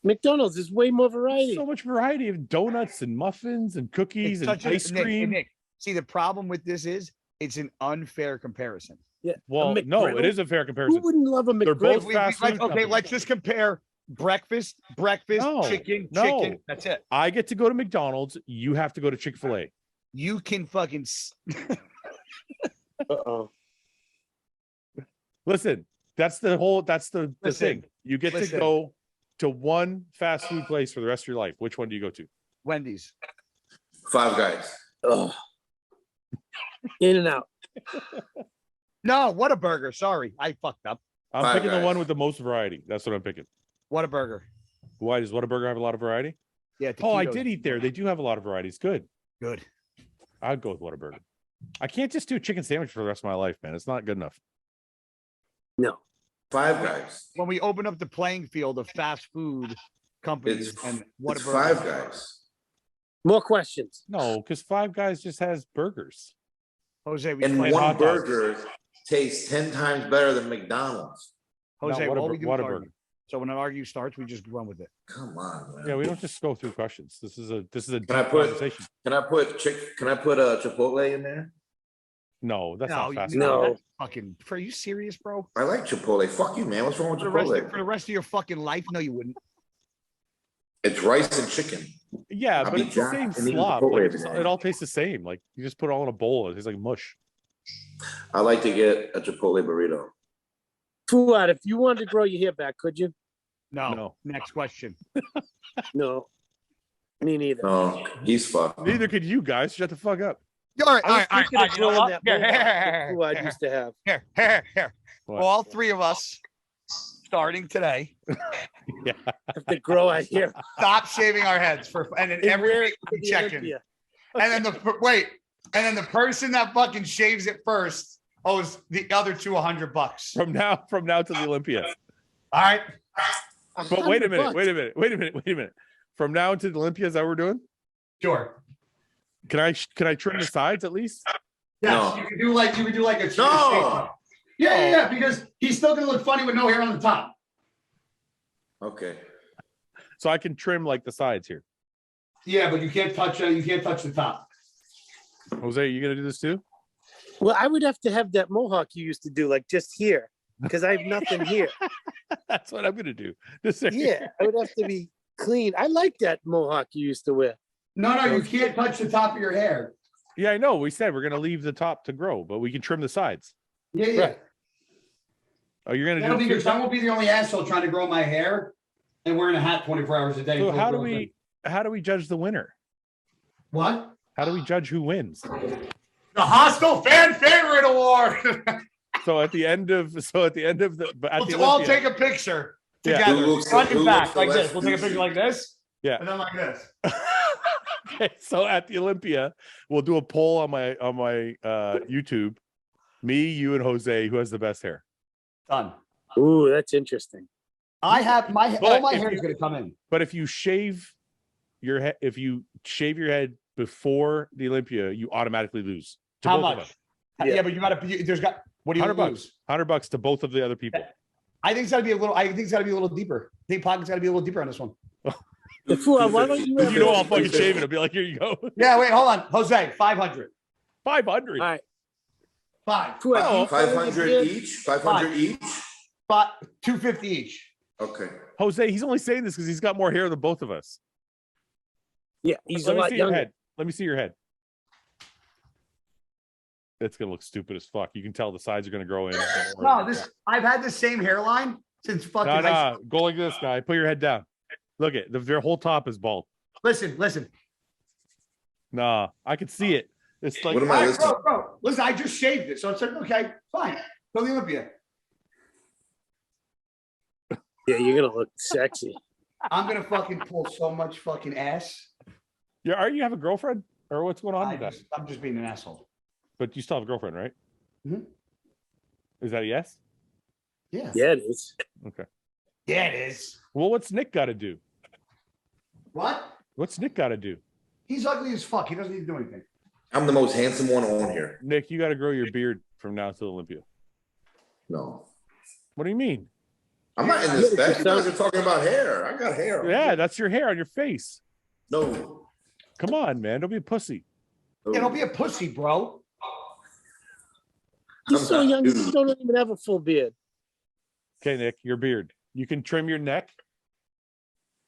McDonald's is way more variety. so much variety of donuts and muffins and cookies and ice cream. Nick, see, the problem with this is it's an unfair comparison. Yeah. Well, a no, McGriddle? it is a fair Who comparison. wouldn't love a They're both McGriddle? fast food Okay, companies. let's just compare breakfast, No, chicken. no. That's it. I get to go to McDonald's. You have to go to Chick-fil-A. You can fucking Uh-oh. Listen, that's the Listen, thing. You get to listen. go to one fast food place for the rest of your life. Which one do you go to? Wendy's. Five Guys. Oh. In and out. No, what a burger. Sorry, I fucked up. I'm Five picking the Guys. one with the most variety. That's what I'm picking. What a burger. Why does Whataburger have a lot of variety? Yeah. Oh, I taquitos. did eat there. They do have a lot of varieties. Good. Good. I'd go with Whataburger. I can't just do a chicken sandwich for the rest of my life, man. It's not good enough. No. Five Guys. When we open up the playing field of fast food companies It's, and what a it's burger. Five Guys. More questions. No, because Five Guys just has burgers. Jose, we And play hot one dogs. burger tastes 10 times better than McDonald's. Jose, Not all we do is Whataburger. argue. So when an argue starts, we just run with it. Come on, man. Yeah, we don't just go through questions. This is a Can I put- conversation. Can I put Chipotle in there? No, that's not fast you- food. No. that's fucking. Are you serious, bro? I like Chipotle. Fuck you, man. What's wrong with For the Chipotle? rest of your fucking life? No, you wouldn't. It's rice and chicken. Yeah, I'll but be it's the jacked same and eat slop. Chipotle Like, every day. it all tastes the same. Like you just put it all in a bowl. It tastes like mush. I like to get a Chipotle burrito. Fouad, if you wanted to grow your hair back, could you? No. No. Next question. No. Me neither. No, he's fucked. Neither could you guys. Shut the fuck up. All right, I was thinking of growing that mohawk that Fouad used to have. Here. What? All three of us, starting today, Yeah. Have to grow out here. stop shaving our heads and then And every wear week it we to the check in. Olympia. And then the person that fucking shaves it first owes the other two $100. From now to the Olympia. All right. But wait a $100. minute. From now to the Olympia, is that what we're doing? Sure. Can I trim the sides at least? Yes, No. you could do like a No. shape. Yeah, because he's still gonna look funny with no hair on the top. Okay. So I can trim like the sides here. Yeah, but you can't touch the top. Jose, you gonna do this too? Well, I would have to have that mohawk you used to do, like just here, because I have nothing here. That's what I'm gonna do. Just Yeah, I would have to be clean. I like that mohawk you used to wear. No, you can't touch the top of your hair. Yeah, I know. We said we're gonna leave the top to grow, but we can trim the sides. Yeah. Right. Oh, you're gonna That'll do be it good. too? I won't be the only asshole trying to grow my hair and wearing a hat 24 hours a day. So until it how do grows in. we judge the winner? What? How do we judge who wins? The Hostile Fan Favorite Award. So at the end of the We'll all take a picture Yeah. together, Who looks- front who and back, looks the like this. less We'll take a picture juicy? like this. Yeah. And then like this. Okay, so at the Olympia, we'll do a poll on my YouTube. Me, you, and Jose, who has the best hair. Done. Ooh, that's interesting. I have all But my if hair is you- going to come in. But if you shave your head, before the Olympia, you automatically lose. To How both of much? us. Yeah. Yeah, but you got to. There's got. What do you $100. lose? $100 to both of the other people. I think it's got to be a little. I think it's got to be a little deeper. I think pocket's got to be a little deeper on this one. Fouad, why don't you Because have you know a- I'll fucking shave it. I'll be like, here you go. Yeah, wait, hold on, Jose. 500. 500. All right, 5. Fouad, do you color your 500 beard? each. 500 each. 250 each. Okay. Jose, he's only saying this because he's got more hair than both of us. Yeah, he's Let a me lot see your younger. head. Let me see your head. That's gonna look stupid as fuck. You can tell the sides are gonna grow in. No, I've had the same hairline since fucking high No, school. go like this, guy. Put your head down. Look at their whole top is bald. Listen. Nah, I can see it. It's like What am I All right, listening? bro. Listen, I just shaved it, so it's like okay, fine. Go to the Olympia. Yeah, you're gonna look sexy. I'm gonna fucking pull so much fucking ass. Yeah, are you have a girlfriend or what's going on with that? I'm just being an asshole. But you still have a girlfriend, right? Mhm. Is that a yes? Yeah. Yeah, it is. Okay. Yeah, it is. Well, what's Nick got to do? What? What's Nick got to do? He's ugly as fuck. He doesn't need to do anything. I'm the most handsome one on here. Nick, you got to grow your beard from now to Olympia. No. What do you mean? I'm not in this bed. You guys are talking about hair. I got hair. Yeah, that's your hair on your face. No. Come on, man. Don't be a pussy. Yeah, don't be a pussy, bro. He's I'm so not- young. You still don't even have a full beard. Okay, Nick, your beard. You can trim your neck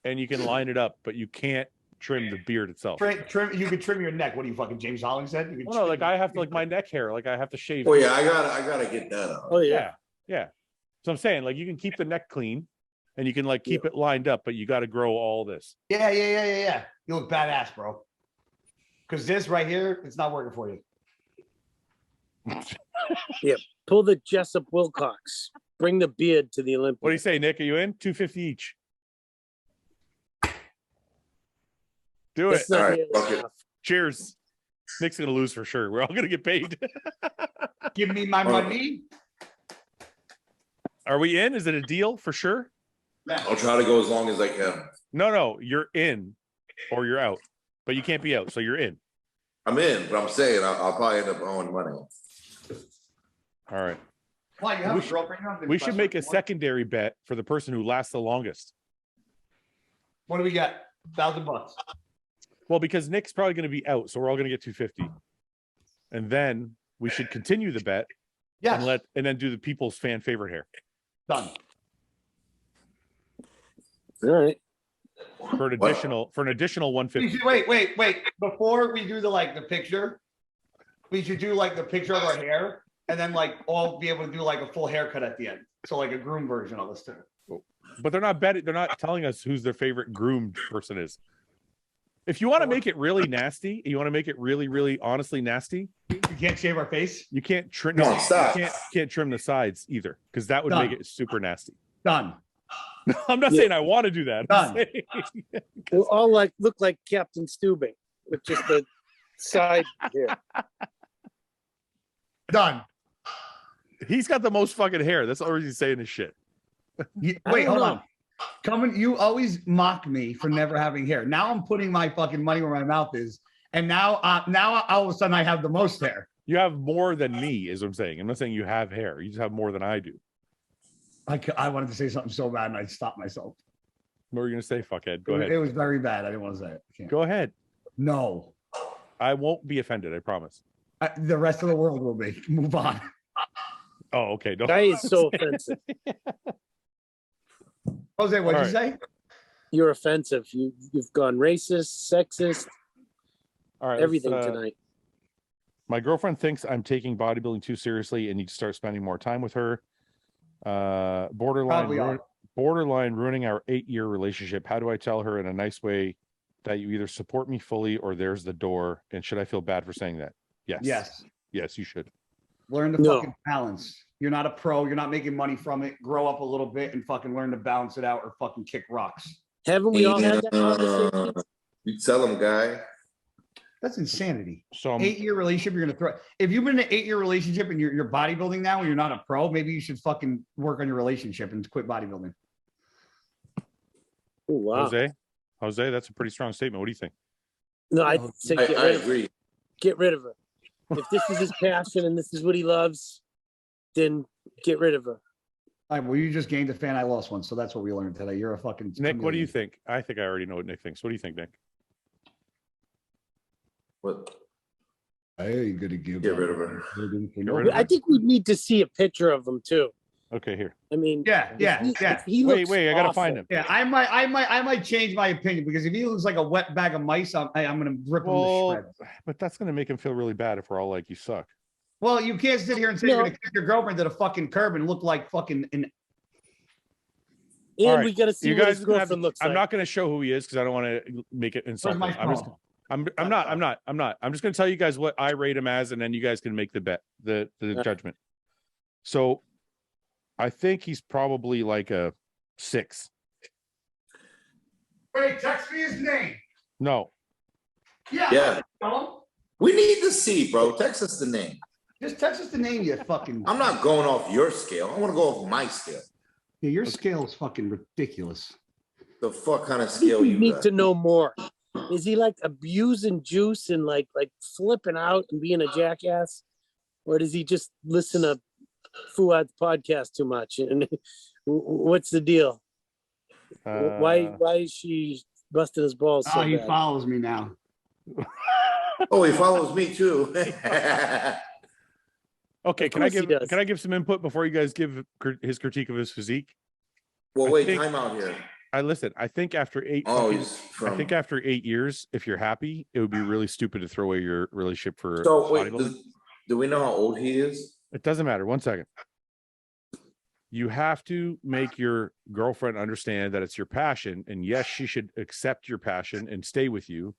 and you can line it up, but you can't trim the beard itself. You can trim your neck. What are you fucking James Hollingshead? You can Well, no, like I have to, like my neck hair, like I have to shave. Oh yeah, I gotta get that out. Oh yeah. Yeah, yeah. So I'm saying, like, you can keep the neck clean and you can like keep it lined up, but you got to grow all this. Yeah. You look badass, bro. Because this right here, it's not working for you. Pull the Jessup Wilcox. Bring the beard to the Olympia. What do you say, Nick? Are you in? $250 each. Do it. That's not All right, nearly fuck it. enough. Cheers. Nick's gonna lose for sure. We're all gonna get paid. Give me my money. Are we in? Is it a deal for sure? I'll try to go as long as I can. No, you're in or you're out, but you can't be out, so you're in. I'm in, but I'm saying I'll probably end up owing money. All right. Why, you have We a should- girlfriend? You don't have to We should make a question. secondary bet for the person who lasts the longest. What do we got? $1,000. Well, because Nick's probably going to be out, so we're all going to get 250. And then we should continue the bet Yes. and then do the people's fan favorite hair Done. All right. for an additional 150. Wait. Before we do the picture, we should do like the picture of our hair and then like all be able to do like a full haircut at the end. So like a groom version of us too. But they're not betting. They're not telling us who's their favorite groomed person is. If you want to make it really nasty, you want to make it really, really honestly nasty, You can't shave our face. you can't trim. No, stop. You can't trim the sides either, because that would Done. make it super nasty. Done. I'm not Yeah. saying I want to do that. I'm Done. saying- We'll all look like Captain Stubing with just the side here. Done. He's got the most fucking hair. That's all he's saying is shit. Wait, don't hold know. on. You always mock me for never having hair. Now I'm putting my fucking money where my mouth is, and now all of a sudden I have the most hair. You have more than me, is what I'm saying. I'm not saying you have hair. You just have more than I do. I wanted to say something so bad and I stopped myself. What were you gonna say, fuckhead? Go ahead. It was very bad. I didn't want to say it. I can't. Go ahead. No. I won't be offended. I promise. The rest of the world will be. Move on. Oh, okay. No. That is so offensive. Jose, what did All you say? You're offensive. You've gone racist, sexist, All right. everything let's, tonight. My girlfriend thinks I'm taking bodybuilding too seriously and need to start spending more time with her. Probably are. Borderline ruining our 8-year relationship. How do I tell her in a nice way that you either support me fully or there's the door? And should I feel bad for saying that? Yes. Yes. Yes, you should. Learn to No. fucking balance. You're not a pro. You're not making money from it. Grow up a little bit and fucking learn to balance it out or fucking kick rocks. Haven't we all had that conversation? You tell him, guy. That's insanity. So 8-year relationship, you're gonna throw. If you've been in an 8-year relationship and you're bodybuilding now and you're not a pro, maybe you should fucking work on your relationship and quit bodybuilding. Oh, wow. Jose, that's a pretty strong statement. What do you think? No, I'd say I get rid of her. agree. Get rid of her. If this is his passion and this is what he loves, then get rid of her. All right, well, you just gained a fan. I lost one, so that's what we learned today. You're a fucking Nick, what do you chameleon. think? I think I already know what Nick thinks. What do you think, Nick? What? I ain't gonna give. Get rid of her. Get rid of I think we need to see a picture of him too. Okay, here. I mean, Yeah. if he Wait, looks I gotta awful, find him. Yeah, I might change my opinion because if he looks like a wet bag of mice, I'm gonna rip him to Well, shreds. but that's gonna make him feel really bad if we're all like, you suck. Well, you can't sit here and say No. you're gonna kick your girlfriend to the fucking curb and look like fucking an. And All right, we got to see You what guys his are gonna have girlfriend to, looks I'm like. not gonna show who he is because I don't want to make it Where's insulting. my phone? I'm not. I'm just gonna tell you guys what I rate him as, and then you guys can make the bet, the right. judgment. So I think he's probably like a 6. Wait, text me his name. No. Yeah. We need to see, bro. Text us the name. Just text us the name, you fucking. I'm not going off your scale. I want to go off my scale. Yeah, your scale is fucking ridiculous. The fuck kind of I think scale we you need got? to know more. Is he like abusing juice and like flipping out and being a jackass, or does he just listen to Fouad's podcast too much? And what's the deal? Why is she busting his balls so Oh, he bad? follows me now. Oh, he follows me too. Okay, Of can I course he give does. some input before you guys give his critique of his physique? Well, I wait, think- time out here. I think after 8 Oh, fucking- he's I think from. after 8 years, if you're happy, it would be really stupid to throw away your relationship for So wait, bodybuilding. do we know how old he is? It doesn't matter. 1 second. You have to make your girlfriend understand that it's your passion, and yes, she should accept your passion and stay with you.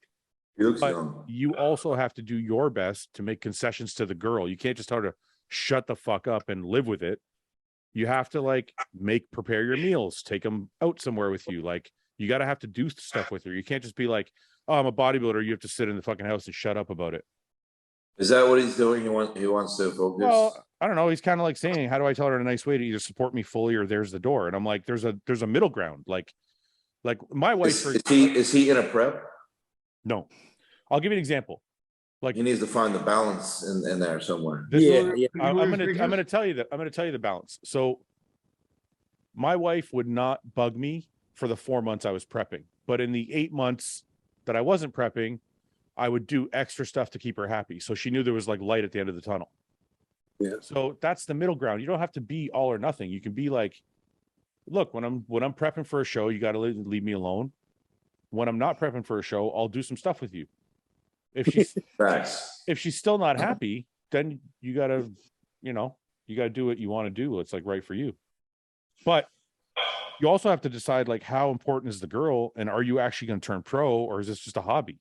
He looks But young. you also have to do your best to make concessions to the girl. You can't just tell her to shut the fuck up and live with it. You have to like prepare your meals, take them out somewhere with you. Like you got to have to do stuff with her. You can't just be like, oh, I'm a bodybuilder. You have to sit in the fucking house and shut up about it. Is that what he's doing? He wants to focus. Well, I don't know. He's kind of like saying, how do I tell her in a nice way to either support me fully or there's the door? And I'm like, there's a middle ground. Like my wife. Is he in a prep? No, I'll give you an example. Like He needs to find the balance in there somewhere. this Yeah, is- yeah. I'm Yours gonna figures? tell you that I'm gonna tell you the balance. So my wife would not bug me for the 4 months I was prepping, but in the 8 months that I wasn't prepping, I would do extra stuff to keep her happy. So she knew there was like light at the end of the tunnel. Yeah. So that's the middle ground. You don't have to be all or nothing. You can be like, look, when I'm prepping for a show, you got to leave me alone. When I'm not prepping for a show, I'll do some stuff with you. If she's Facts. if she's still not happy, then you gotta do what you want to do. It's like right for you. But you also have to decide like how important is the girl, and are you actually going to turn pro, or is this just a hobby?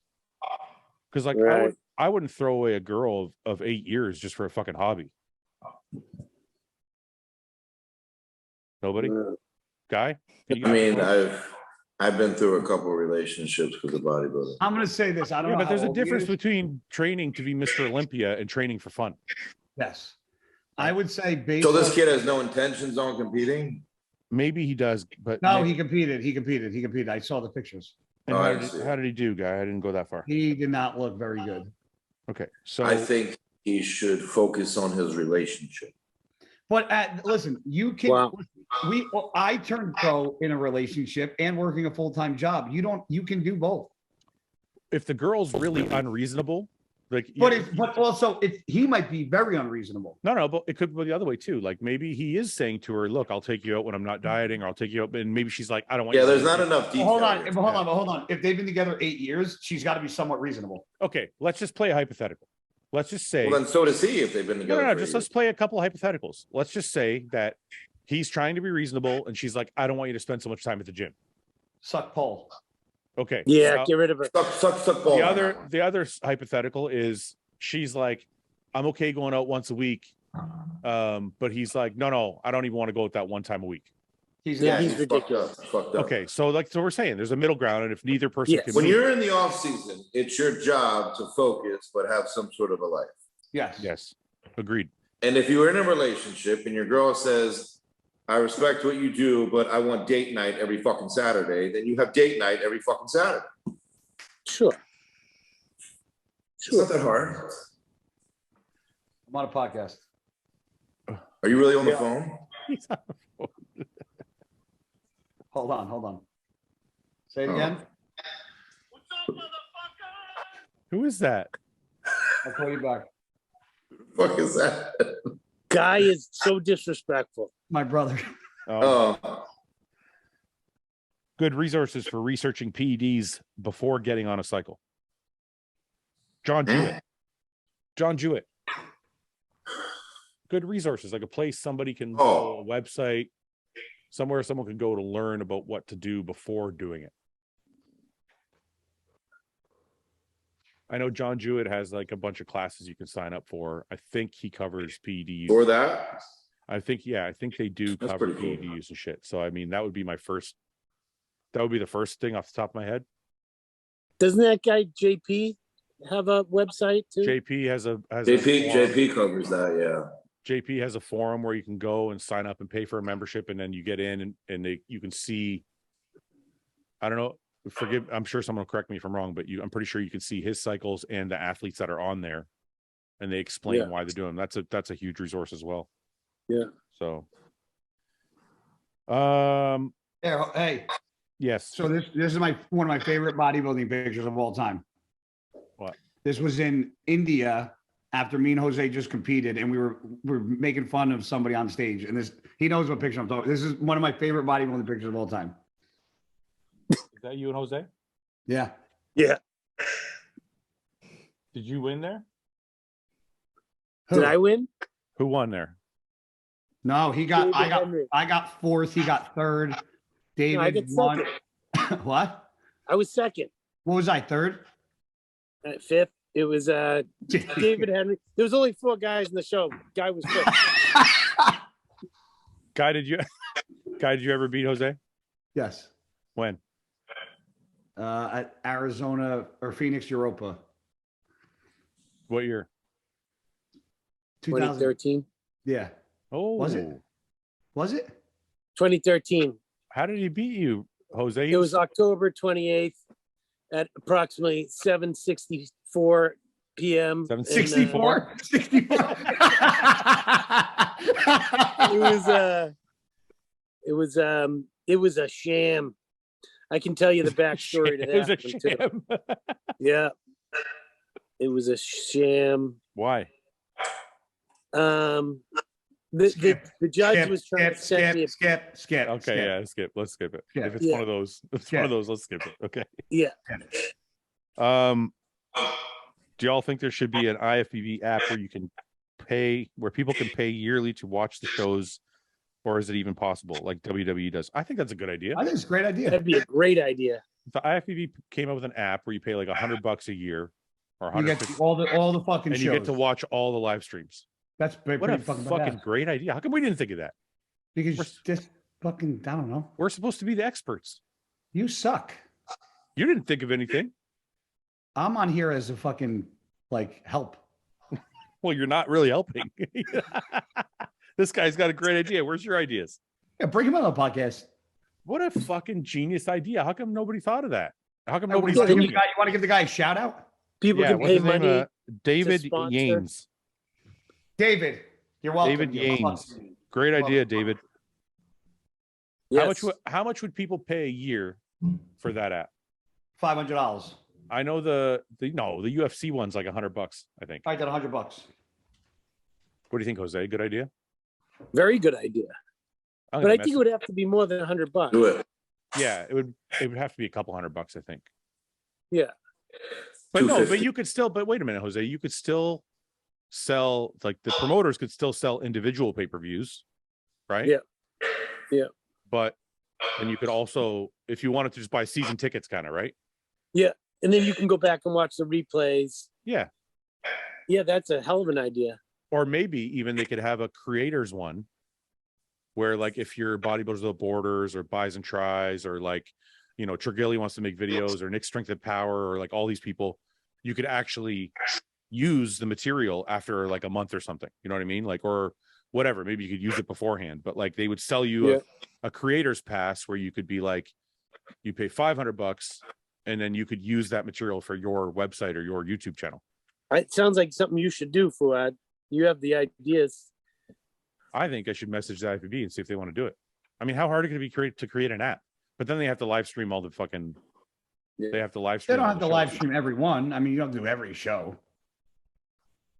Because like Right. I wouldn't throw away a girl of 8 years just for a fucking hobby. Nobody, guy. Can you I give me mean, a- I've been through a couple of relationships with the bodybuilder. I'm gonna say this. I don't yeah, know. but how there's a old he difference is. between training to be Mr. Olympia and training for fun. Yes, I would say based. So this on- kid has no intentions on competing? Maybe he does, but No, he competed. He competed. I saw the pictures. and Oh, I how, see. how did he do, guy? I didn't go that far. He did not look very good. Okay, so I think he should focus on his relationship. But listen, you can. Wow. I turned pro in a relationship and working a full-time job. You can do both. If the girl's really unreasonable, like, But also he might be very unreasonable. no, but it could go the other way too. Like maybe he is saying to her, "Look, I'll take you out when I'm not dieting, or I'll take you out," and maybe she's like, "I don't want." Yeah, you to there's do not it." enough detail. Hold on. If they've been together 8 years, she's got to be somewhat reasonable. Okay, let's just play a hypothetical. Let's just say. Well, then so does he if they've been No, together. no, for just 8 let's play a couple of hypotheticals. Let's just say that he's trying to be reasonable, and she's like, "I don't want you to spend so much time at the gym." Suck pole. Okay. Yeah, now, get rid of her. Suck ball. the other hypothetical is she's like, "I'm okay going out once a week," but he's like, "No, I don't even want to go out that one time a week." He's he's fucked ridiculous. up. Fucked up. Okay, so we're saying there's a middle ground, and if neither person Yes. can, When meet- you're in the off season, it's your job to focus, but have some sort of a life. yes, agreed. And if you're in a relationship and your girl says, "I respect what you do, but I want date night every fucking Saturday," then you have date night every fucking Saturday. Sure. It's not that hard. I'm on a podcast. Are you really on the phone? Hold on. Say it Oh. again. Who is that? I'll call you back. Fuck is that? Guy is so disrespectful. My brother. Oh, Good resources for researching PEDs before getting on a cycle. John Jewett. Good resources, like a place somebody can go, a website, somewhere someone can go to learn about what to do before doing it. I know John Jewett has like a bunch of classes you can sign up for. I think he covers PEDs. for that? I think they do That's cover pretty cool. PEDs and shit. So I mean, that would be the first thing off the top of my head. Doesn't that guy JP have a website too? JP has a forum. JP covers that, yeah. JP has a forum where you can go and sign up and pay for a membership, and then you get in and you can see. I don't know. I'm sure someone will correct me if I'm wrong, but I'm pretty sure you can see his cycles and the athletes that are on there, and they explain why they're doing them. That's a huge resource as well. Yeah. So, Hey. yes. So this is one of my favorite bodybuilding pictures of all time. What? This was in India after me and Jose just competed, and we were making fun of somebody on stage. And he knows what picture I'm talking. This is one of my favorite bodybuilding pictures of all time. Is that you and Jose? Yeah. Yeah. Did you win there? Did I win? Who won there? No, David Henry. I got fourth. He got third. David No, I got won. second. What? I was second. What was I? Third? Fifth. It was David Henry. There was only 4 guys in the show. Guy was fifth. Guy, did you ever beat Jose? Yes. When? At Arizona or Phoenix, Europa. What year? 2000. 2013. Yeah. Oh, Was it? Was it? 2013. How did he beat you, Jose? It was October 28th at approximately 7:64 p.m. 7:64? 64. It was a sham. I can tell you the backstory to that. It was a one, too. sham. Yeah. It was a sham. Why? The judge was trying to send me skip. Okay, skip. yeah, skip. Let's skip it. Yeah. If it's Yeah. one of those, let's skip it. Okay. yeah. Do y'all think there should be an IFBB app where people can pay yearly to watch the shows, or is it even possible like WWE does? I think that's a good idea. I think it's a great idea. That'd be a great idea. If the IFBB came up with an app where you pay like $100 a year or You get 150, all the fucking and shows. you get to watch all the live streams. That's pretty What a fucking fucking badass. great idea. How come we didn't think of that? Because we're- just fucking, I don't know. We're supposed to be the experts. You suck. You didn't think of anything. I'm on here as a fucking help. Well, you're not really helping. This guy's got a great idea. Where's your ideas? Yeah, bring him on the podcast. What a fucking genius idea. How come nobody thought of that? How come Hey, nobody's you doing you it? want to give the guy a shout out? People Yeah, can what's pay his name? money. David sponsor. Yanes. David, you're welcome. David You're Yanes. welcome. Great Welcome. idea, David. Yes. How much would people pay a year for that app? $500. I know the UFC one's like $100, I think. I got $100. What do you think, Jose? Good idea? Very good idea. I'm But gonna I think it would have to be more than $100. Do it. Yeah, it would have to be a couple $100, I think. Yeah. But no, but 250. you could still, but wait a minute, Jose, you could still sell, like the promoters could still sell individual pay-per-views, right? Yeah. Yeah. But and you could also, if you wanted to just buy season tickets, kind of, right? And then you can go back and watch the replays. Yeah. Yeah, that's a hell of an idea. Or maybe even they could have a creators one where, like, if you're Bodybuilders of the Borders or Buys and Tries, or like, you know, Trigilli wants to make videos, or Nick Strength and Power, or like all these people, you could actually use the material after like a month or something. You know what I mean? Like, or whatever, maybe you could use it beforehand, but like they would sell you a creator's pass where you could be like, you pay $500 and then you could use that material for your website or your YouTube channel. It sounds like something you should do, Fouad. You have the ideas. I think I should message the IFBB and see if they want to do it. I mean, how hard could it be to create an app? But then they have to live stream all the fucking. Yeah. They have to live They stream. don't all have the to live shows. stream every one. I mean, you don't do every show.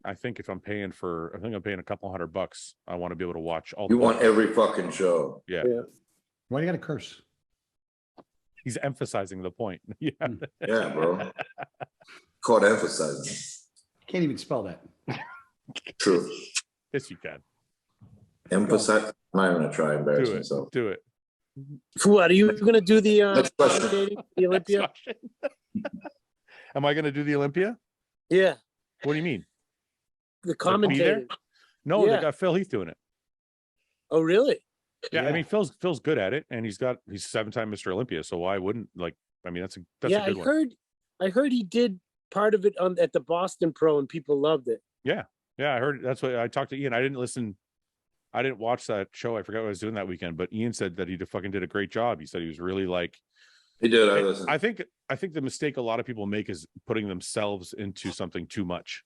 I think if I'm paying for, I think I'm paying a couple $100. I want to be able to watch all. You the want every fucking show. Yeah. Why do you got to curse? He's emphasizing the point. Yeah. Yeah, bro. Called emphasizing. Can't even spell that. True. Yes, you can. Emphasize. I'm not even gonna try Do embarrassing it. myself. Do it. Fouad, are you going to do the Next question. commentating, the Olympia? Next question. Am I going to do the Olympia? Yeah, What do you mean? the be there? commentating. No, Yeah. they got Phil Heath doing it. Oh, really? Yeah, I Yeah. mean Phil's good at it, and he's 7-time Mr. Olympia. So why wouldn't, like? I mean, that's a Yeah, good one. I heard he did part of it at the Boston Pro, and people loved it. Yeah, I heard. That's what I talked to Ian. I didn't listen. I didn't watch that show. I forgot what I was doing that weekend. But Ian said that he fucking did a great job. He said he was really like. He did. I listened. I think the mistake a lot of people make is putting themselves into something too much.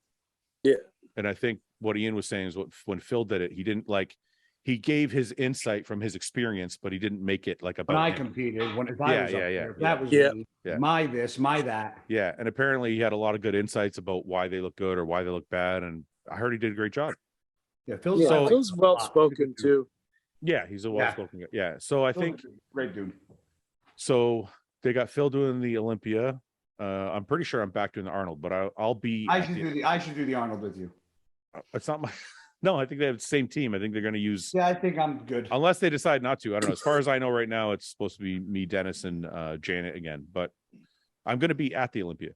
Yeah. And I think what Ian was saying is when Phil did it, he didn't like. He gave his insight from his experience, but he didn't make it like about When I him. competed, if I Yeah, was up yeah, there, yeah, if that was yeah. me, Yeah. my this, my that. Yeah, and apparently he had a lot of good insights about why they look good or why they look bad, and I heard he did a great job. Yeah, Phil's Yeah, So- Phil's well spoken too. Yeah, he's a well-spoken guy. Yeah, so I think great dude. so. They got Phil doing the Olympia. I'm pretty sure I'm back doing the Arnold, but I'll be. I at should do the Arnold with you. It's not my. No, I think they have the same team. I think they're going to use, Yeah, I think I'm good. unless they decide not to. I don't know. As far as I know, right now it's supposed to be me, Dennis, and Janet again. But I'm going to be at the Olympia.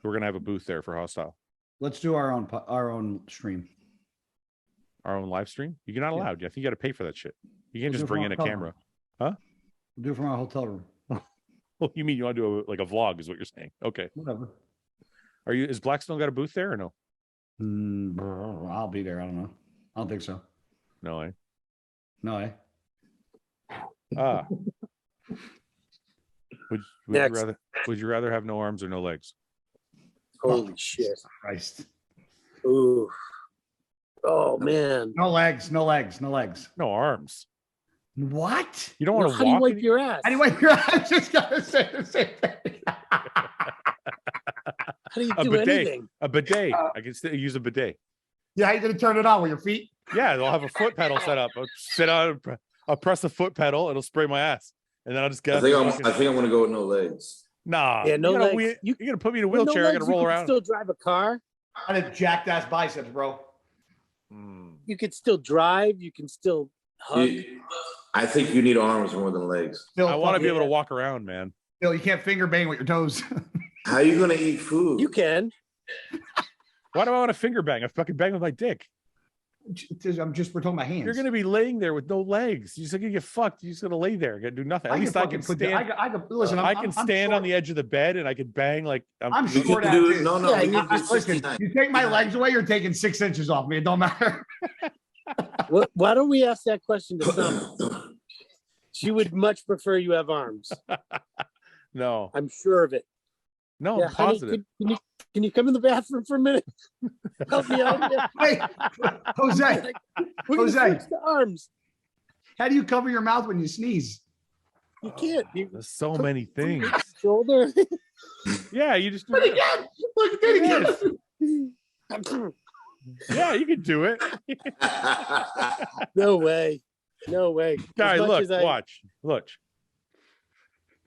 We're going to have a booth there for Hostile. Let's do our own stream. Our own live stream. You're not Yeah. allowed. I think you got to pay for that shit. You can't We'll just do it bring from in a our camera. We'll do it from our hotel room. Well, you mean you want to do a vlog? Is what you're saying? Okay. Whatever. Are you? Is Blackstone got a booth there or no? I'll be there. I don't know. I don't think so. No, eh? No, eh? Ah. Would you Next. rather have no arms or no legs? Holy shit. Christ. Ooh. Oh man. No legs. No legs. No legs. No arms. What? You don't Well, want how to do you walk. wipe your ass? Anyway, I just gotta say the same thing. How do you A do bidet. anything? A bidet. I can still use a bidet. Yeah, how you gonna turn it on with your feet? Yeah, they'll have a foot pedal set up. I'll sit on. I'll press the foot pedal. It'll spray my ass, and then I'll just get. I up think and I'm fucking- I think I'm gonna go with no legs. Nah. Yeah, no you gotta, legs. You're gonna put me in a With no wheelchair. I legs, gotta roll you can around. still drive a car. I had jacked ass biceps, bro. Mm. You could still drive. You can still hug. I think you need arms more than legs. Still I want to be fucking- able to walk around, man. Still, you can't finger bang with your toes. How are you gonna eat food? You can. Why do I want to finger bang? I fucking bang with my dick. We're talking about hands. You're gonna be laying there with no legs. You're just gonna get fucked. You're just gonna lay there. Gonna do nothing. At least I can stand. Listen, I can stand on the edge of the bed and I can bang like I'm You short can as do is. no. Yeah, You you- can do Listen, 69. you take my legs away, you're taking 6 inches off me. It don't matter. Why don't we ask that question to Summer? She would much prefer you have arms. no. I'm sure of it. No, Yeah, I'm honey, positive. can you come in the bathroom for a minute? Help me out here. Hey, Jose, We're gonna Jose. switch to arms. how do you cover your mouth when you sneeze? You can't. You There's so many things. shoulder. Yeah, you just do Look it. again. Look at it again. Yeah, you can do it. No way. No way. As Guy, much look, as I- watch. Look.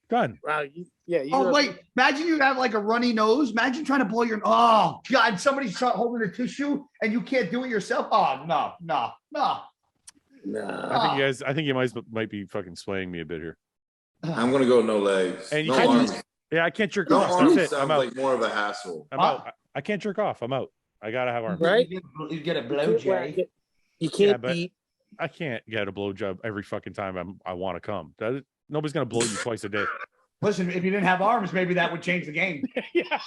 Done. Wow. You Oh know, wait, imagine you have like a runny nose. Imagine trying to blow your. Oh God, somebody's holding a tissue and you can't do it yourself. Oh no. Nah. I think you might be fucking swaying me a bit here. I'm gonna go no legs. And you No can't arms. Yeah, I can't jerk No off. arms That's it. I'm sounds out. like more of a hassle. I'm out. I can't jerk off. I'm out. I gotta have arms. Right? You get a You blow, can't Jay. whack it. You can't but- eat. I can't get a blowjob every fucking time I want to come. Nobody's gonna blow you twice a day. Listen, if you didn't have arms, maybe that would change the game. Yeah.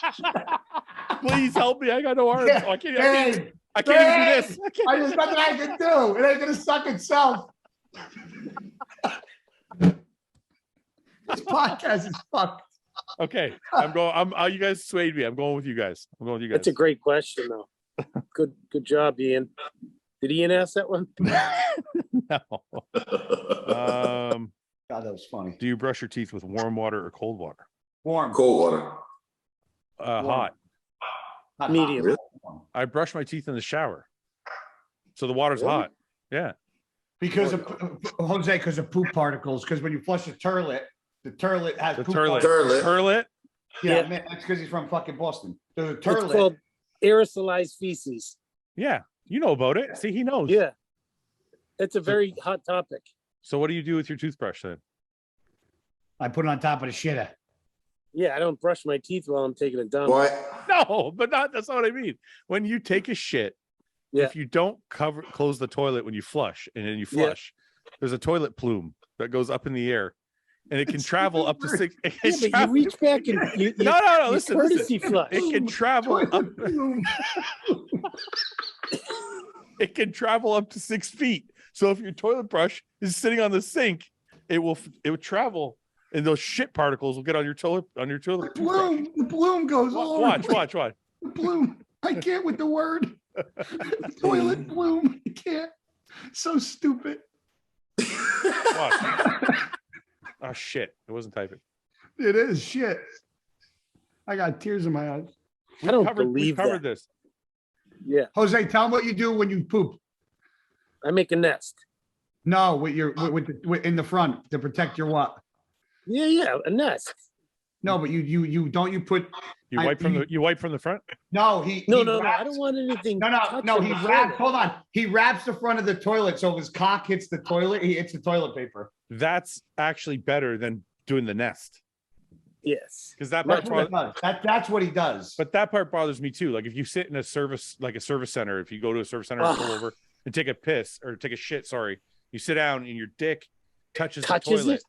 Please help me. I got no arms. Yeah. Oh, I can't Hey, even do this. I can't. there's nothing I can do. It ain't gonna suck itself. This podcast is fucked. Okay. You guys swayed me. I'm going with you guys. That's a great question, though. Good job, Ian. Did Ian ask that one? No. God, that was funny. Do you brush your teeth with warm water or cold water? Warm. Cold water. Hot. Not Medium. hot. Really? I brush my teeth in the shower. So the water's Really? hot. Yeah. Because of Jose, because of poop particles. Because when you flush the turlet has The poop turlet. particles. Turlet. Yeah, Yeah. man, that's because he's from fucking Boston. There's a It's turlet. called aerosolized feces. Yeah. You know about it. See, he knows. Yeah. It's a very hot topic. So what do you do with your toothbrush then? I put it on top of the shitter. Yeah, I don't brush my teeth while I'm taking a dump. What? No, but that's not what I mean. When you take a shit, Yeah. if you don't close the toilet when you flush and then you Yeah. flush, there's a toilet plume that goes up in the air and it can travel up to weird. 6. It Yeah, can but you travel- reach back and you no, you listen. courtesy flush. It can travel up. It can travel up to 6 feet. So if your toilet brush is sitting on the sink, it will travel, and those shit particles will get on your toilet The toothbrush. bloom goes all over. Watch. The bloom. I can't with the word. Toilet bloom. I can't. So stupid. Watch. Oh shit! It wasn't typing. It is shit. I got tears in my eyes. I don't we believe covered that. this. Yeah, Jose, tell them what you do when you poop. I make a nest. No, with in the front to protect your what? Yeah, a nest. No, but you don't you put You wipe from the front. no he No, he I wraps- don't want anything. no he touching the wraps toilet. hold on he wraps the front of the toilet so if his cock hits the toilet he hits the toilet paper. That's actually better than doing the nest Yes. because that part. That's what he does. That's what he does. But that part bothers me too. Like if you sit in a service center, if you go to a service center and pull over and take a piss or take a shit, sorry, you sit down and your dick touches the toilet.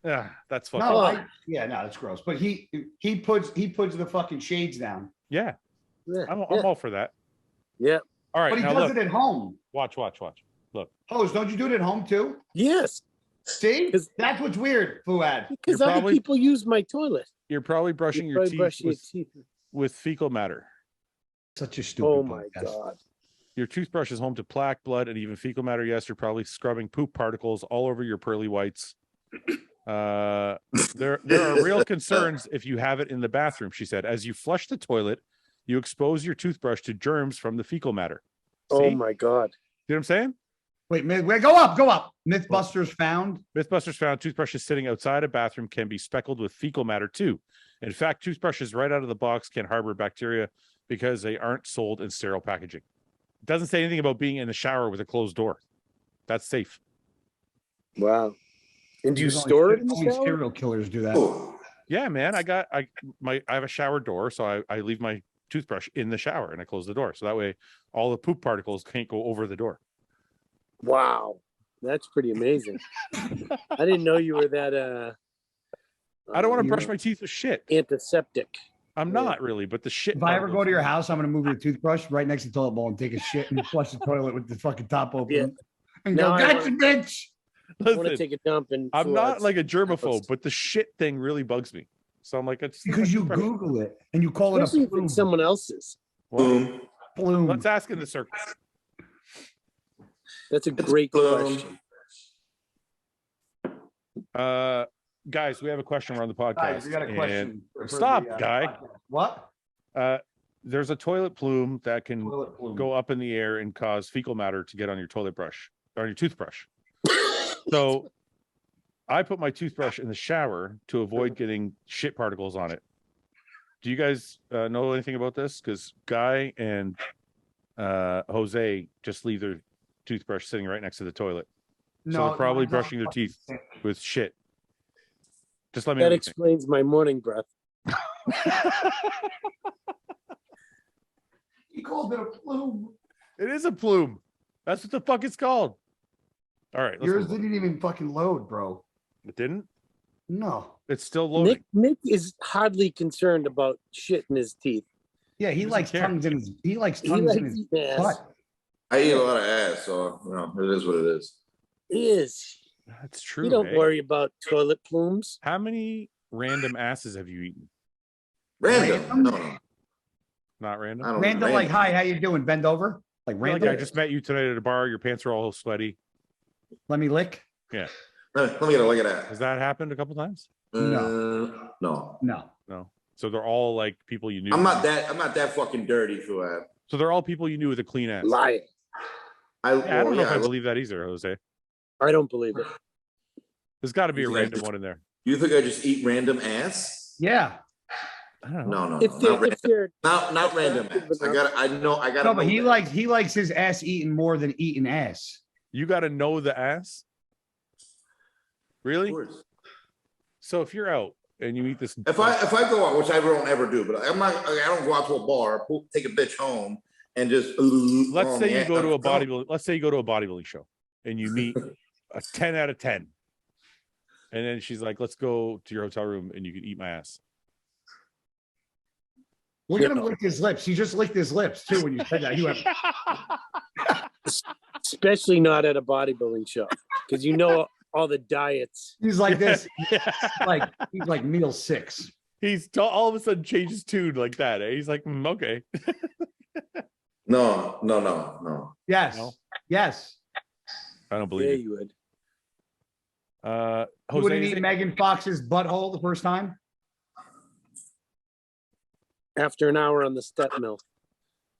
it? That's fucking. No, that's gross. But he puts the fucking shades down. Yeah, Yeah. I'm all for that. Yeah. All right, But he now does look, it at home. watch. Look, Hose, don't you do it at home too? Yes. See, 'Cause- that's what's weird, Fouad. Because You're other probably- people use my toilet. you're probably brushing You your probably teeth, brush your with, teeth. with fecal matter. Such a stupid. Oh my podcast. god. Your toothbrush is home to plaque, blood, and even fecal matter. Yes, you're probably scrubbing poop particles all over your pearly whites. There are real concerns if you have it in the bathroom, she said. As you flush the toilet, you expose your toothbrush to germs from the fecal matter. Oh See? my god. You know what I'm saying? Wait, go up. Mythbusters found. Mythbusters found toothbrushes sitting outside a bathroom can be speckled with fecal matter too. In fact, toothbrushes right out of the box can harbor bacteria because they aren't sold in sterile packaging. It doesn't say anything about being in the shower with a closed door. That's safe. Wow. And do you There's store it in only the shower? serial killers do that. Oh, Yeah, man. I have a shower door, so I leave my toothbrush in the shower and I close the door. So that way all the poop particles can't go over the door. Wow. That's pretty amazing. I didn't know you were that I don't want to you brush know- my teeth with shit. antiseptic. I'm Yeah. not really, but the shit. If I ever particles- go to your house, I'm gonna move your toothbrush right next to the toilet bowl and take a shit and flush the toilet with the fucking top open. Yeah. And Now go, I gotcha, bitch. I want to Listen, take a dump and I'm not like a Fouad's- germaphobe, but the shit thing really bugs me. So I'm like, it's Because you toothbrush. Google it and you call it Especially a if plume. it's someone else's. Boom. Plume. Let's ask in the circle. That's a great Boom. question. Guys, we have a question around the podcast. Guys, we got a and- question. Stop, the, guy. podcast. What? There's a toilet plume that can Toilet plume. go up in the air and cause fecal matter to get on your toilet brush or your toothbrush. So I put my toothbrush in the shower to avoid getting shit particles on it. Do you guys know anything about this? Because Guy and Jose just leave their toothbrush sitting right next to the toilet. So they're probably mine's not brushing their fucking teeth sick. with shit. Just let me know. That what you think. explains my morning breath. He called it a plume. It is a plume. That's what the fuck it's called. All right. Let's Yours move on. didn't even fucking load, bro. It didn't? No. It's still loading. Nick is hardly concerned about shit in his teeth. Yeah, he doesn't likes care. tongues in his. He likes He tongues likes in his eating ass. butt. I eat a lot of ass, so it is what it is. He is. That's true. You don't eh? worry about toilet plumes. How many random asses have you eaten? Random. No. Not random. I don't Random, like, hi, how you doing? Bend over. Like You're like, random. I just met you tonight at a bar. Your pants are all sweaty. Let me lick. Let me get a look at that. Has that happened a couple times? No. No. No. So they're all like people you knew. I'm not that fucking dirty, Fouad. So they're all people you knew with a clean ass. Lying. Yeah, I don't know if I look- believe that either, Jose. I don't believe it. There's got to be a You think I random just- one in there. You think I just eat random ass? Yeah. I don't know. No, If not they're, random. if they're Not random ass. I gotta No, know but he that. likes his ass eaten more than eating ass. You got to know the ass. Of Really? course. So if you're out and you eat this, If I go out, which I don't ever do, but I don't go out to a bar, take a bitch home, and just. let's say you go to a bodybuilding. Let's say you go to a bodybuilding show and you meet a 10 out of 10, and then she's like, "Let's go to your hotel room and you can eat my ass." Look at him lick his lips. He just licked his lips too when you said that. He went, especially not at a bodybuilding show, because you know all the diets. he's like this. He's like meal 6. He's all of a sudden changes tune like that. Eh? He's like, okay. No. Yes. No? Yes. I don't Yeah, believe it. you would. You Jose, wouldn't is eat it- Megan Fox's butthole the first time? After an hour on the step mill.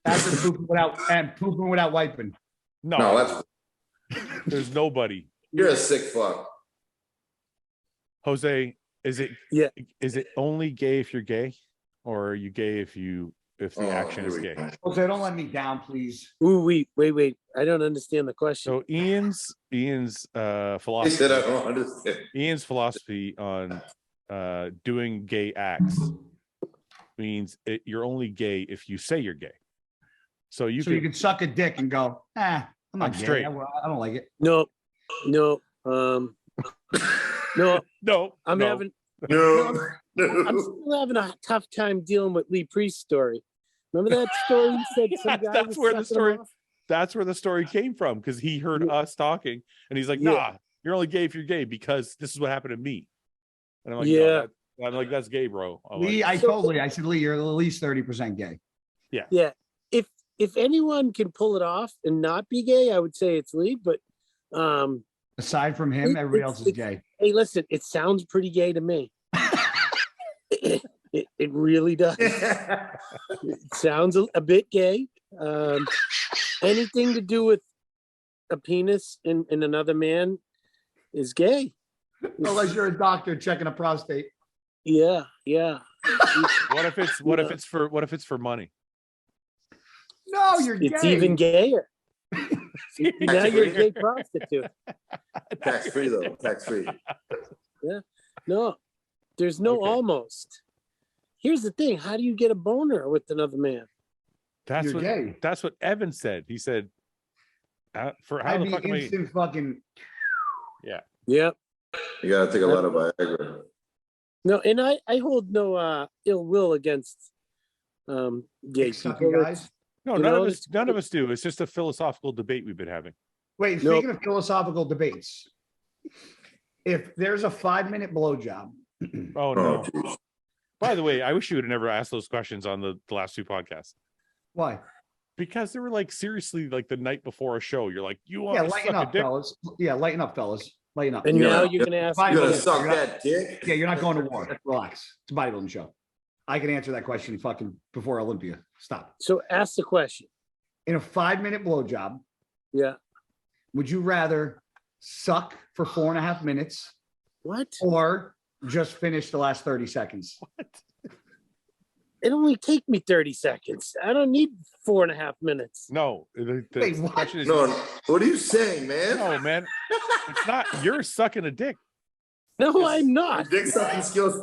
After pooping without wiping. No, that's there's nobody. you're a sick fuck. Jose, is it? Yeah. Is it only gay if you're gay, or are you gay if the action here is we gay? go. Jose, don't let me down, please. Ooh, wait. I don't understand the question. So Ian's I philosophy. said I don't understand. Ian's philosophy on doing gay acts means you're only gay if you say you're gay. So you So you can could suck a dick and go, I'm not I'm gay. straight. I don't like it. No. No. no. I'm no. having. No. I'm still having a tough time dealing with Lee Priest's story. Remember that story? He said some guy That's was where the sucking him story- off? That's where the story came from, because he heard Yeah. us talking and he's like, Yeah. nah, you're only gay if you're gay because this is what happened to me. And I'm like, Yeah. no, I'm like, that's gay, bro. I'm Lee, like, I said, Lee, you're at least 30% gay. Yeah. If anyone can pull it off and not be gay, I would say it's Lee. But Aside from him, everybody else is gay. hey, listen, it sounds pretty gay to me. It really does. It sounds a bit gay. Anything to do with a penis in another man is gay. Unless you're a doctor checking a prostate. Yeah. what if it's for money? No, you're gay. It's even gayer. Now you're a gay prostitute. Tax free though. Tax free. No, there's no Okay. almost. Here's the thing: how do you get a boner with another man? That's You're what gay. that's what Evan said. He said, for how I'd the be fuck am I? instant fucking. Yep. You gotta take a lot of Viagra. No, and I hold no ill will against gay Sucking people. guys. No, you none know, of us it's- none of us do. It's just a philosophical debate we've been having. Wait, Nope. speaking of philosophical debates, if there's a 5-minute blowjob, Oh Oh, no. geez. By the way, I wish you would have never asked those questions on the last two podcasts. Why? Because they were like seriously like the night before a show. You're like, you want Yeah, to lighten suck a up, dick? fellas. Yeah, lighten up, fellas. Lighten up. And You're now not- you're gonna ask You're me. You gonna Yeah, suck you're not- that dick? Yeah, you're not going to war. Relax. It's a bodybuilding show. I can answer that question fucking before Olympia. Stop. So ask the question. In a 5-minute blowjob, Yeah. would you rather suck for 4.5 minutes What? or just finish the last 30 seconds? It only take me 30 seconds. I don't need 4.5 minutes. No. The Wait, what? question is, No, what are you saying, man? no, man. It's not. You're sucking a dick. No, I'm not. Dick sucking skills.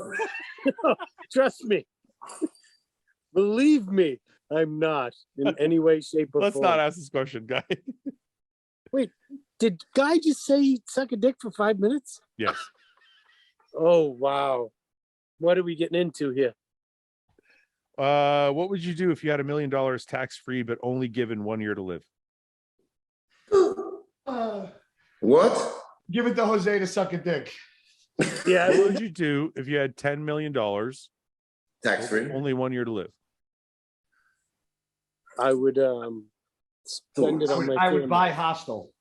Trust me. Believe me, I'm not in any way, shape, or Let's form. not ask this question, guy. Did Guy just say he'd suck a dick for 5 minutes? Yes. Oh, wow. What are we getting into here? What would you do if you had $1 million tax free, but only given 1 year to live? What? Give it to Jose to suck a dick. Yeah, What would you do if you had $10 million, Tax free. only 1 year to live? I would spend it on my I would family. buy Hostel.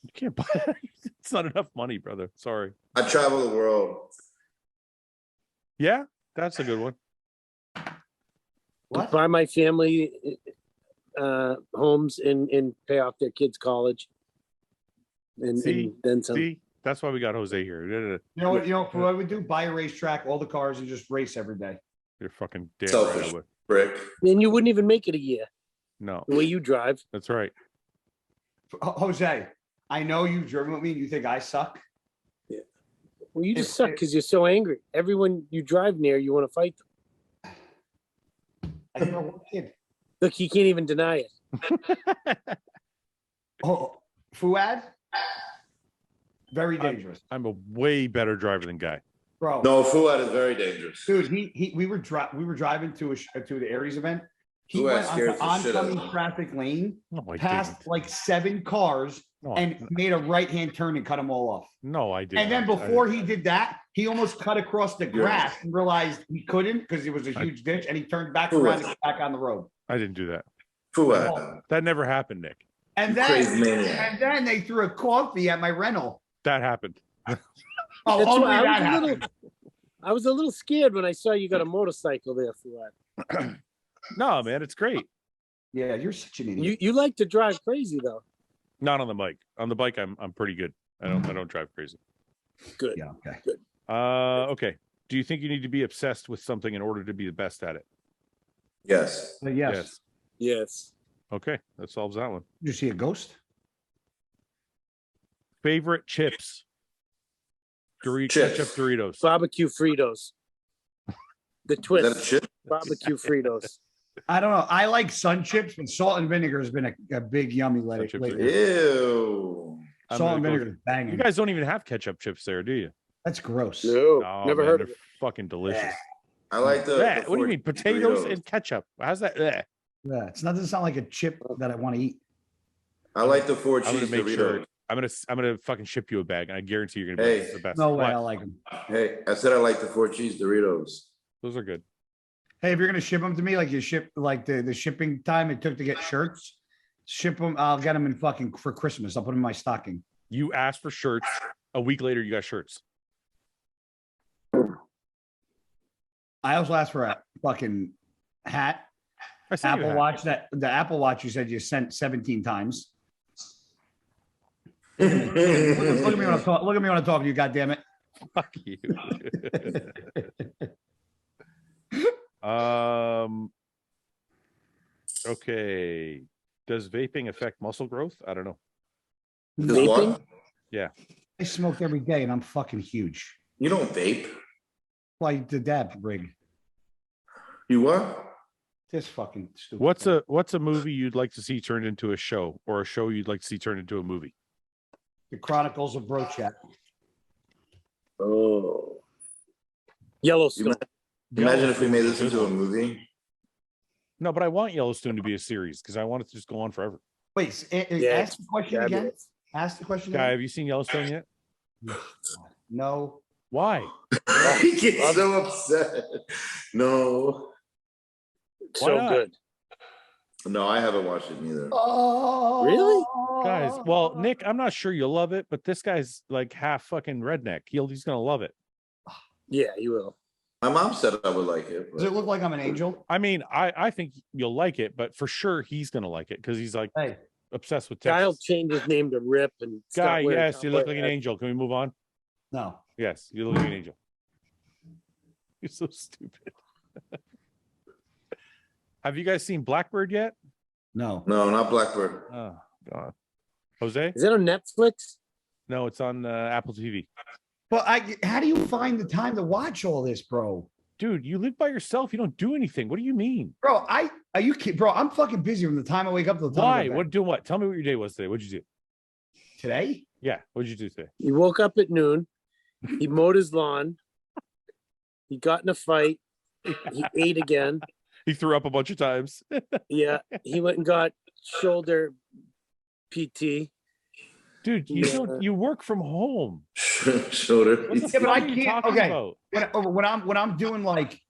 You can't buy it's not enough money, brother. Sorry. I travel the world. Yeah, that's a good one. What? Buy my family homes and pay off their kids' college. And See? then some. See, that's why we got Jose here. You know what? You know what I would do? Buy a racetrack, all the cars, and just race every day. You're fucking damn Selfish. right. I would. Brick. Then you wouldn't even make it a year. No, The way you drive. that's right. Jose, I know you've driven with me and you think I suck. Well, you just If- suck because you're so angry. Everyone you drive near, you want to fight them. I think I'm a kid. Look, he can't even deny it. Oh, Fouad? Very dangerous. I'm a way better driver than Guy. Bro. No, Fouad is very dangerous. Dude, we were driving to the Aries event. He Fouad went on scares the the shit out of oncoming me. traffic lane, No, I passed didn't. like 7 cars, No, and made a right-hand turn and cut them all off. no, I didn't. And then I before didn't. he did that, he almost cut across the grass and realized he couldn't because it was a huge ditch, and he turned back Who around was- and got back on the road. I didn't do that. Fuad. That never happened, Nick. And You crazy then, maniac. and then they threw a coffee at my rental. That happened. Oh, That's only why that happened. I was a little scared when I saw you got a motorcycle there, Fouad. No, man, it's great. Yeah, you're such an idiot. You like to drive crazy though. Not on the bike. On the bike, I'm pretty good. I don't drive crazy. Good. Yeah, okay. Okay. Do you think you need to be obsessed with something in order to be the best at it? Yes. But yes. Yes. Okay, that solves that one. Did you see a ghost? Favorite chips? Chips. Ketchup Doritos. Barbecue Fritos. The Is that a twist. chip? Barbecue Fritos. I don't know. I like sun chips, but salt and vinegar has been a big yummy Sun chips are lately. Ew. I'm Salt gonna and go- vinegar is banging. You guys don't even have ketchup chips there, do you? That's gross. No, Oh, never man, heard they're of it. fucking delicious. I like the. Bleh, the what do you 4 mean? Potatoes Doritos. and ketchup? How's that? Bleh. Yeah, it doesn't sound like a chip that I want to eat. I like the 4 I'm gonna cheese make sure. Doritos. I'm gonna fucking ship you a bag, and I guarantee you're gonna be Hey. the best. No way, What? I like them. Hey, I said I like the 4 cheese Doritos. Those are good. Hey, if you're gonna ship them to me, like you ship like the shipping time it took to get shirts, ship them. I'll get them in fucking for Christmas. I'll put them in my stocking. You asked for shirts. A week later, you got shirts. I also asked for a fucking hat, I sent you a Apple hat. Watch. That the Apple Watch you said you sent 17 times. Look at me when I'm talking. Look at me when I'm talking to you. God damn it. Fuck you. Okay. Does vaping affect muscle growth? I don't know. Does Vaping? what? I smoke every day and I'm fucking huge. You don't vape. Like the dab rig. You what? This fucking stupid. What's a movie you'd like to see turned into a show, or a show you'd like to see turned into a movie? The Chronicles of Brochat. Oh. Yellowstone. Imagine if we made this into a movie. No, but I want Yellowstone to be a series because I want it to just go on forever. Wait, Yeah, ask the question again. Fabulous. Ask the question Guy, again. have you seen Yellowstone yet? No. Why? He gets so upset. No, Why So not? good. no, I haven't watched it neither. Oh, Really? Guys, well, Nick, I'm not sure you'll love it, but this guy's like half fucking redneck. He's gonna love it. Yeah, you will. My mom said I would like it. Does it look like I'm an angel? I mean, I think you'll like it, but for sure he's gonna like it because he's like Hey, obsessed with Kyle Texas. changed his name to Rip and Guy, stopped wearing yes, you look cowboy like an hats. angel. Can we move on? no. Yes, you look like an angel. You're so stupid. Have you guys seen Blackbird yet? No. No, not Blackbird. Oh God, Jose? Is that on Netflix? No, it's on Apple TV. But how do you find the time to watch all this, bro? Dude, you live by yourself. You don't do anything. What do you mean? Bro, are you kidding? Bro, I'm fucking busy from the time I wake up to the time I Why? go to What bed. do what? Tell me what your day was today. What'd you do? Today? Yeah, what'd you do today? He woke up at noon. He mowed his lawn. He got in a fight. He ate again. He threw up a bunch of times. Yeah, he went and got shoulder PT. Dude, you work from home. Shoulder. What the Yeah, but I fuck are you can't- talking okay. about? When I'm doing like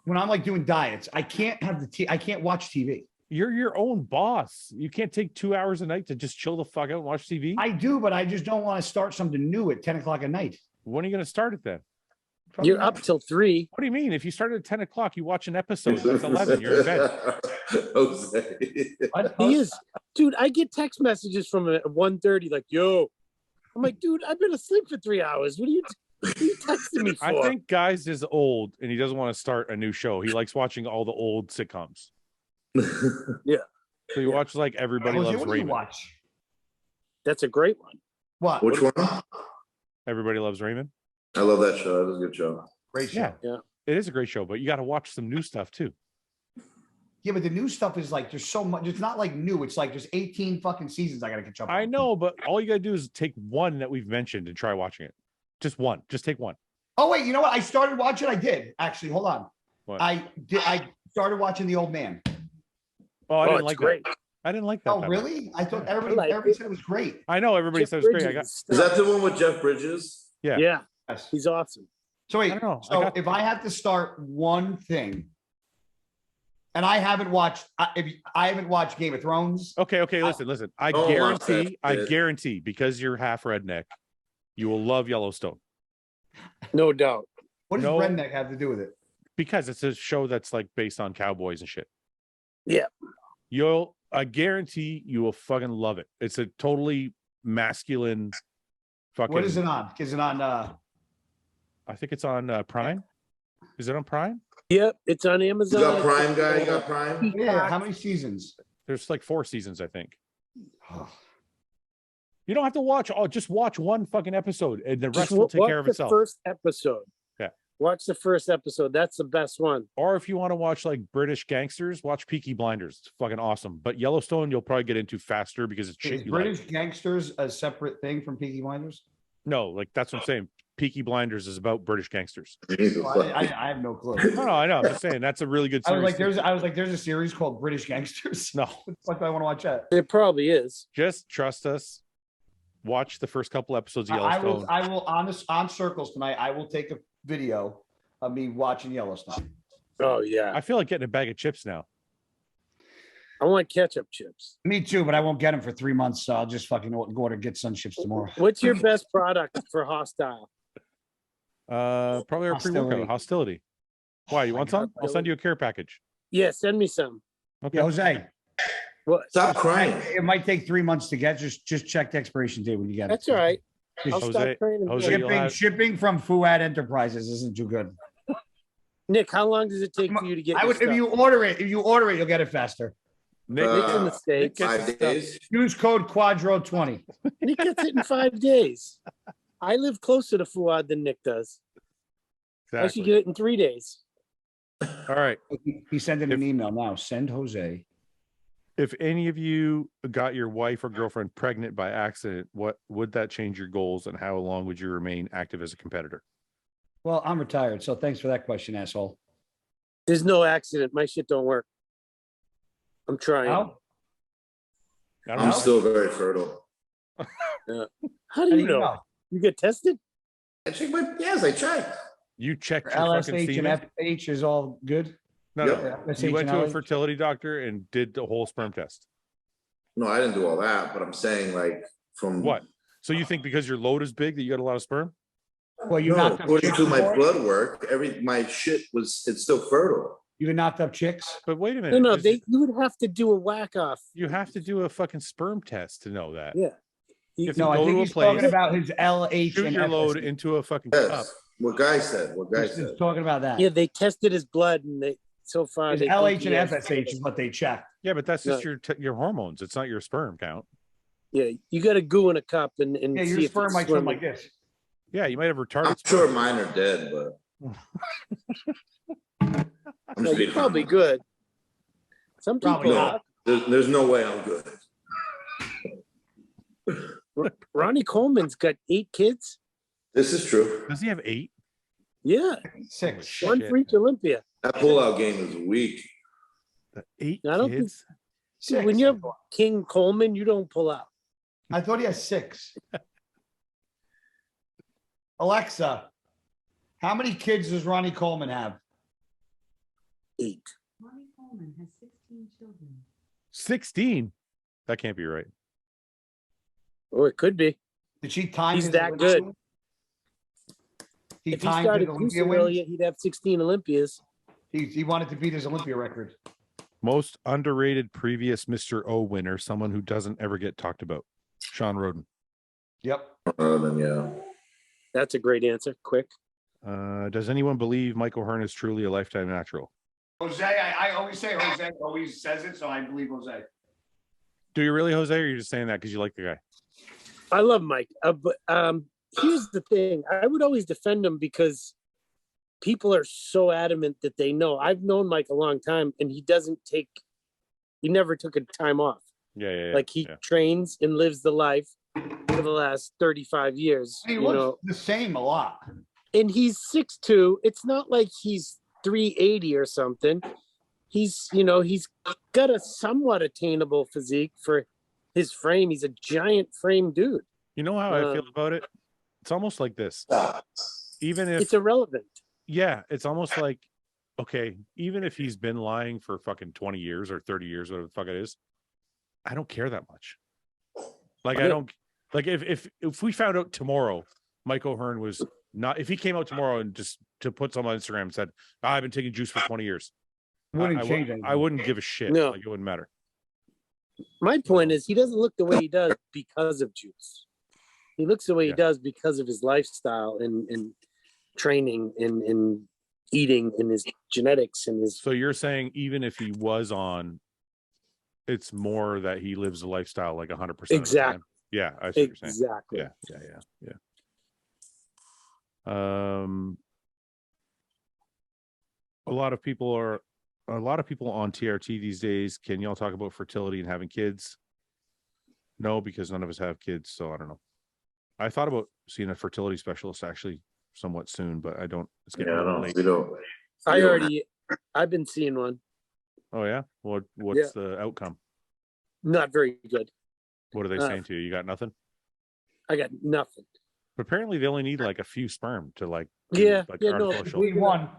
when I'm like doing diets, I can't have I can't watch TV. You're your own boss. You can't take 2 hours a night to just chill the fuck out and watch TV. I do, but I just don't want to start something new at 10 o'clock at night. When are you going to start it then? Probably You're not. up till 3. What do you mean? If you start at 10 o'clock, you watch an episode. That's 11. You're in bed. Jose. He is, dude. I get text messages from him at 1:30, like, "Yo," I'm like, "Dude, I've been asleep for 3 hours. What are you texting me for?" I think Guys is old and he doesn't want to start a new show. He likes watching all the old sitcoms. So you watch like Everybody Jose, Loves what do you Raymond. watch? that's a great one. What? Which one? Everybody Loves Raymond. I love that show. That was a good show. Great show. Yeah. It is a great show, but you got to watch some new stuff too. Yeah, but the new stuff is like there's so much. It's not like new. It's like there's 18 fucking seasons I gotta catch up on. I know, but all you got to do is take one that we've mentioned and try watching it. Just one. Just take one. Oh wait, you know what? I started watching. I did actually. Hold on. What? I started watching The Old Man. Oh, I Oh, didn't it's like great. that. I didn't like that. Oh that much. really? I thought I everybody like everybody it. said it was great. I know everybody Jeff says it's great. I got. Bridges Is that the one with Jeff Bridges? Yeah. Yeah, Yes. he's awesome. So wait. I don't know. I So got- if I have to start one thing, and I haven't watched Game of Thrones. Okay. Listen. I Don't watch that. guarantee, because you're half redneck, you will love Yellowstone No doubt. What does No. redneck have to do with it? because it's a show that's like based on cowboys and shit. Yeah. I guarantee you will fucking love it. It's a totally masculine fucking. What is it on? Is it on? I think it's on Prime. Is it on Prime? Yep, it's on You Amazon. got Prime, guy? You got Prime? Yeah. How many seasons? There's like 4 seasons, I think. You don't have to watch all. Just watch one fucking episode, and the rest Just will take watch care of the itself. first episode. Yeah. Watch the first episode. That's the best one. Or if you want to watch like British gangsters, watch Peaky Blinders. It's fucking awesome. But Yellowstone, you'll probably get into faster because it's Is shit you British like. Gangsters a separate thing from Peaky Blinders? No, like that's what I'm saying. Peaky Blinders is about British gangsters. I have no clue. No, I know. I'm just saying that's a really good I was series. like, there's a series called British Gangsters. No, What do I want to watch that? It probably is. just trust us. Watch the first couple episodes of Yellowstone. I will on Circles tonight. I will take a video of me watching Yellowstone. Oh yeah. I feel like getting a bag of chips now. I want ketchup chips. Me too, but I won't get them for 3 months, so I'll just fucking go order get Sun chips tomorrow. What's your best product for Hostile? Probably our pre-workout hostility. Why? You want some? I'll send you a care package. Yeah, send me some. Okay. Yeah, Jose, What? Stop crying. it might take 3 months to get. Just check the expiration date when you get it. That's all right. Just I'll stop praying. and Jose, do it. you'll have- shipping from Fouad Enterprises isn't too good. Nick, how long does it take for you to get? I your would stuff? if you order it, you'll get it faster. Nick, Nick's in the States. Nick gets 5 his days. Use code Quadro20. Nick gets it in 5 days. I live closer to Fouad than Nick does. I should exactly. get it in 3 days. All right. He's sending an email now. Send Jose. If any of you got your wife or girlfriend pregnant by accident, what would that change your goals and how long would you remain active as a competitor? Well, I'm retired, so thanks for that question, asshole. There's no accident. My shit don't work. I'm trying. How? I don't I'm know. still very fertile. How do How you know? You get tested? I checked yes, I checked. You checked your fucking LSH semen? and FH is all good. No, Yep. no. LSH You went and to a LH? fertility doctor and did the whole sperm test. No, I didn't do all that, but I'm saying like from What? So you think because your load is big that you got a lot of sperm? Well, you No, knocked up according chicks to my before? blood work, my shit it's still fertile. You been knocked up chicks? But wait a No, minute. no, this- you would have to do a whack off. you have to do a fucking sperm test to know that. Yeah. If No, you I go think to a he's talking place, about his LH shoot and your load FSH. into a fucking cup. Yes, what guy said. He's talking about that. Yeah, they tested his blood, and so far His they think LH he and has- FSH is what they check. Yeah, but that's just No. your hormones. It's not your sperm count. Yeah, you got to goo in a cup and Yeah, see your if sperm it's might swim swimming. like this. Yeah, you might have retarded I'm sperm. sure mine are dead, but I'm No, just you're being probably honest. good. Some people Probably are. No, there's no way I'm good. Ronnie Coleman's got 8 kids. This is true. Does he have 8? Yeah, 6. one Shit. for each Olympia. That pullout game is weak. 8 I don't think- kids? Six. When you're King Coleman, you don't pull out. I thought he has 6. Alexa, how many kids does Ronnie Coleman have? 8. Ronnie Coleman has 16 children. 16? That can't be right. Oh, it could be. Did she time He's his that Olympia good. win? He If he timed started his Olympia juicing win? earlier, he'd have 16 Olympias. He wanted to beat his Olympia record. Most underrated previous Mr. O winner, someone who doesn't ever get talked about. Sean Roden. Yep. Then yeah. That's a great answer. Quick. Does anyone believe Mike O'Hearn is truly a lifetime natural? Jose, I always say Jose always says it, so I believe Jose. Do you really, Jose, or are you just saying that because you like the guy? I love Mike, but here's the thing: I would always defend him because people are so adamant that they know. I've known Mike a long time, and he never took a time off. Yeah. Like he yeah. trains and lives the life for the last 35 years. He You looks know, the same a lot. and he's 6'2". It's not like he's 380 or something. He's got a somewhat attainable physique for his frame. He's a giant frame dude. You know how I feel Um, about it? It's almost like this. Even if It's irrelevant. yeah, it's almost like, okay, even if he's been lying for fucking 20 years or 30 years, whatever the fuck it is, I don't care that much. Like, I Yeah. don't, like, if we found out tomorrow, Mike O'Hearn was not, if he came out tomorrow and just to put some on Instagram and said, I've been taking juice for 20 years, Wouldn't I change anything. I wouldn't give a shit. No. Like, it wouldn't matter. My point is he doesn't look the way he does because of juice. He looks the way Yeah. he does because of his lifestyle and training and eating and his genetics and his So you're saying even if he was on, it's more that he lives a lifestyle like 100% of the Exactly. time. Yeah, I see what you're saying. exactly. Yeah. A lot of people on TRT these days. Can y'all talk about fertility and having kids? No, because none of us have kids, so I don't know. I thought about seeing a fertility specialist actually somewhat soon, but I don't. It's getting Yeah, a I little don't. late. I've been seeing one. Oh yeah, what's the outcome? Not very good. What are they saying to you? You got nothing? I got nothing. But apparently they only need like a few sperm to like do, Yeah, like yeah, no, artificial. We won.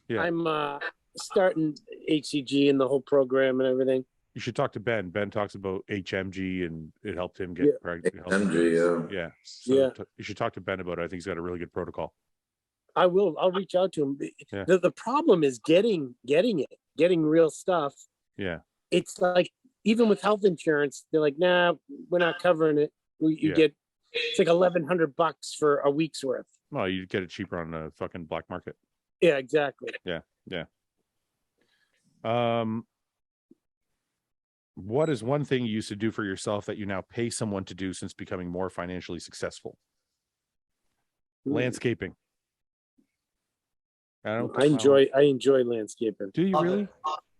Yeah. I'm starting HCG and the whole program and everything. You should talk to Ben. Ben talks about HMG and it helped him get Yeah. pregnant. MG, Yeah. So Yeah. You should talk to Ben about it. I think he's got a really good protocol. I will. I'll reach out to him. Yeah. The problem is getting real stuff. Yeah. It's like even with health insurance, they're like, nah, we're not covering it. You Yeah. get it's like $1,100 for a week's worth. Well, you get it cheaper on the fucking black market. Yeah, exactly. What is one thing you used to do for yourself that you now pay someone to do since becoming more financially successful? Landscaping. I enjoy landscaping. Do you Love really? it.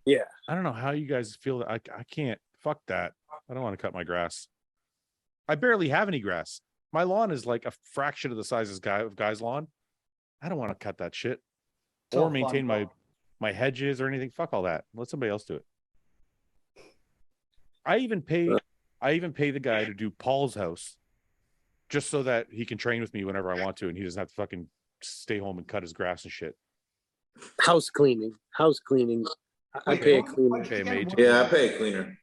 Yeah. I don't know how you guys feel that. I can't. Fuck that. I don't want to cut my grass. I barely have any grass. My lawn is like a fraction of the size of guy's lawn. I don't want to cut that shit So or fun, maintain though. my hedges or anything. Fuck all that. Let somebody else do it. I even pay the guy to do Paul's house just so that he can train with me whenever I want to, and he doesn't have to fucking stay home and cut his grass and shit. House cleaning. I pay a cleaner. Okay, mate. Yeah, I pay a cleaner.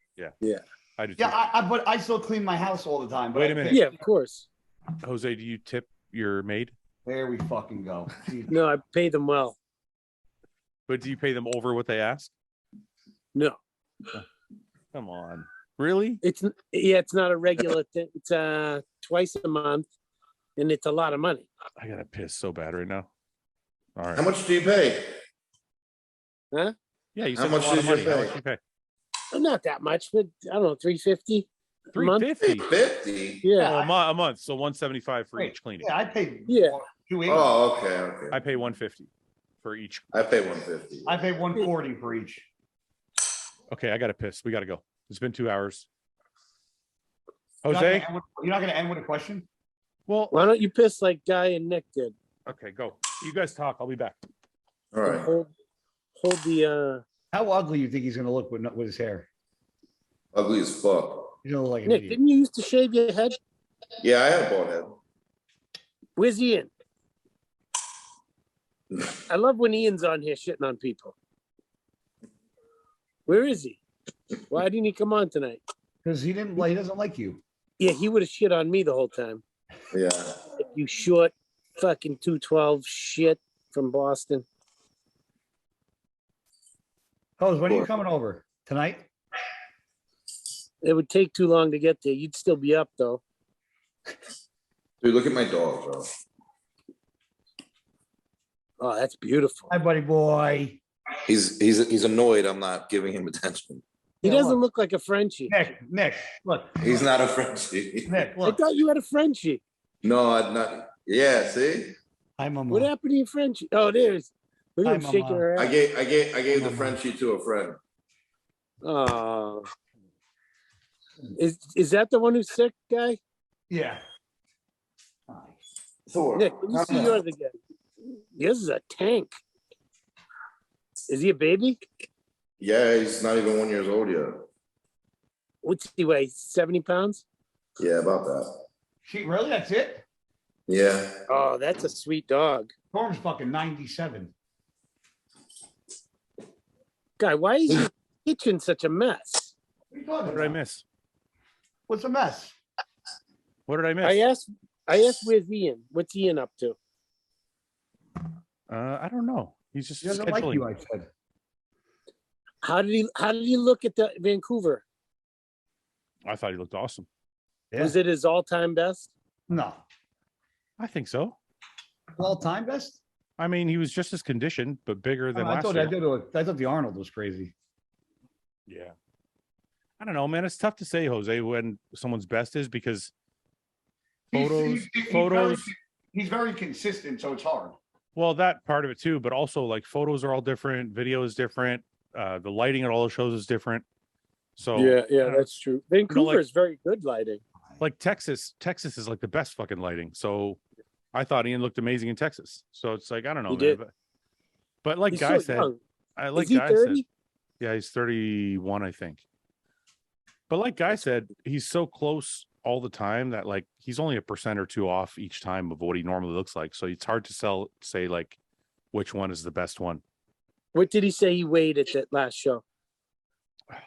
I do. Yeah, but I still clean my house all the time. But Wait a minute. Yeah, of course. Jose, do you tip your maid? There we fucking go. No, I pay them well. But do you pay them over what they ask? No, Come on. Really? it's not a regular thing. It's twice a month, and it's a lot of money. I gotta piss so bad right now. All right. How much do you pay? Huh? Yeah, you How said much a lot of did you money. How pay? much you pay? Not that much, but I don't know, $350 a month. $350. 50. Yeah, Oh, a month. So $175 for Wait, each cleaning. Yeah, I pay. Yeah. $280. Oh, okay. I pay $150 for each. I pay 150. I pay $140 for each. Okay, I gotta piss. We gotta go. It's been 2 hours. You're not Jose? gonna end with- You're not going to end with a question? Well, why don't you piss like Guy and Nick did? okay, go. You guys talk. I'll be back. All right. Hold the How ugly you think he's going to look with his hair? Ugly as fuck. He's going to look like an Nick, idiot. didn't you used to shave your head? Yeah, I have a bald head. Where's Ian? I love when Ian's on here shitting on people. Where is he? Why didn't he come on tonight? Because he doesn't like you. Yeah, he would have shit on me the whole time. Yeah. You short fucking 212 shit from Boston. Coz, when are you coming over? Tonight? It would take too long to get there. You'd still be up though. Dude, look at my dog, bro. Oh, that's beautiful. Hi, buddy boy. He's annoyed I'm not giving him attention. He Yeah, doesn't look. look like a Frenchie. Nick, look. He's not a Frenchie. Nick, I look. thought you had a Frenchie. No, I'm not. Yeah, see? Hi, Mama. What happened to your Frenchie? Oh, there's. Look Hi, at him shaking Mama. her I ass. gave the Frenchie to a friend. Oh. Is that the one who's sick, Guy? Yeah. Thor. Nick, let me see yours again. Yours is a tank. Is he a baby? Yeah, he's not even 1 year old yet. What's he weigh? 70 pounds? Yeah, about that. She really? That's it? Yeah. Oh, that's a sweet dog. Storm's fucking 97. Guy, why is your kitchen such a mess? What are you talking What did I about? miss? What's a mess? What did I miss? I asked where's Ian? What's Ian up to? I don't know. He's just He doesn't like you, scheduling. I said. How did he look at the Vancouver? I thought he looked awesome. Yeah. Was it his all-time best? No. I think so. All time best? I mean, he was just as conditioned, but bigger than I last thought year. I thought the Arnold was crazy. Yeah. I don't know, man. It's tough to say, Jose, when someone's best is because photos. He's very consistent, so it's hard. Well, that part of it too, but also like photos are all different, video is different, the lighting at all the shows is different. So that's true. Vancouver like- is very good lighting. like Texas is like the best fucking lighting. So I thought Ian looked amazing in Texas. So it's like I don't know, He man. did. But like He's Guy so said, young. I like Is he Guy said, 30? yeah, he's 31, I think. But like Guy said, he's so close all the time that like he's only 1% or 2% off each time of what he normally looks like. So it's hard to say like which one is the best one. What did he say he weighed at that last show? I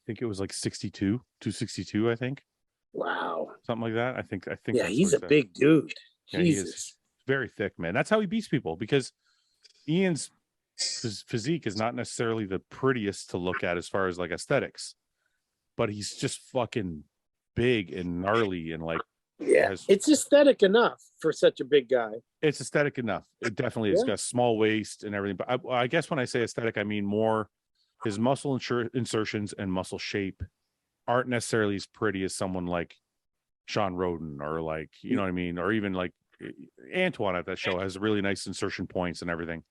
think it was like 262, I think. Wow. Something like that. I think. Yeah, that's he's what a he said. big dude. Yeah, he is. Jesus. Very thick, man. That's how he beats people because Ian's physique is not necessarily the prettiest to look at as far as like aesthetics, but he's just fucking big and gnarly and like Yeah, has- it's aesthetic enough for such a big guy. it's aesthetic enough. It definitely is. Yeah. Got a small waist and everything. But I guess when I say aesthetic, I mean more his muscle insertions and muscle shape aren't necessarily as pretty as someone like Sean Roden or like, you know what I mean? Or even like Antoine at that show has really nice insertion points and everything.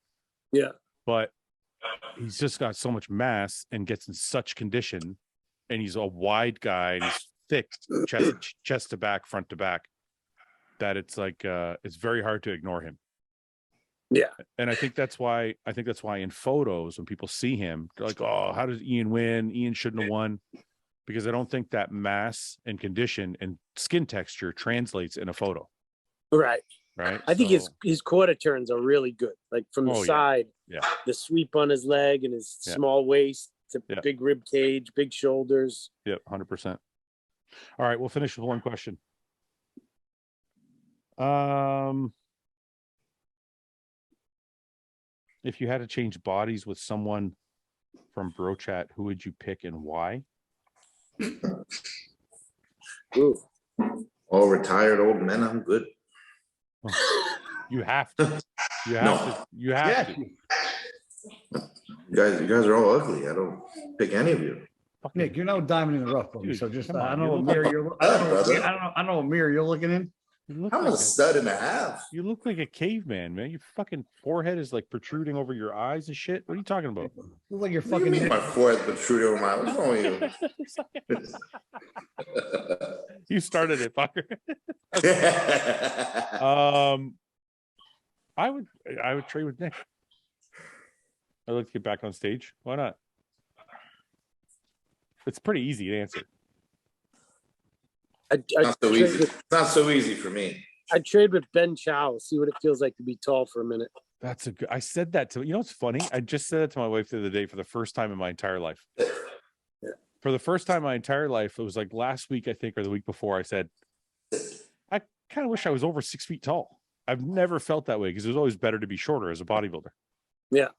Yeah. But he's just got so much mass and gets in such condition, and he's a wide guy and he's thick chest to back, front to back, that it's like it's very hard to ignore him. Yeah. And I think that's why in photos when people see him, they're like, oh, how does Ian win? Ian shouldn't have won. because I don't think that mass and condition and skin texture translates in a photo. Right. Right. I think his quarter turns are really good. Like from the side, the sweep on his leg and his small waist, to big rib cage, big shoulders. Yep, 100%. All right, we'll finish with one question. If you had to change bodies with someone from Bro Chat, who would you pick and why? Ooh. All retired old men, I'm good. You have to. You have to. You have to. You guys are all ugly. I don't pick any of you. Nick, you're no diamond in the rough, buddy. Dude, So just come I on, don't know you what look mirror you're. I don't know what mirror you're looking in. I'm a stud and a half. You look like a caveman, man. Your fucking forehead is like protruding over your eyes and shit. What are you talking about? Look like you're What do you fucking. mean my forehead protruding over my? What's wrong with you? You started it, fucker. I would trade with Nick. I'd like to get back on stage. Why not? It's pretty easy to answer. Not so easy. It's not so easy for me. I'd trade with Ben Chow, see what it feels like to be tall for a minute. That's a good. I said that to you know. What's funny? I just said that to my wife the other day for the first time in my entire life. For the first time in my entire life, it was like last week, I think, or the week before. I said, I kind of wish I was over 6 feet tall. I've never felt that way because it was always better to be shorter as a bodybuilder. Yeah.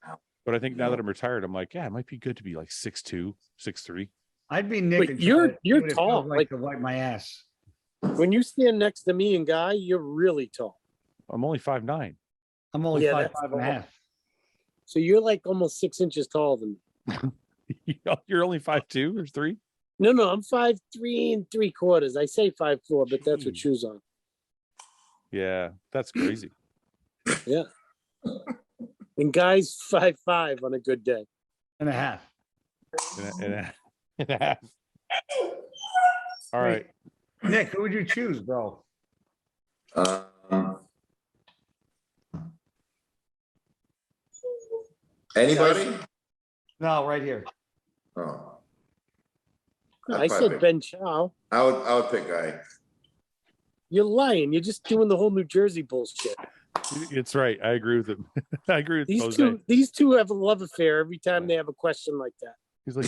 But I think now that I'm retired, I'm like, yeah, it might be good to be like 6'2", 6'3". I'd be Nick. But you're tall. Like to wipe my ass. When you stand next to me and Guy, you're really tall. I'm only 5'9". I'm only Yeah, 5'5" and a half. So you're like almost 6 inches taller than me. You're only 5'2" or 3". No, I'm 5'3" and 3/4. I say 5'4", but that's with Jeez. shoes on. Yeah, that's crazy. Yeah. And Guy's 5'5" on a good day. And a half. And a half. All right. Nick, who would you choose, bro? Anybody? No, right here. Oh. I said Ben Chow. I would pick Guy. You're lying. You're just doing the whole New Jersey bullshit. It's right. I agree with him. I agree with These Jose. these two have a love affair every time they have a question like that. He's like,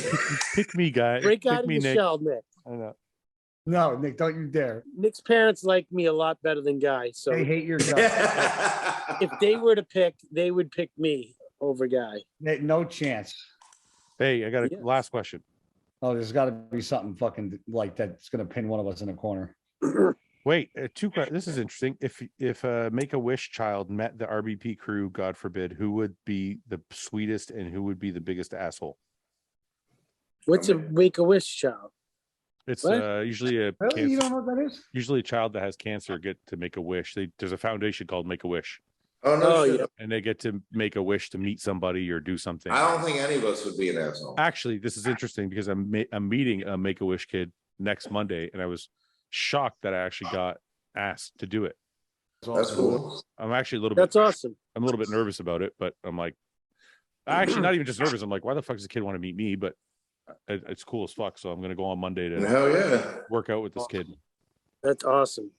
pick me, guy. Break pick out of me, your Nick. shell, Nick. I know. No, Nick, don't you dare. Nick's parents like me a lot better than Guy. So They hate your guts. if they were to pick, they would pick me over Guy. Nick, no chance. Hey, I got a Yes. last question. Oh, there's got to be something fucking like that's going to pin one of us in a corner. Wait, two questions. This is interesting. If a Make-A-Wish child met the RBP crew, God forbid, who would be the sweetest and who would be the biggest asshole? What's a Make-A-Wish child? It's What? usually a Really? You cancer, don't know what that is? usually a child that has cancer get to make a wish. There's a foundation called Make-A-Wish, Oh no! Oh, shit. yeah. and they get to make a wish to meet somebody or do something. I don't think any of us would be an asshole. Actually, this is interesting because I'm meeting a Make-A-Wish kid next Monday, and I was shocked that I actually got asked to do it. That's cool. I'm actually a little That's bit. awesome. I'm a little bit nervous about it, but I'm like, actually not even just nervous. I'm like, why the fuck does the kid want to meet me? But it's cool as fuck. So I'm gonna go on Monday to Hell yeah! work out with this kid. That's awesome.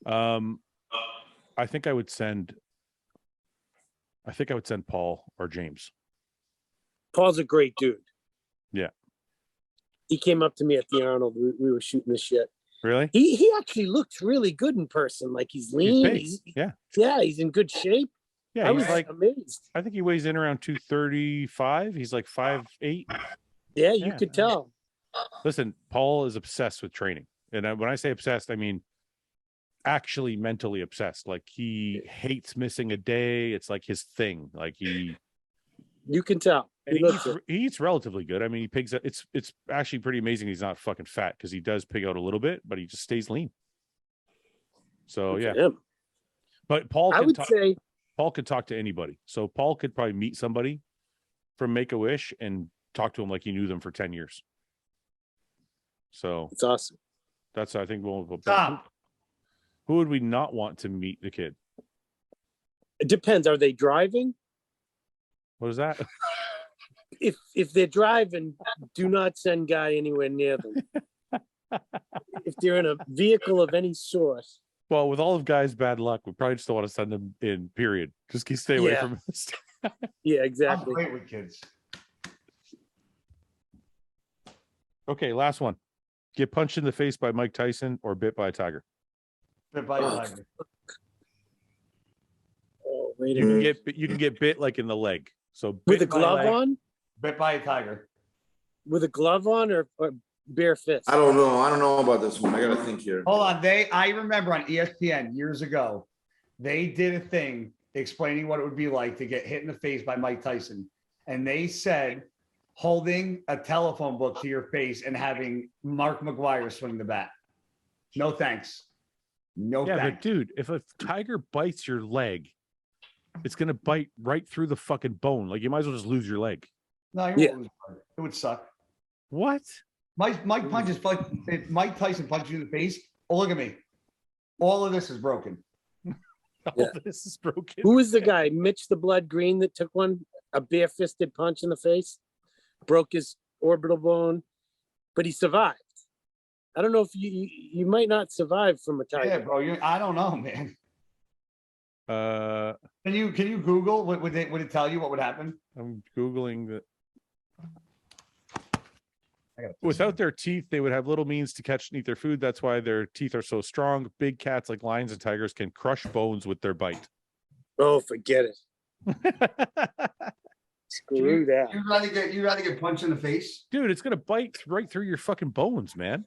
I think I would send Paul or James. Paul's a great dude. Yeah. He came up to me at the Arnold. We were shooting this shit. Really? He actually looks really good in person. Like he's lean. He's big. Yeah. Yeah, he's in good shape. Yeah. I He's was like, amazed. I think he weighs in around 235. He's like 5'8". Yeah, you Yeah. could tell. Listen, Paul is obsessed with training. And when I say obsessed, I mean actually mentally obsessed. Like he hates missing a day. It's like his thing. Like You can tell. and He looks it. he eats relatively good. I mean, he pigs out. It's actually pretty amazing. He's not fucking fat because he does pig out a little bit, but he just stays lean. So Good yeah, for him. but Paul I can would talk. say Paul could talk to anybody. So Paul could probably meet somebody from Make-A-Wish and talk to him like he knew them for 10 years. So it's awesome. that's, I think, we'll Stop. who would we not want to meet the kid? It depends. Are they driving? What is that? if they're driving, do not send Guy anywhere near them. If they're in a vehicle of any sort. Well, with all of Guy's bad luck, we probably just don't want to send him in, period. Just stay away Yeah. from us. Yeah, I'm exactly. great with kids. Okay, last one. Get punched in the face by Mike Tyson or bit by a tiger. Bit by a tiger. Oh, wait a You can minute. you can get bit like in the leg. So With bit a by glove leg- on? Bit by a tiger. With a glove on or bare fist? I don't know. I don't know about this one. I gotta think here. Hold on. I remember on ESPN years ago, they did a thing explaining what it would be like to get hit in the face by Mike Tyson. And they said holding a telephone book to your face and having Mark McGuire swing the bat. No thanks. No Yeah, thanks. but dude, if a tiger bites your leg, it's gonna bite right through the fucking bone. Like you might as well just lose your leg. No, you Yeah. won't lose it. It would suck. What? Mike punches like if Mike Tyson punches you in the face. Oh, look at me. All of this is broken. All this is broken. Who was the guy? Mitch the Blood Green that took a bare-fisted punch in the face, broke his orbital bone, but he survived. I don't know if you might not survive from a tiger. Yeah, bro. I don't know, man. Can you Google? Would it tell you what would happen? I'm Googling that. I gotta- Without their teeth, they would have little means to catch and eat their food. That's why their teeth are so strong. Big cats like lions and tigers can crush bones with their bite. Oh, forget it. Screw that. You'd rather get punched in the face? Dude, it's gonna bite right through your fucking bones, man.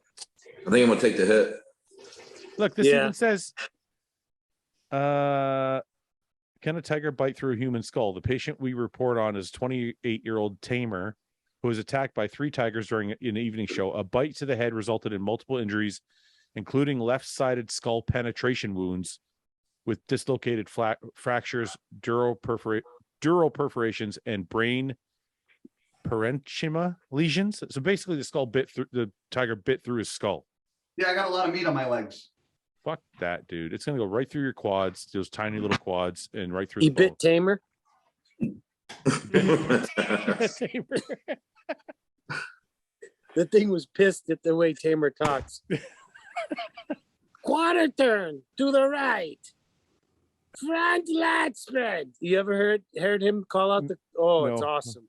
I think I'm gonna take the hit. Look, this Yeah. even says, can a tiger bite through a human skull? The patient we report on is 28-year-old Tamer, who was attacked by 3 tigers during an evening show. A bite to the head resulted in multiple injuries, including left-sided skull penetration wounds with dislocated fractures, dural perforations, and brain parenchyma lesions. So basically, the tiger bit through his skull. Yeah, I got a lot of meat on my legs. Fuck that, dude. It's gonna go right through your quads, those tiny little quads, and right through He the bit Tamer. Tamer. The thing was pissed at the way Tamer talks. Quarter turn to the right. Front lat spread. You ever heard him call out the? Oh, it's No. awesome.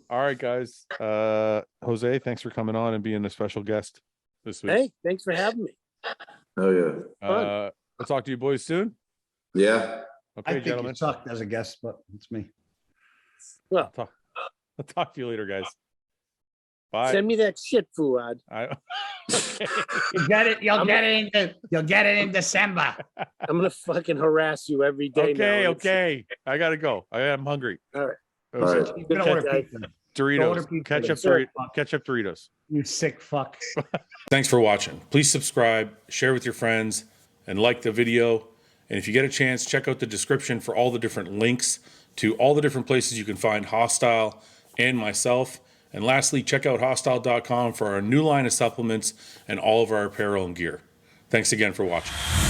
All right, guys. Jose, thanks for coming on and being a special guest this week. Hey, thanks for having me. Oh yeah. I'll talk to you boys soon. Yeah. I Okay, think gentlemen. you sucked as a guest, but it's me. Well, I'll talk to you later, guys. Bye. send me that shit, Fouad. Okay. You get it. You'll get it in December. I'm gonna fucking harass you every day. Okay, now. okay. I gotta go. I'm hungry. All right. All right. You're gonna order Okay. pizza. Doritos, Order pizza. ketchup, Sure. ketchup Doritos. You sick fuck. Thanks for watching. Please subscribe, share with your friends, and like the video. And if you get a chance, check out the description for all the different links to all the different places you can find Hostile and myself. And lastly, check out hostile.com for our new line of supplements and all of our apparel and gear. Thanks again for watching.